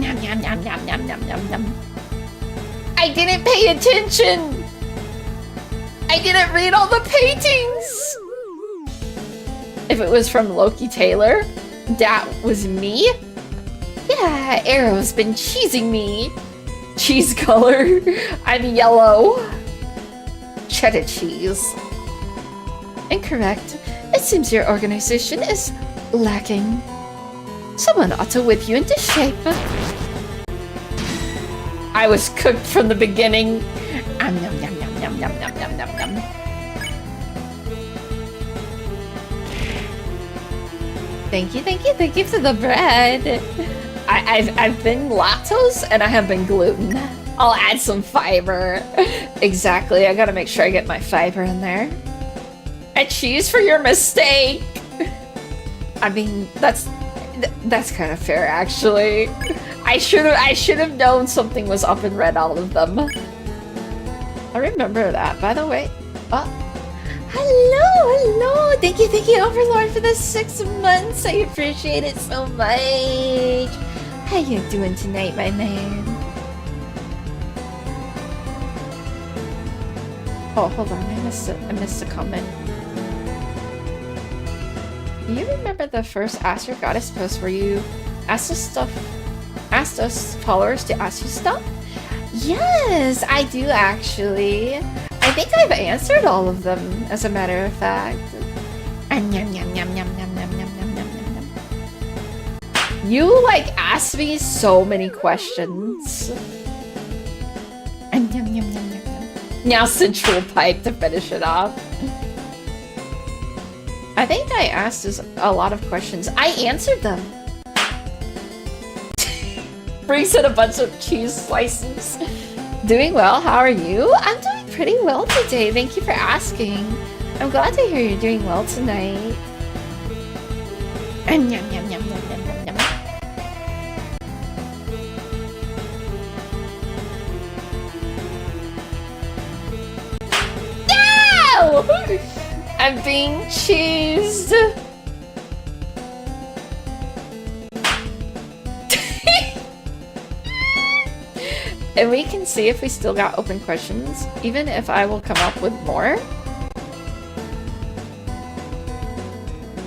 didn't pay attention! I didn't read all the paintings! If it was from Loki Taylor, that was me? Yeah, Arrow's been cheesing me. Cheese color. I'm yellow. Cheddar cheese. Incorrect. It seems your organization is lacking. Someone ought to whip you into shape. I was cooked from the beginning. Yum, yum, yum, yum, yum, yum, yum, yum, yum. Thank you for the bread. I've been lactose and I have been gluten. I'll add some fiber. Exactly, I gotta make sure I get my fiber in there. A cheese for your mistake. I mean, that's kind of fair, actually. I should have known something was up and read all of them. I remember that, by the way. Oh, hello. Thank you, Overlord, for the 6 months. I appreciate it so much. How you doing tonight, my man? Oh, hold on, I missed a comment. Do you remember the first Ask Your Goddess post where you asked us followers to ask you stuff? Yes, I do actually. I think I've answered all of them, as a matter of fact. You like asked me so many questions. Now Central Pipe to finish it off. I think I asked us a lot of questions. I answered them. Brings in a bunch of cheese slices. Doing well, how are you? I'm doing pretty well today, thank you for asking. I'm glad to hear you're doing well tonight. Yum, yum, yum, yum, yum, yum, yum. No! I'm being cheesed. And we can see if we still got open questions, even if I will come up with more.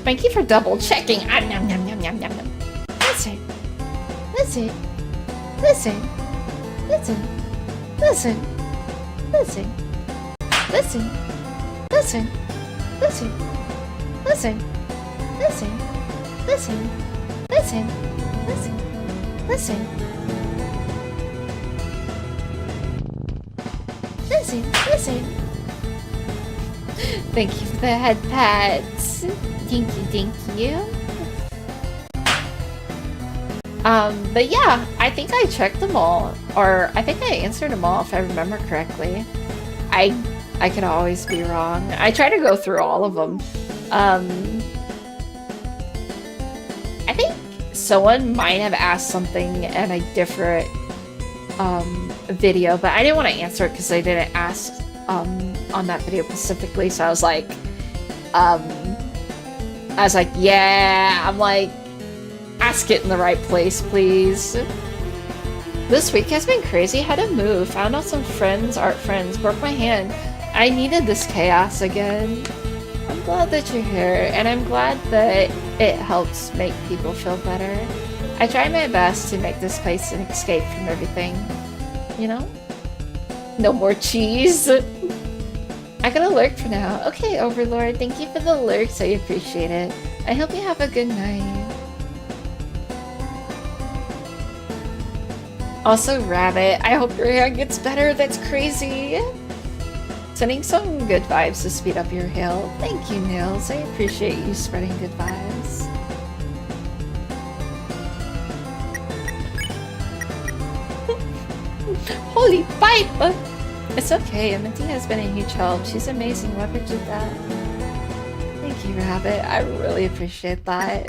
Thank you for double checking. Listen. Listen. Listen. Listen. Listen. Listen. Listen. Listen. Listen. Listen. Listen. Listen. Listen. Listen. Listen. Listen. Thank you for the head pats. Thank you. But yeah, I think I checked them all, or I think I answered them all if I remember correctly. I could always be wrong. I try to go through all of them. I think someone might have asked something in a different video, but I didn't want to answer it because I didn't ask on that video specifically, so I was like, yeah, I'm like, ask it in the right place, please. This week has been crazy. Had to move. Found out some friends, art friends, broke my hand. I needed this chaos again. glad that you're here, and I'm glad that it helps make people feel better. I try my best to make this place an escape from everything, you know? No more cheese. I gotta lurk for now. Okay, Overlord, thank you for the lurks. I appreciate it. I hope you have a good night. Also, Rabbit, I hope your hair gets better. That's crazy. Sending some good vibes to speed up your heal. Thank you, Nils. I appreciate you spreading good vibes. Holy pipe! It's okay, Minty has been a huge help. She's amazing. Whoever did that. Thank you, Rabbit. I really appreciate that.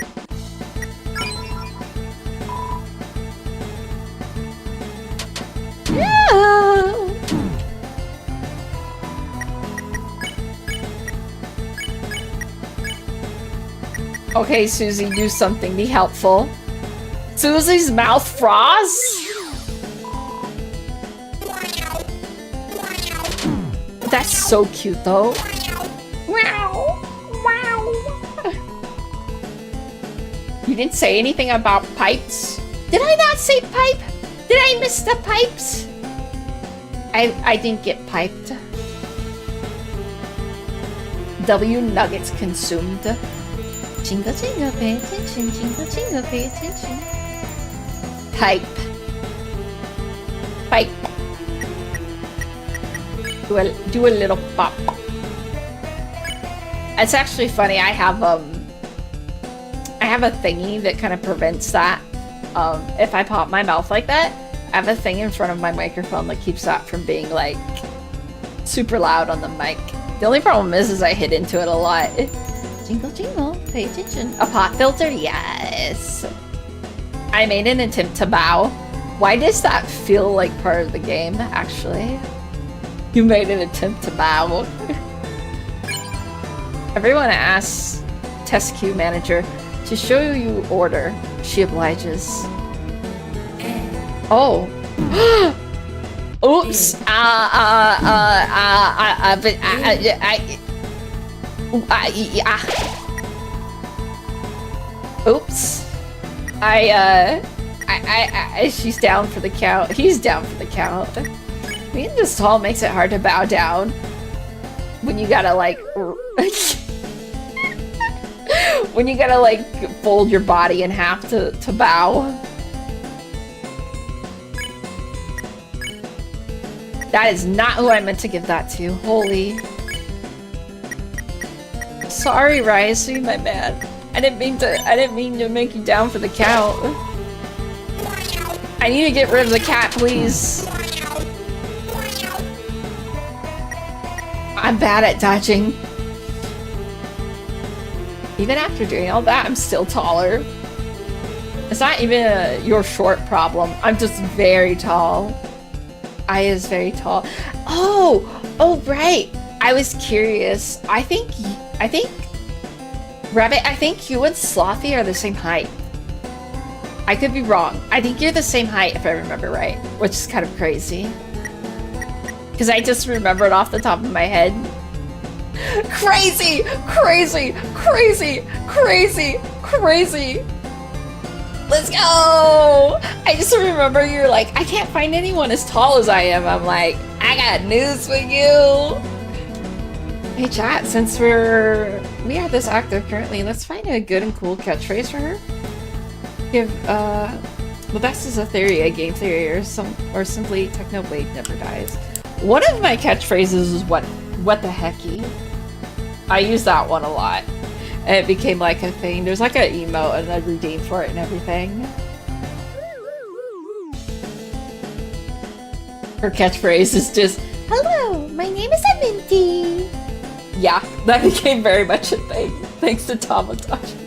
Yeah! Okay, Susie, do something. Be helpful. Susie's mouth froze? That's so cute, though. Wow. Wow. You didn't say anything about pipes? Did I not say pipe? Did I miss the pipes? I didn't get piped. W nuggets consumed. Jingle jingle, pay attention. Jingle jingle, pay attention. Pipe. Pipe. Do a little pop. It's actually funny. I have a thingy that kind of prevents that. If I pop my mouth like that, I have a thing in front of my microphone that keeps that from being like super loud on the mic. The only problem is I hit into it a lot. Jingle jingle, pay attention. A pot filter? Yes. I made an attempt to bow. Why does that feel like part of the game, actually? You made an attempt to bow. Everyone asks test queue manager to show you order. She obliges. Oh. Oops. Oops. She's down for the count. He's down for the count. Me and this tall makes it hard to bow down when you gotta like when you gotta like fold your body in half to bow. That is not who I meant to give that to. Holy. Sorry, Raisu, my bad. I didn't mean to make you down for the count. I need to get rid of the cat, please. I'm bad at dodging. Even after doing all that, I'm still taller. It's not even your short problem. I'm just very tall. I is very tall. Oh, right. I was curious. I think, Rabbit, I think you and Slothy are the same height. I could be wrong. I think you're the same height if I remember right, which is kind of crazy. Because I just remember it off the top of my head. Crazy! Crazy! Crazy! Crazy! Crazy! Let's go! I just remember you're like, I can't find anyone as tall as I am. I'm like, I got news for you! Hey chat, since we are this active currently, let's find a good and cool catchphrase for her. Give, the best is a theory, a game theory, or simply Technoblade never dies. One of my catchphrases is what the hecky? I use that one a lot. And it became like a thing. There's like an emote and I redeemed for it and everything. Her catchphrase is just, hello, my name is Minty. Yeah, that became very much a thing. Thanks to Tamagotchi.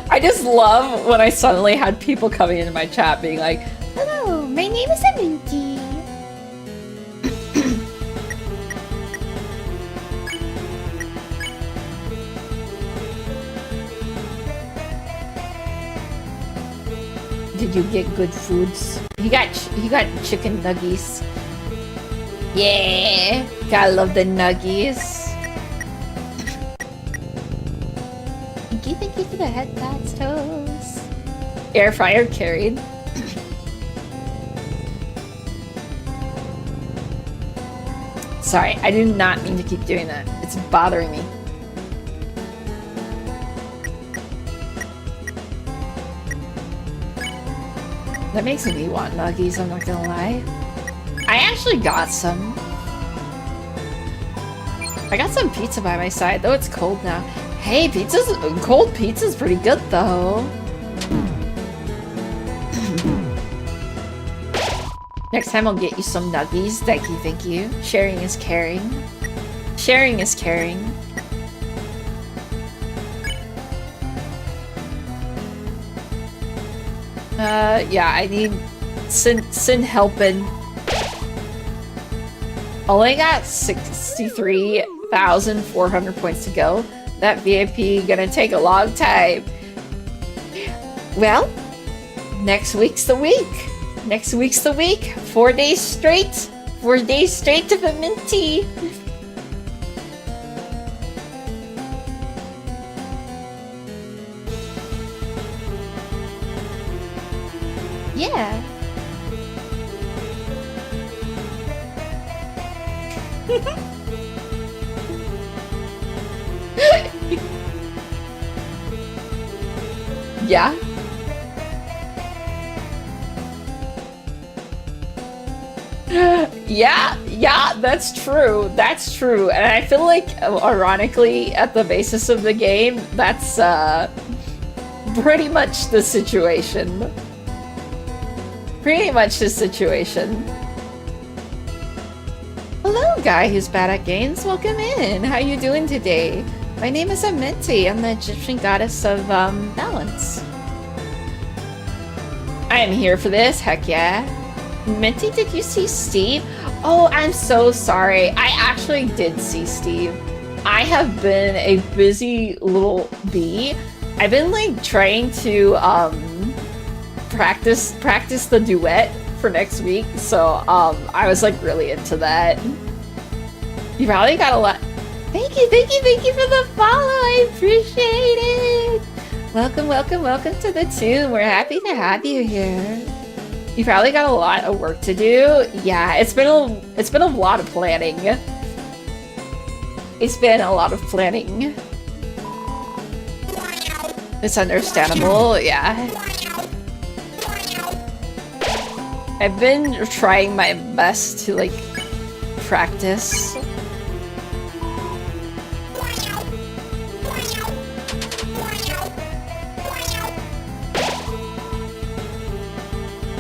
I just love when I suddenly had people coming into my chat being like, hello, my name is Minty. Did you get good foods? He got chicken nuggies. Yeah, gotta love the nuggies. Thank you for the head pats, toes. Air fryer carried. Sorry, I do not mean to keep doing that. It's bothering me. That makes me want nuggies, I'm not gonna lie. I actually got some. I got some pizza by my side, though it's cold now. Hey, cold pizza's pretty good, though. Next time I'll get you some nuggies. Thank you, thank you. Sharing is caring. Sharing is caring. Yeah, I need Sin helping. Only got 63,400 points to go. That VIP gonna take a long time. Well, next week's the week. Next week's the week. 4 days straight. 4 days straight to the minty. Yeah. Yeah. Yeah, that's true. That's true. And I feel like, ironically, at the basis of the game, that's pretty much the situation. Pretty much the situation. Hello, guy who's bad at games. Welcome in. How you doing today? My name is Amenti. I'm the Egyptian goddess of balance. I am here for this. Heck yeah. Minty, did you see Steve? Oh, I'm so sorry. I actually did see Steve. I have been a busy little bee. I've been like trying to practice the duet for next week, so I was like really into that. You probably got a lot. Thank you for the follow. I appreciate it. Welcome to the tune. We're happy to have you here. You probably got a lot of work to do. Yeah, it's been a lot of planning. It's been a lot of planning. It's understandable, yeah. I've been trying my best to like practice.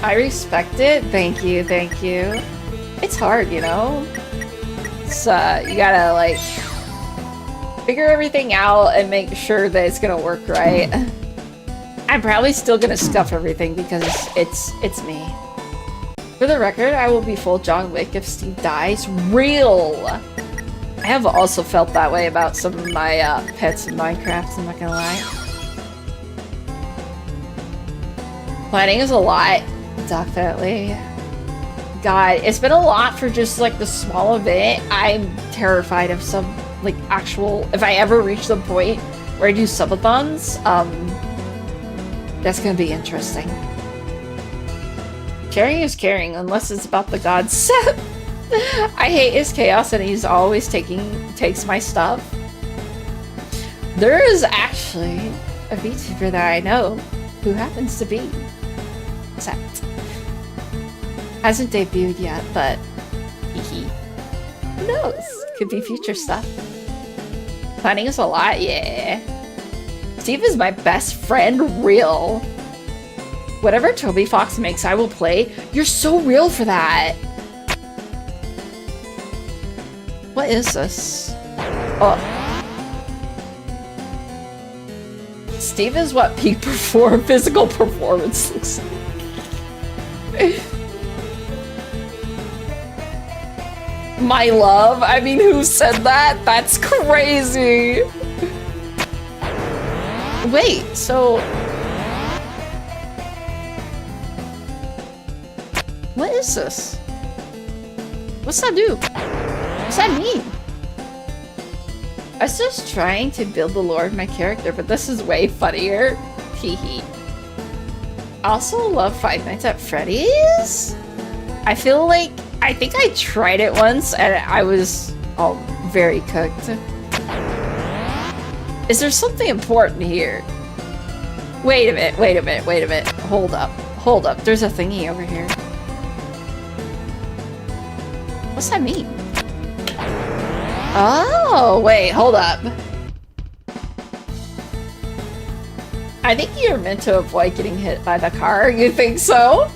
I respect it. Thank you. It's hard, you know? It's, you gotta, like, figure everything out and make sure that it's gonna work right. I'm probably still gonna scuff everything because it's me. For the record, I will be full John Wick if Steve dies. Real! I have also felt that way about some of my pets in Minecraft, I'm not gonna lie. Planning is a lot. Definitely. God, it's been a lot for just like the small event. I'm terrified of some like actual, if I ever reach the point where I do subathons, that's gonna be interesting. Sharing is caring, unless it's about the gods. I hate his chaos and he's always takes my stuff. There is actually a VTuber that I know who happens to be set. Hasn't debuted yet, but hee. Who knows? Could be future stuff. Planning is a lot, yeah. Steve is my best friend, real. Whatever Toby Fox makes, I will play. You're so real for that. What is this? Oh. Steve is what peak physical performance looks like. My love? I mean, who said that? That's crazy! Wait, so... What is this? What's that do? What's that mean? I was just trying to build the lore of my character, but this is way funnier. Teehee. I also love Five Nights at Freddy's. I feel like I think I tried it once and I was very cooked. Is there something important here? Wait a minute. Hold up. There's a thingy over here. What's that mean? Oh, wait, hold up. I think you're meant to avoid getting hit by the car. You think so?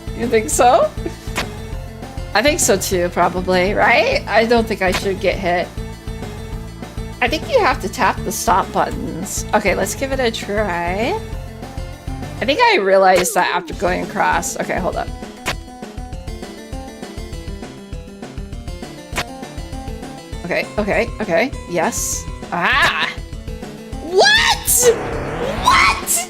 I think so too, probably, right? I don't think I should get hit. I think you have to tap the stop buttons. Okay, let's give it a try. I think I realized that after going across. Okay, hold up. Okay. Yes. Ah! What? What?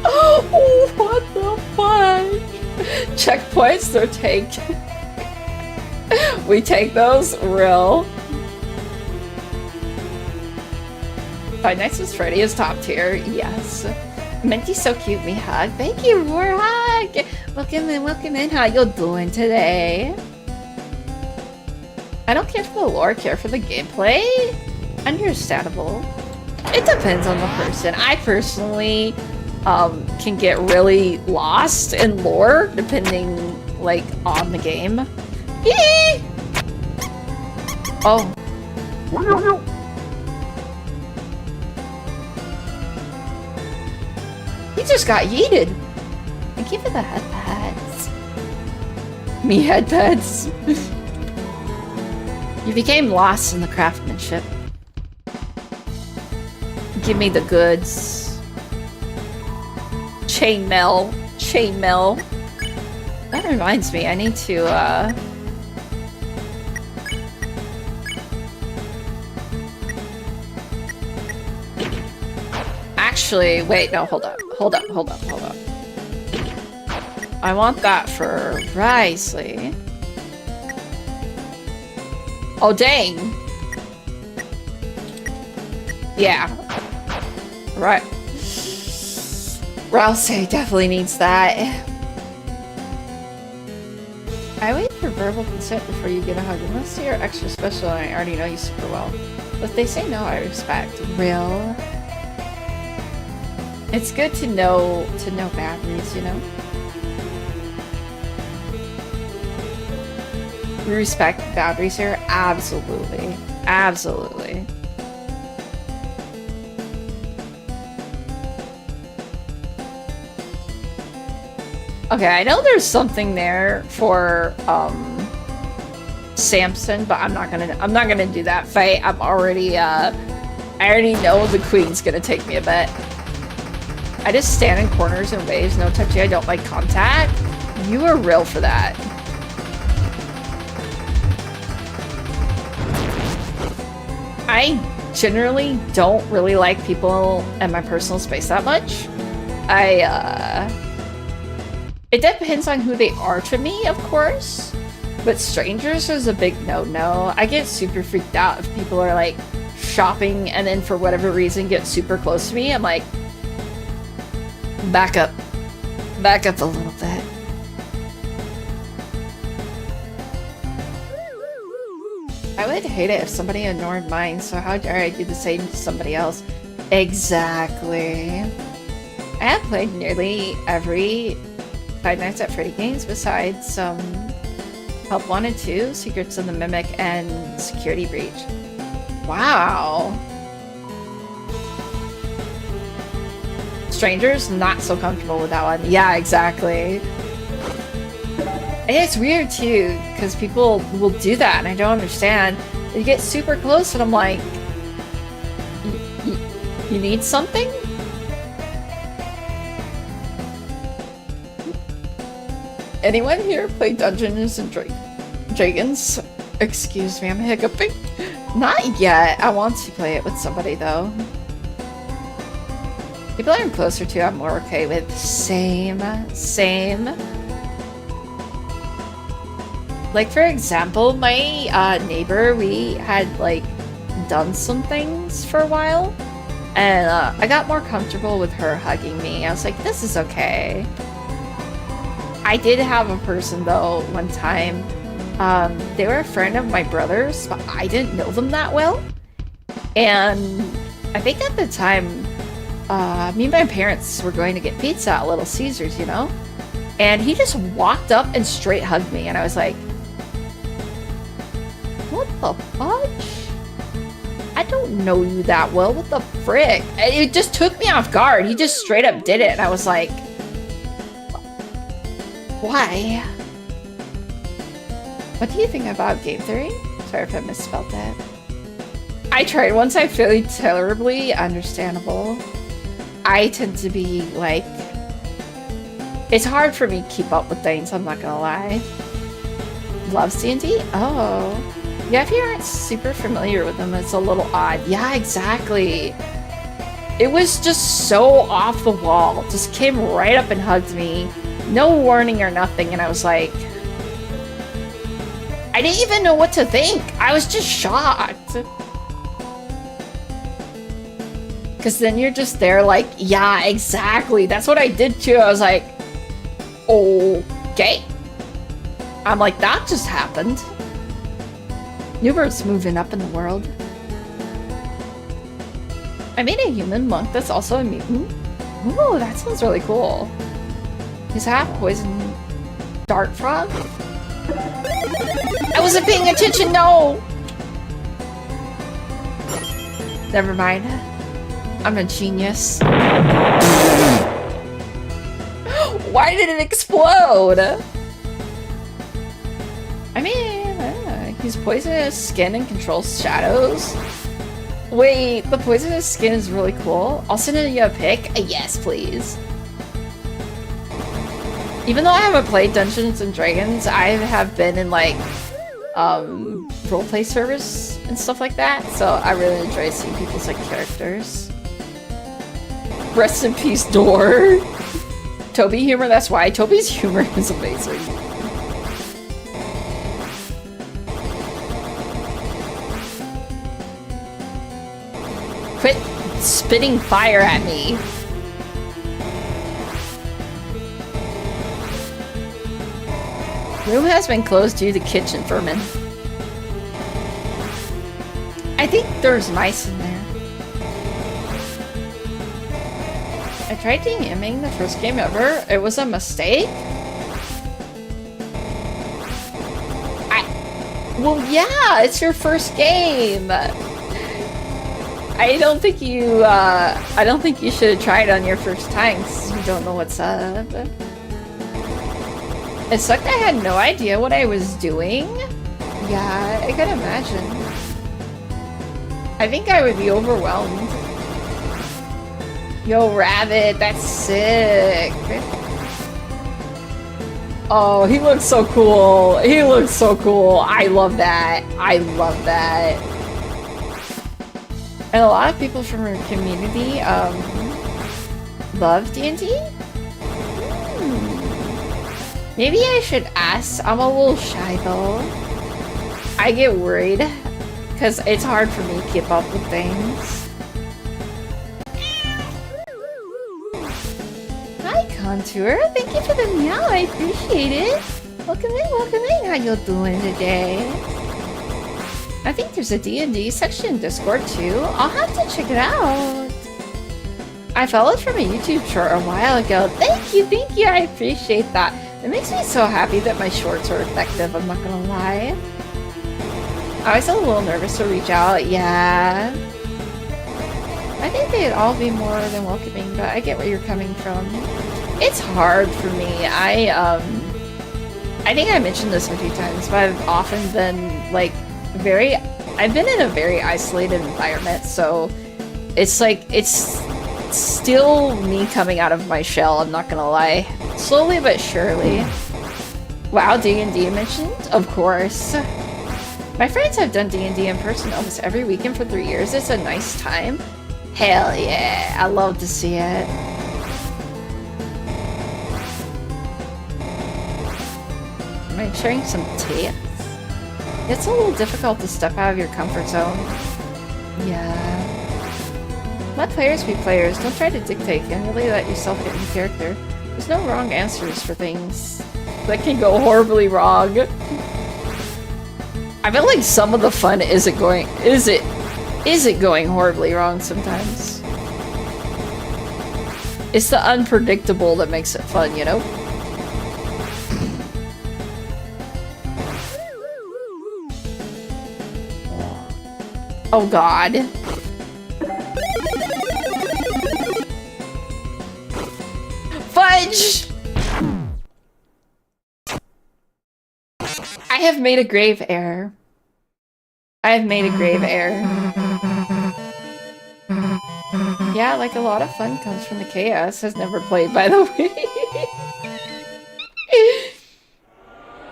Oh, what the fuck? Checkpoints, they're taken. We take those real. Five Nights at Freddy is top tier, yes. Minty's so cute, me hug. Thank you, Warhug. Welcome in. How you doing today? I don't care for the lore, care for the gameplay. Understandable. It depends on the person. I personally can get really lost in lore depending like on the game. Yee! Oh. He just got yeeted. Thank you for the headpads. Me headpads. You became lost in the craftsmanship. Give me the goods. Chainmail. That reminds me, I need to actually, wait, no, hold up. I want that for Risley. Oh, dang. Yeah. Right. Rousey definitely needs that. I wait for verbal consent before you get a hug. Unless you're extra special and I already know you super well. But if they say no, I respect. Real. It's good to know boundaries, you know? We respect boundaries here. Absolutely. Absolutely. Okay, I know there's something there for Samson, but I'm not gonna do that fight. I'm already I already know the queen's gonna take me a bit. I just stand in corners and waves, no touchy. I don't like contact. You are real for that. I generally don't really like people in my personal space that much. It depends on who they are to me, of course. But strangers is a big no-no. I get super freaked out if people are like shopping and then for whatever reason get super close to me. I'm like, back up a little bit. I would hate it if somebody ignored mine, so how dare I do the same to somebody else? Exactly. I have played nearly every Five Nights at Freddy games besides Help Wanted 2, Secrets of the Mimic, and Security Breach. Wow. Strangers, not so comfortable with that one. Yeah, exactly. And it's weird too, because people will do that, and I don't understand. They get super close, and I'm like, you need something? Anyone here play Dungeons and Dragons? Excuse me, I'm hiccuping. Not yet. I want to play it with somebody though. People I'm closer to, I'm more okay with. Same. Like, for example, my neighbor, we had, like, done some things for a while. And I got more comfortable with her hugging me. I was like, this is okay. I did have a person, though, one time. They were a friend of my brother's, but I didn't know them that well. And I think at the time, me and my parents were going to get pizza at Little Caesars, you know? And he just walked up and straight hugged me. And I was like, what the fudge? I don't know you that well. What the frick? And it just took me off guard. He just straight up did it. And I was like, why? What do you think about game theory? Sorry if I misspelled that. I tried once. I failed terribly. Understandable. I tend to be like... It's hard for me to keep up with things, I'm not gonna lie. Loves D&D? Oh. Yeah, if you aren't super familiar with them, it's a little odd. Yeah, exactly. It was just so off the wall. Just came right up and hugged me. No warning or nothing, and I was like... I didn't even know what to think. I was just shocked. Because then you're just there like, yeah, exactly. That's what I did too. I was like, okay. I'm like, that just happened. Newbert's moving up in the world. I made a human monk that's also a mutant. Ooh, that sounds really cool. He's half poison dart frog. I wasn't paying attention, no! Never mind. I'm a genius. Why did it explode? I mean, he's poisonous skin and controls shadows. Wait, the poisonous skin is really cool. I'll send you a pic. Yes, please. Even though I haven't played Dungeons and Dragons, I have been in like roleplay servers and stuff like that, so I really enjoy seeing people's like characters. Rest in peace, Door. Toby humor, that's why. Toby's humor is amazing. Quit spitting fire at me. Room has been closed due to kitchen vermin. I think there's mice in there. I tried DMing the first game ever. It was a mistake. Well, yeah, it's your first game. I don't think you should have tried on your first time because you don't know what's up. It sucked I had no idea what I was doing. Yeah, I can imagine. I think I would be overwhelmed. Yo, Rabbit, that's sick. Oh, he looks so cool. He looks so cool. I love that. I love that. And a lot of people from our community love D&D. Maybe I should ask. I'm a little shy though. I get worried because it's hard for me to keep up with things. Hi, Contour. Thank you for the meow. I appreciate it. Welcome in, welcome in. How you doing today? I think there's a D&D section in Discord too. I'll have to check it out. I followed from a YouTube short a while ago. Thank you, I appreciate that. It makes me so happy that my shorts are effective, I'm not gonna lie. I was a little nervous to reach out, yeah. I think they'd all be more than welcoming, but I get where you're coming from. It's hard for me. I think I mentioned this a few times, but I've often been like I've been in a very isolated environment, so it's like, it's still me coming out of my shell, I'm not gonna lie. Slowly but surely. Wow, D&D mentioned? Of course. My friends have done D&D in person almost every weekend for 3 years. It's a nice time. Hell yeah, I love to see it. Am I sharing some tips? It's a little difficult to step out of your comfort zone. Yeah. Let players be players. Don't try to dictate and really let yourself get in character. There's no wrong answers for things that can go horribly wrong. I feel like some of the fun is it going horribly wrong sometimes. It's the unpredictable that makes it fun, you know? Oh god. Fudge! I have made a grave error. I have made a grave error. Yeah, like a lot of fun comes from the chaos. Has never played, by the way.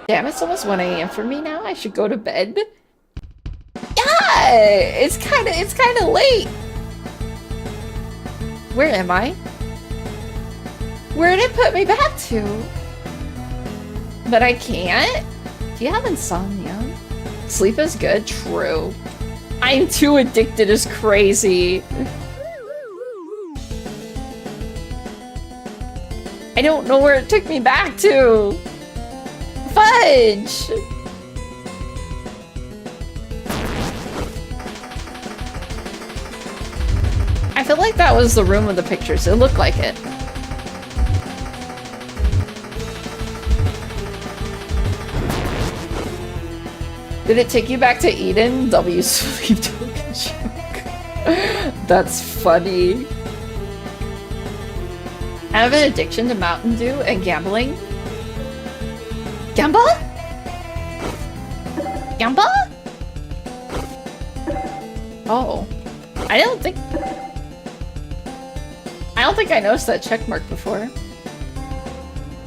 Damn, it's almost 1 AM for me now. I should go to bed. Yeah, it's kind of late. Where am I? Where did it put me back to? But I can't? Do you have insomnia? Sleep is good? True. I'm too addicted is crazy. I don't know where it took me back to. Fudge! I feel like that was the room with the pictures. It looked like it. Did it take you back to Eden? W sleep token joke. That's funny. I have an addiction to Mountain Dew and gambling. Gamble? Gamble? Oh. I don't think I noticed that check mark before.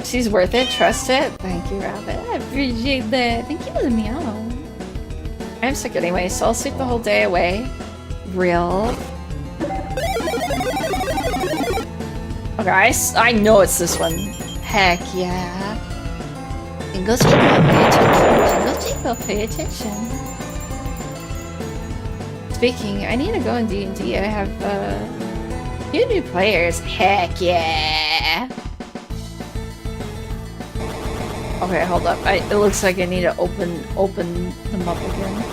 She's worth it, trust it. Thank you, Rabbit. I appreciate that. Thank you for the meow. I'm sick anyway, so I'll sleep the whole day away. Real. Okay, I know it's this one. Heck yeah. Jingle jingle, pay attention. Jingle jingle, pay attention. Speaking, I need to go in D&D. I have few new players. Heck yeah. Okay, hold up. It looks like I need to open them up again.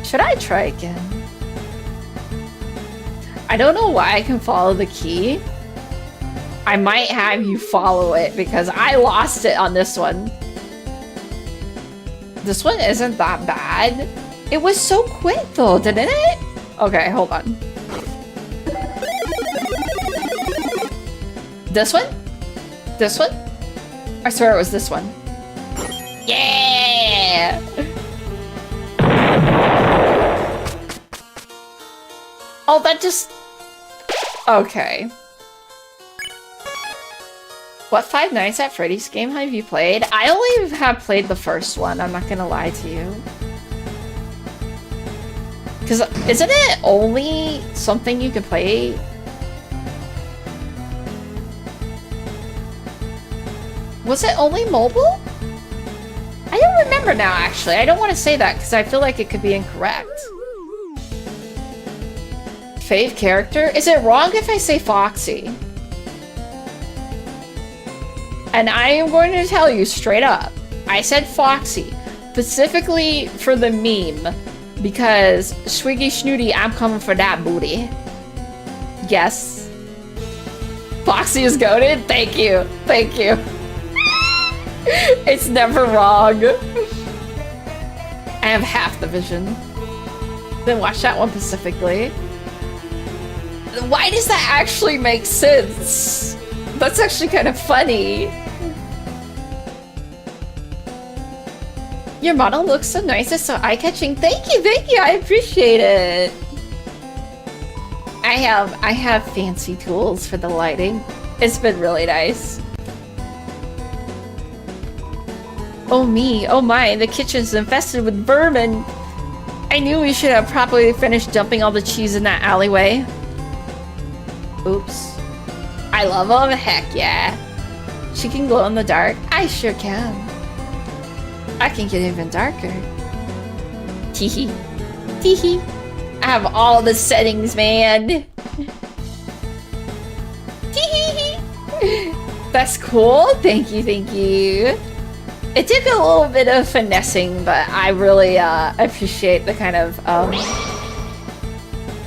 Should I try again? I don't know why I can follow the key. I might have you follow it because I lost it on this one. This one isn't that bad. It was so quick though, didn't it? Okay, hold on. This one? This one? I swear it was this one. Yeah! Oh, that just... Okay. What Five Nights at Freddy's game have you played? I only have played the first one, I'm not gonna lie to you. Because isn't it only something you can play? Was it only mobile? I don't remember now, actually. I don't want to say that because I feel like it could be incorrect. Fave character? Is it wrong if I say Foxy? And I am going to tell you straight up. I said Foxy. Specifically for the meme. Because Swiggy Snooty, I'm coming for that booty. Yes. Foxy is goated? Thank you. Thank you. It's never wrong. I have half the vision. Then watch that one specifically. Why does that actually make sense? That's actually kind of funny. Your model looks so nice, it's so eye-catching. Thank you, I appreciate it. I have fancy tools for the lighting. It's been really nice. Oh me, oh my, the kitchen's infested with vermin. I knew we should have probably finished dumping all the cheese in that alleyway. Oops. I love them. Heck yeah. She can glow in the dark. I sure can. I can get even darker. Teehee. Teehee. I have all the settings, man. Teehee. That's cool. Thank you, thank you. It took a little bit of finessing, but I really appreciate the kind of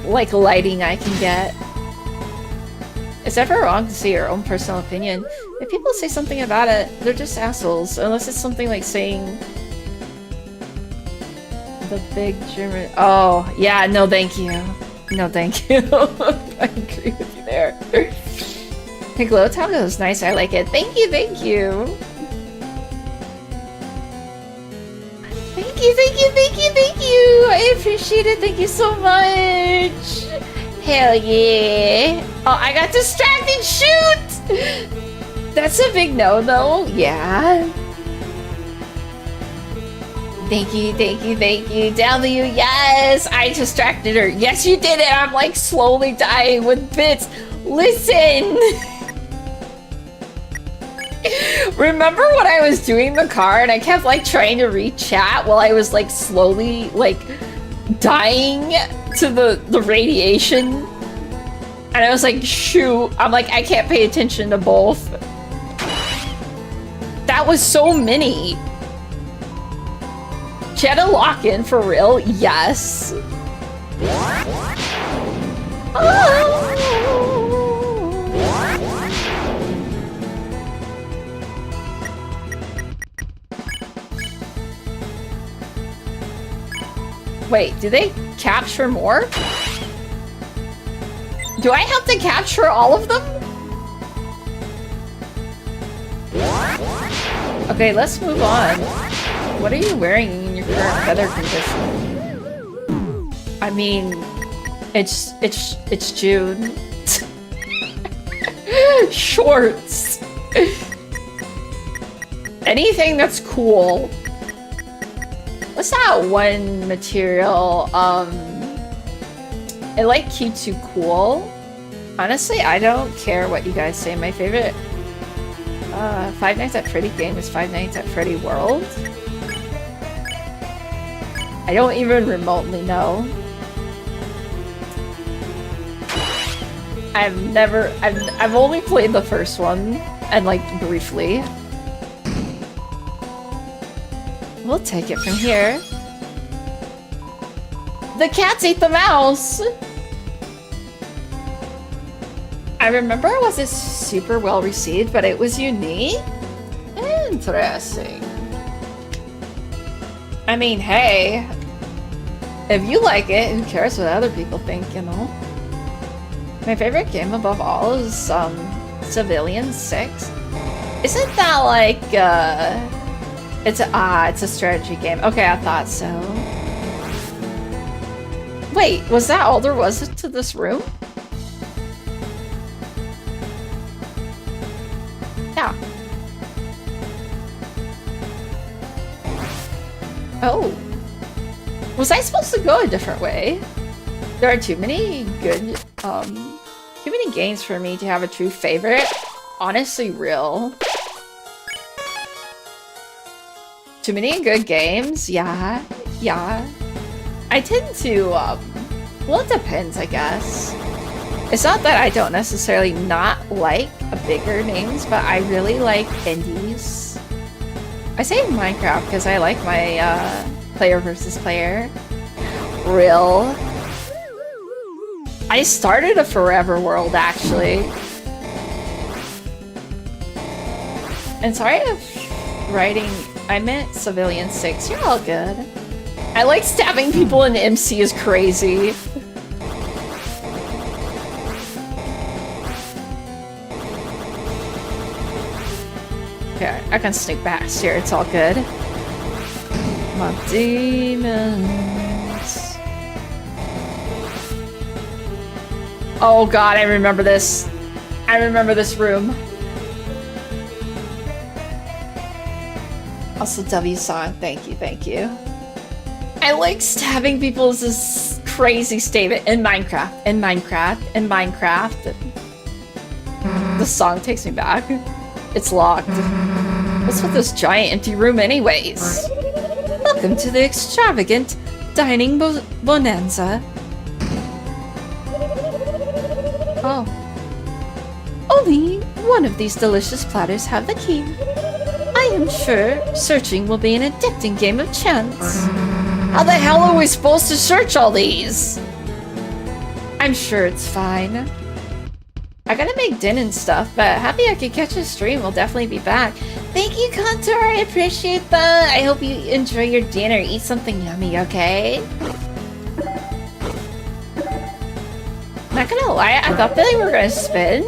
like lighting I can get. It's never wrong to say your own personal opinion. If people say something about it, they're just assholes. Unless it's something like saying the big German. Oh yeah, no thank you. No thank you. I agree with you there. The glow top is nice. I like it. Thank you, thank you. Thank you, thank you, thank you, thank you! I appreciate it, thank you so much! Hell yeah! Oh, I got distracted, shoot! That's a big no, though. Yeah. Thank you, thank you, thank you. W, yes! I distracted her. Yes, you did it! I'm like slowly dying with bits. Listen! Remember when I was doing the car and I kept like trying to read chat while I was like slowly like dying to the radiation? And I was like, shoot, I'm like, I can't pay attention to both. That was so many. She had to lock in for real? Yes. Oh. Wait, do they capture more? Do I have to capture all of them? Okay, let's move on. What are you wearing in your current weather condition? I mean, it's June. Shorts. Anything that's cool. What's that one material? I like Q2 Cool. Honestly, I don't care what you guys say. My favorite Five Nights at Freddy game is Five Nights at Freddy World. I don't even remotely know. I've only played the first one, and like briefly. We'll take it from here. The cats ate the mouse! I remember it wasn't super well received, but it was unique. Interesting. I mean, hey. If you like it, who cares what other people think, you know? My favorite game above all is, Civilian 6. Isn't that like, it's a strategy game. Okay, I thought so. Wait, was that all there was to this room? Yeah. Oh. Was I supposed to go a different way? There are too many good, too many games for me to have a true favorite. Honestly, real. Too many good games? Yeah. Yeah. I tend to, well, it depends, I guess. It's not that I don't necessarily not like bigger names, but I really like indies. I say Minecraft because I like my, player versus player. Real. I started a Forever World, actually. And sorry if writing... I meant Civilian 6. You're all good. I like stabbing people in MC is crazy. Okay, I can sneak past here. It's all good. My demons. Oh god, I remember this. I remember this room. Also, W song. Thank you, thank you. I like stabbing people as this crazy statement in Minecraft. The song takes me back. It's locked. What's with this giant empty room anyways? Welcome to the extravagant dining bonanza. Oh. Only one of these delicious platters have the key. I am sure searching will be an addicting game of chance. How the hell are we supposed to search all these? I'm sure it's fine. I gotta make dinner and stuff, but happy I could catch a stream. We'll definitely be back. Thank you, Contour. I appreciate that. I hope you enjoy your dinner. Eat something yummy, okay? Not gonna lie, I thought they were gonna spin.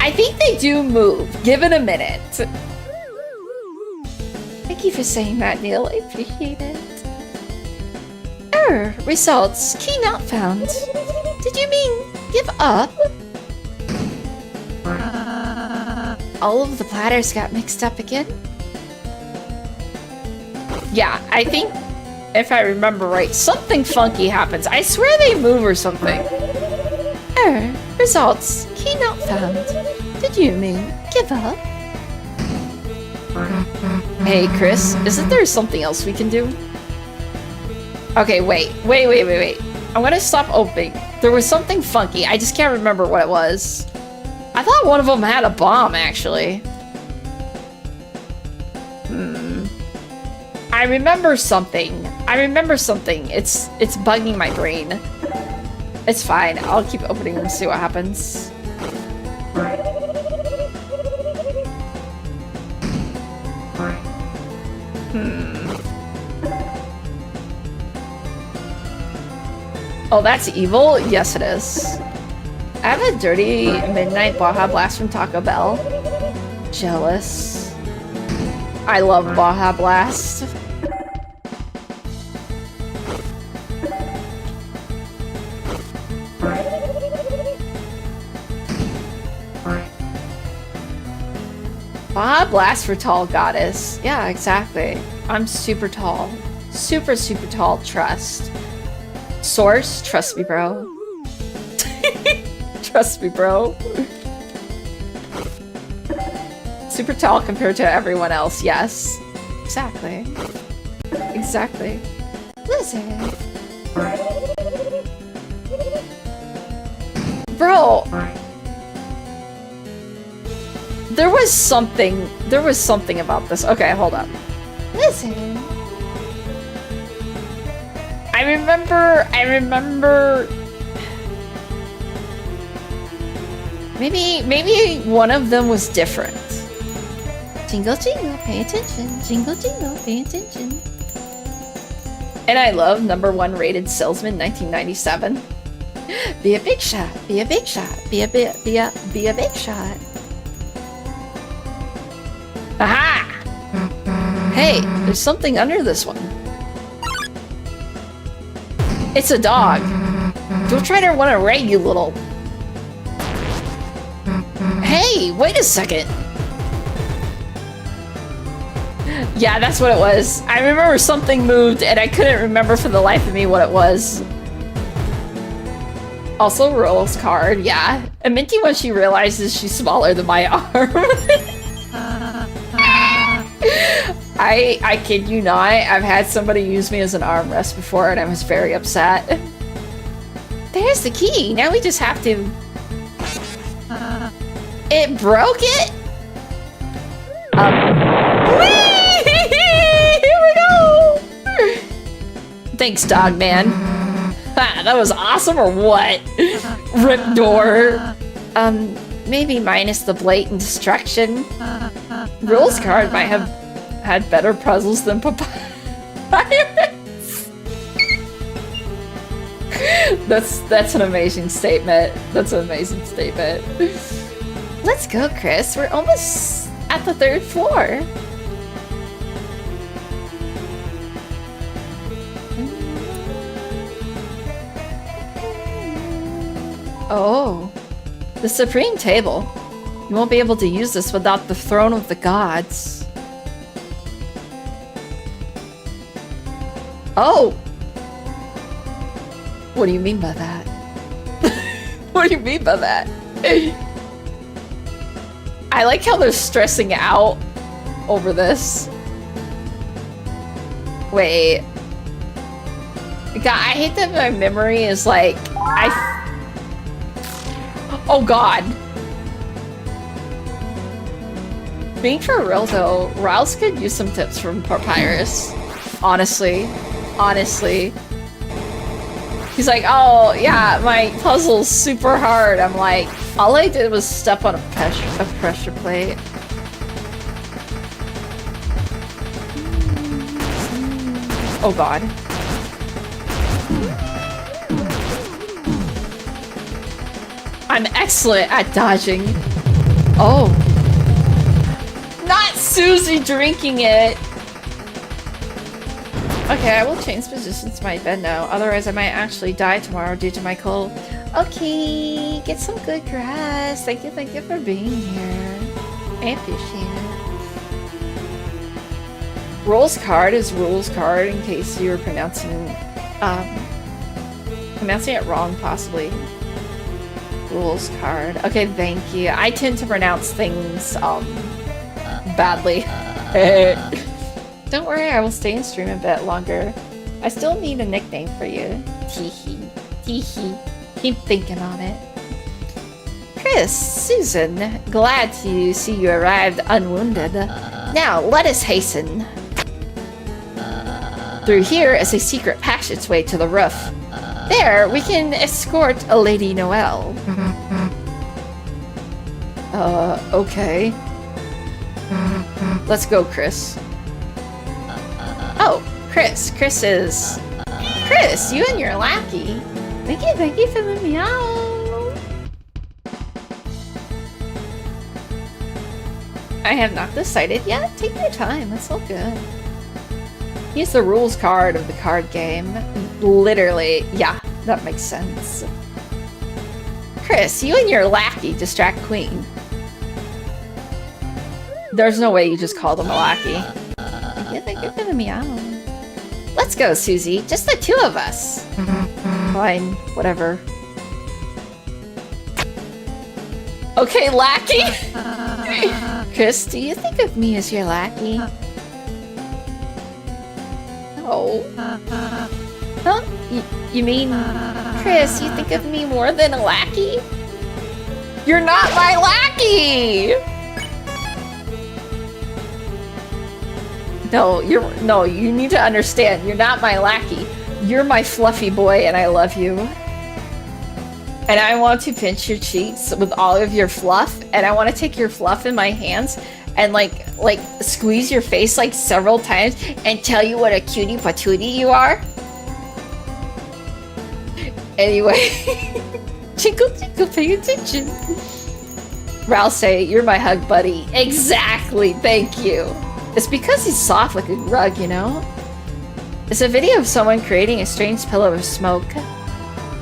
I think they do move. Give it a minute. Thank you for saying that, Neil. I appreciate it. Error. Results. Key not found. Did you mean give up? All of the platters got mixed up again? Yeah, I think, if I remember right, something funky happens. I swear they move or something. Error. Results. Key not found. Did you mean give up? Hey, Chris, isn't there something else we can do? Okay, wait. I'm gonna stop opening. There was something funky. I just can't remember what it was. I thought one of them had a bomb, actually. I remember something. It's bugging my brain. It's fine. I'll keep opening them and see what happens. Oh, that's evil? Yes, it is. I have a dirty midnight Baja Blast from Taco Bell. Jealous. I love Baja Blast. Baja Blast for tall goddess. Yeah, exactly. I'm super tall. Super tall. Trust. Source? Trust me, bro. Trust me, bro. Super tall compared to everyone else, yes. Exactly. Listen. Bro. There was something about this. Okay, hold up. Listen. I remember... Maybe one of them was different. Jingle, jingle, pay attention. Jingle, jingle, pay attention. And I love #1 rated salesman 1997. Be a big shot. Be a big shot. Be a big shot. Aha! Hey, there's something under this one. It's a dog. Don't try to run away, you little... Hey, wait a second. Yeah, that's what it was. I remember something moved and I couldn't remember for the life of me what it was. Also, Roll's card, yeah. And Minty, when she realizes she's smaller than my arm. I kid you not, I've had somebody use me as an armrest before and I was very upset. There's the key, now we just have to... It broke it? Here we go! Thanks, dog man. That was awesome or what? Rip door. Maybe minus the blatant destruction. Rules card might have had better puzzles than Papyrus. That's an amazing statement. Let's go, Chris. We're almost at the 3rd floor. Oh, the Supreme Table. You won't be able to use this without the Throne of the Gods. Oh, What do you mean by that? What do you mean by that? I like how they're stressing out over this. Wait. God, I hate that my memory is like... Oh god. Being for real though, Rouse could use some tips from Papyrus. Honestly. Honestly. He's like, oh yeah, my puzzle's super hard. I'm like, all I did was step on a pressure plate. Oh god. I'm excellent at dodging. Oh. Not Susie drinking it! Okay, I will change positions to my bed now. Otherwise, I might actually die tomorrow due to my cold. Okay, get some good rest. Thank you for being here. I appreciate it. Rules card is rules card in case you were pronouncing it wrong, possibly. Rules card. Okay, thank you. I tend to pronounce things badly. Don't worry, I will stay and stream a bit longer. I still need a nickname for you. Teehee. Teehee. Keep thinking on it. Chris, Susan, glad to see you arrived unwounded. Now, let us hasten. Through here is a secret passageway to the roof. There, we can escort a Lady Noelle. Okay. Let's go, Chris. Oh, Chris. Chris, you and your lackey. Thank you for the meow. I have not decided yet. Take your time, it's all good. Use the rules card of the card game. Literally, yeah, that makes sense. Chris, you and your lackey distract Queen. There's no way you just called him a lackey. Thank you for the meow. Let's go, Susie. Just the two of us. Fine, whatever. Okay, lackey! Chris, do you think of me as your lackey? Oh. Huh? You mean... Chris, you think of me more than a lackey? You're not my lackey! No, you need to understand. You're not my lackey. You're my fluffy boy and I love you. And I want to pinch your cheeks with all of your fluff, and I want to take your fluff in my hands and like squeeze your face like several times and tell you what a cutie patootie you are. Anyway. Chinkle chinkle, pay attention. Ralph say, you're my hug buddy. Exactly, thank you. It's because he's soft like a rug, you know? It's a video of someone creating a strange pillow of smoke.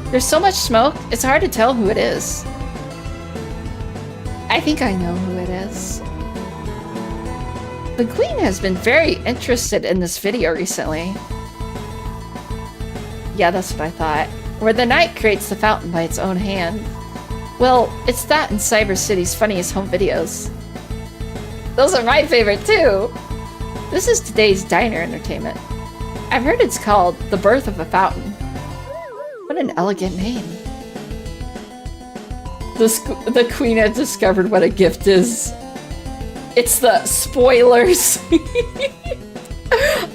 There's so much smoke, it's hard to tell who it is. I think I know who it is. The Queen has been very interested in this video recently. Yeah, that's what I thought. Where the knight creates the fountain by its own hand. Well, it's that in Cyber City's funniest home videos. Those are my favorite too! This is today's diner entertainment. I've heard it's called The Birth of a Fountain. What an elegant name. The Queen has discovered what a gift is. It's the spoilers.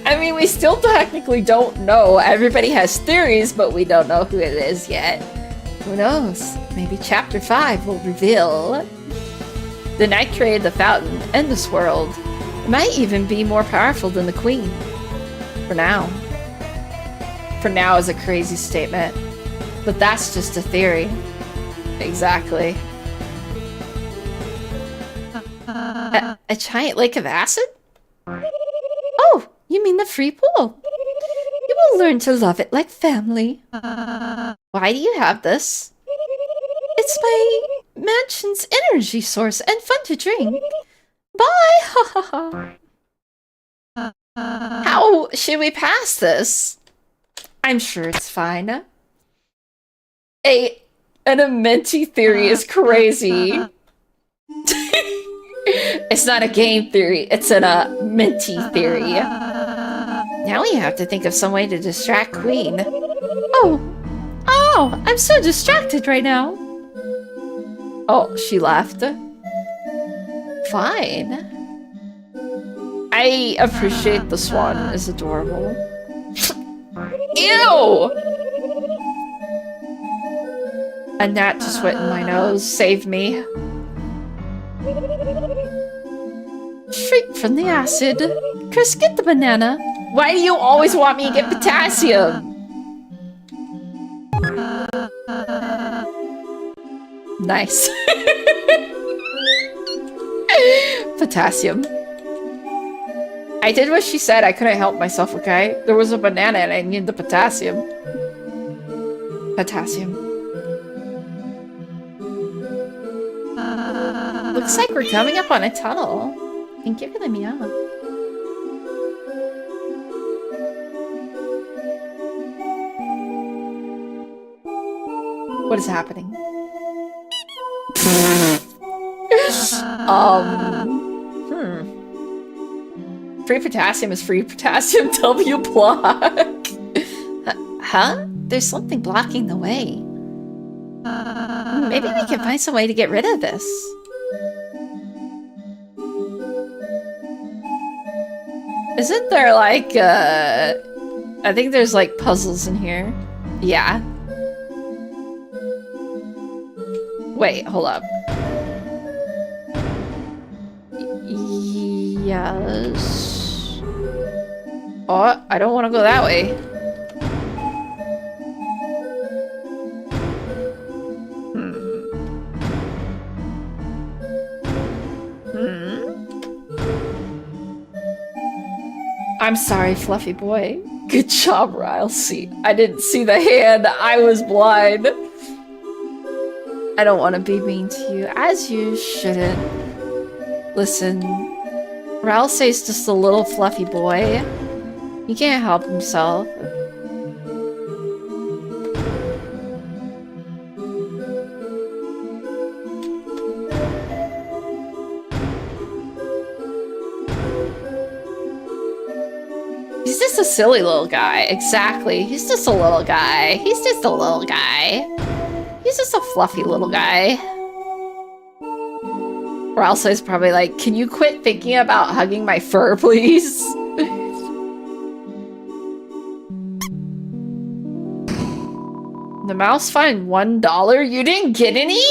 I mean, we still technically don't know. Everybody has theories, but we don't know who it is yet. Who knows? Maybe Chapter 5 will reveal. The knight created the fountain in this world. It might even be more powerful than the Queen. For now. For now is a crazy statement. But that's just a theory. Exactly. A giant lake of acid? Oh, you mean the free pool? You will learn to love it like family. Why do you have this? It's my mansion's energy source and fun to drink. Bye! Ha ha ha. How should we pass this? I'm sure it's fine. An Amenti theory is crazy. It's not a game theory, it's an Amenti theory. Now we have to think of some way to distract Queen. Oh, I'm so distracted right now. Oh, she left. Fine. I appreciate the swan, is adorable. Ew! A gnat just went in my nose. Save me. Straight from the acid. Chris, get the banana. Why do you always want me to get potassium? Nice. Potassium. I did what she said. I couldn't help myself, okay? There was a banana and I needed the potassium. Potassium. Looks like we're coming up on a tunnel. Thank you for the meow. What is happening? Free potassium is free potassium. W block. Huh? There's something blocking the way. Maybe we can find some way to get rid of this. Isn't there like I think there's like puzzles in here. Yeah. Wait, hold up. Yes. Oh, I don't want to go that way. I'm sorry, Fluffy Boy. Good job, Rylsey. I didn't see the hand. I was blind. I don't want to be mean to you, as you shouldn't. Listen, Rylsey's just a little fluffy boy. He can't help himself. He's just a silly little guy. Exactly. He's just a little guy. He's just a little guy. He's just a fluffy little guy. Or else he's probably like, can you quit thinking about hugging my fur, please? The mouse fined $1? You didn't get any?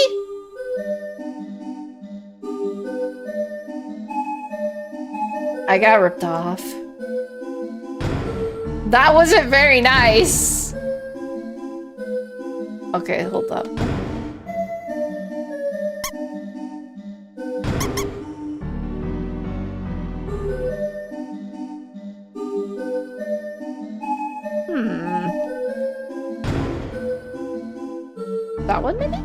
I got ripped off. That wasn't very nice. Okay, hold up. That one maybe?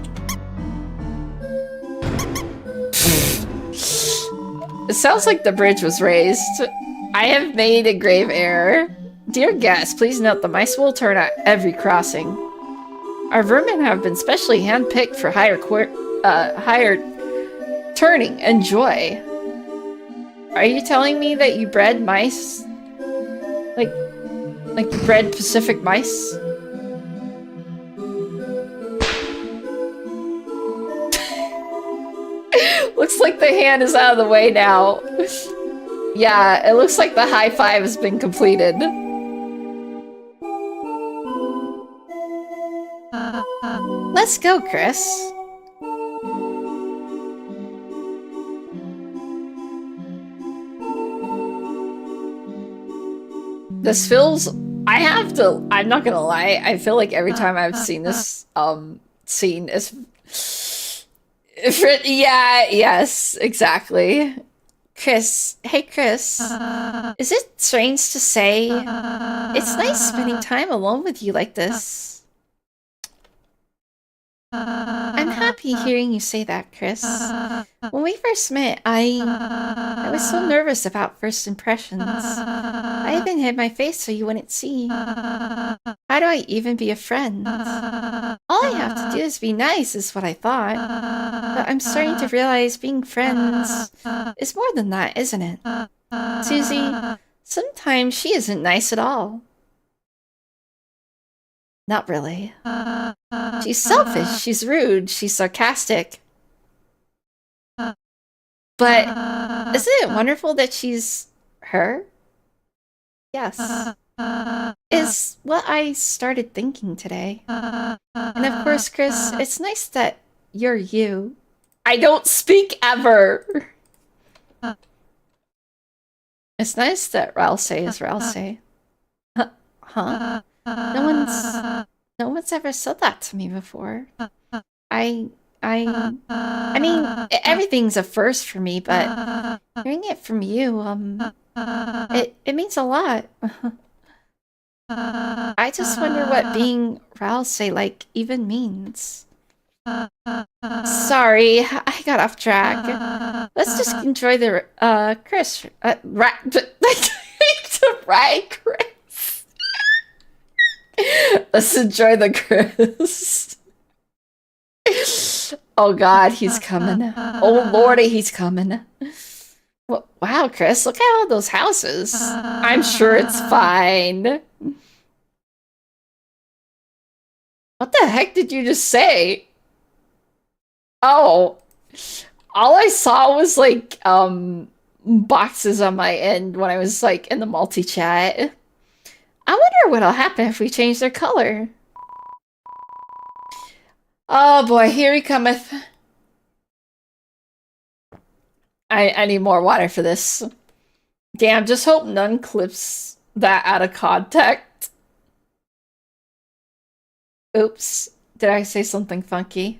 It sounds like the bridge was raised. I have made a grave error. Dear guests, please note the mice will turn at every crossing. Our vermin have been specially handpicked for higher turning. Enjoy. Are you telling me that you bred mice? Like you bred Pacific mice? Looks like the hand is out of the way now. Yeah, it looks like the high five has been completed. Let's go, Chris. This feels... I'm not gonna lie, I feel like every time I've seen this scene is... Yeah, yes, exactly. Chris, hey Chris. Is it strange to say? It's nice spending time alone with you like this. I'm happy hearing you say that, Chris. When we first met, I was so nervous about first impressions. I even hid my face so you wouldn't see. How do I even be a friend? All I have to do is be nice, is what I thought. But I'm starting to realize being friends is more than that, isn't it? Susie, sometimes she isn't nice at all. Not really. She's selfish, she's rude, she's sarcastic. But isn't it wonderful that she's her? Yes. Is what I started thinking today. And of course, Chris, it's nice that you're you. I don't speak ever! It's nice that Ralsei is Ralsei. Huh? No one's ever said that to me before. I mean, everything's a first for me, but hearing it from you, it means a lot. I just wonder what being Ralsei like even means. Sorry, I got off track. Let's just enjoy the Chris. Right, Chris. Let's enjoy the Chris. Oh God, he's coming. Oh Lordy, he's coming. Well, wow, Chris, look at all those houses. I'm sure it's fine. What the heck did you just say? Oh, all I saw was like boxes on my end when I was like in the multi-chat. I wonder what'll happen if we change their color. Oh boy, here he cometh. I need more water for this. Damn, just hope none clips that out of context. Oops, did I say something funky?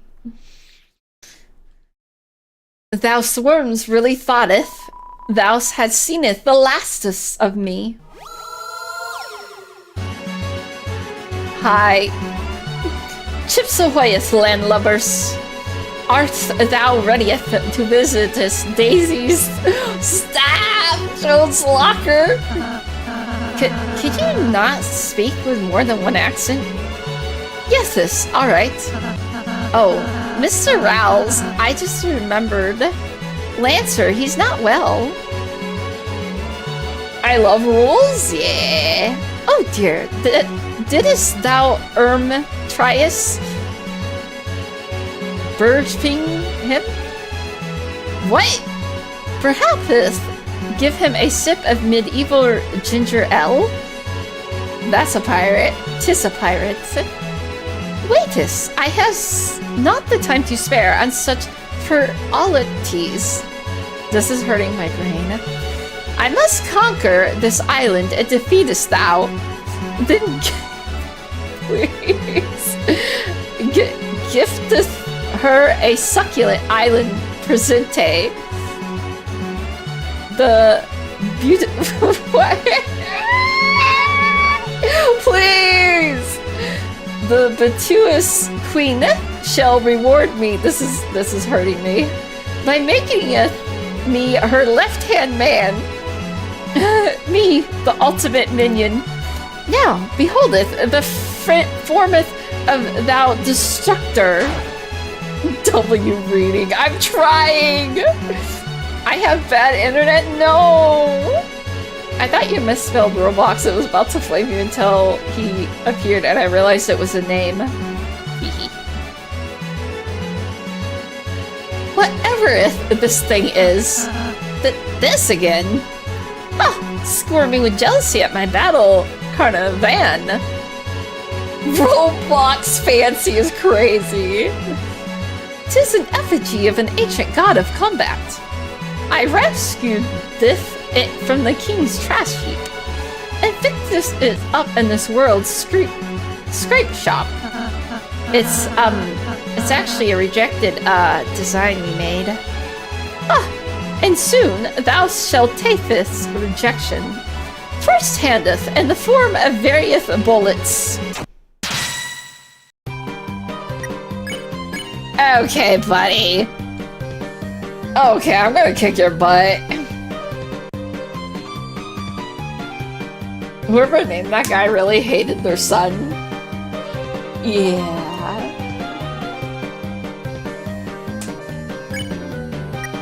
Thou swarms really thoughteth, thou had seeneth the lastest of me. Hi. Chips ahoyeth, landlubbers. Art thou readieth to visit us daisies? Stab! Jones Locker! Could you not speak with more than one accent? Yes, alright. Oh, Mr. Rouse, I just remembered. Lancer, he's not well. I love rules? Yeah. Oh dear, didst thou, triest birching him? What? Perhaps give him a sip of medieval ginger ale? That's a pirate. 'Tis a pirate. Waitus, I have not the time to spare on such frivolities. This is hurting my brain. I must conquer this island and defeatest thou. Then please gifteth her a succulent island presente. The beautiful please. The Batuous Queen shall reward me. This is hurting me by making me her left-hand man. Me, the ultimate minion. Now beholdeth the formeth of thou destructor. W reading. I'm trying. I have bad internet. No. I thought you misspelled Roblox. It was about to flame you until he appeared and I realized it was a name. Whatever this thing is. This again? Oh, squirming with jealousy at my battle carnavan. Roblox fancy is crazy. 'Tis an effigy of an ancient god of combat. I rescued it from the king's trash heap and fixed it up in this world's scrape shop. It's actually a rejected design we made. And soon thou shalt take this rejection first handeth in the form of various bullets. Okay, buddy. Okay, I'm gonna kick your butt. Whoever named that guy really hated their son. Yeah.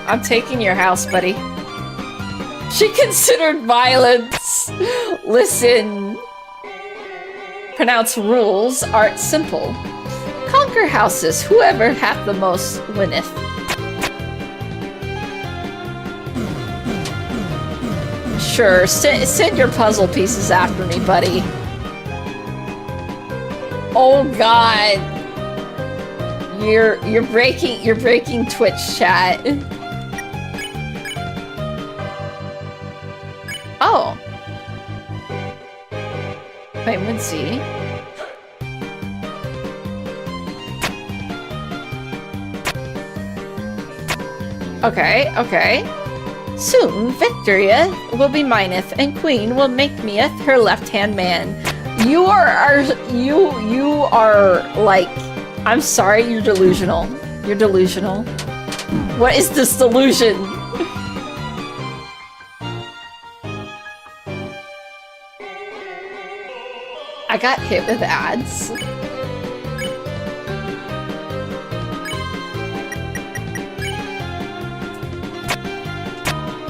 I'm taking your house, buddy. She considered violence. Listen. Pronounce rules art simple. Conquer houses. Whoever hath the most winneth. Sure, send your puzzle pieces after me, buddy. Oh God. You're breaking Twitch chat. Oh. Wait, let's see. Okay, okay. Soon, Victoria will be mineth, and Queen will make meeth her left-hand man. You are like, I'm sorry, you're delusional. You're delusional. What is this delusion? I got hit with ads.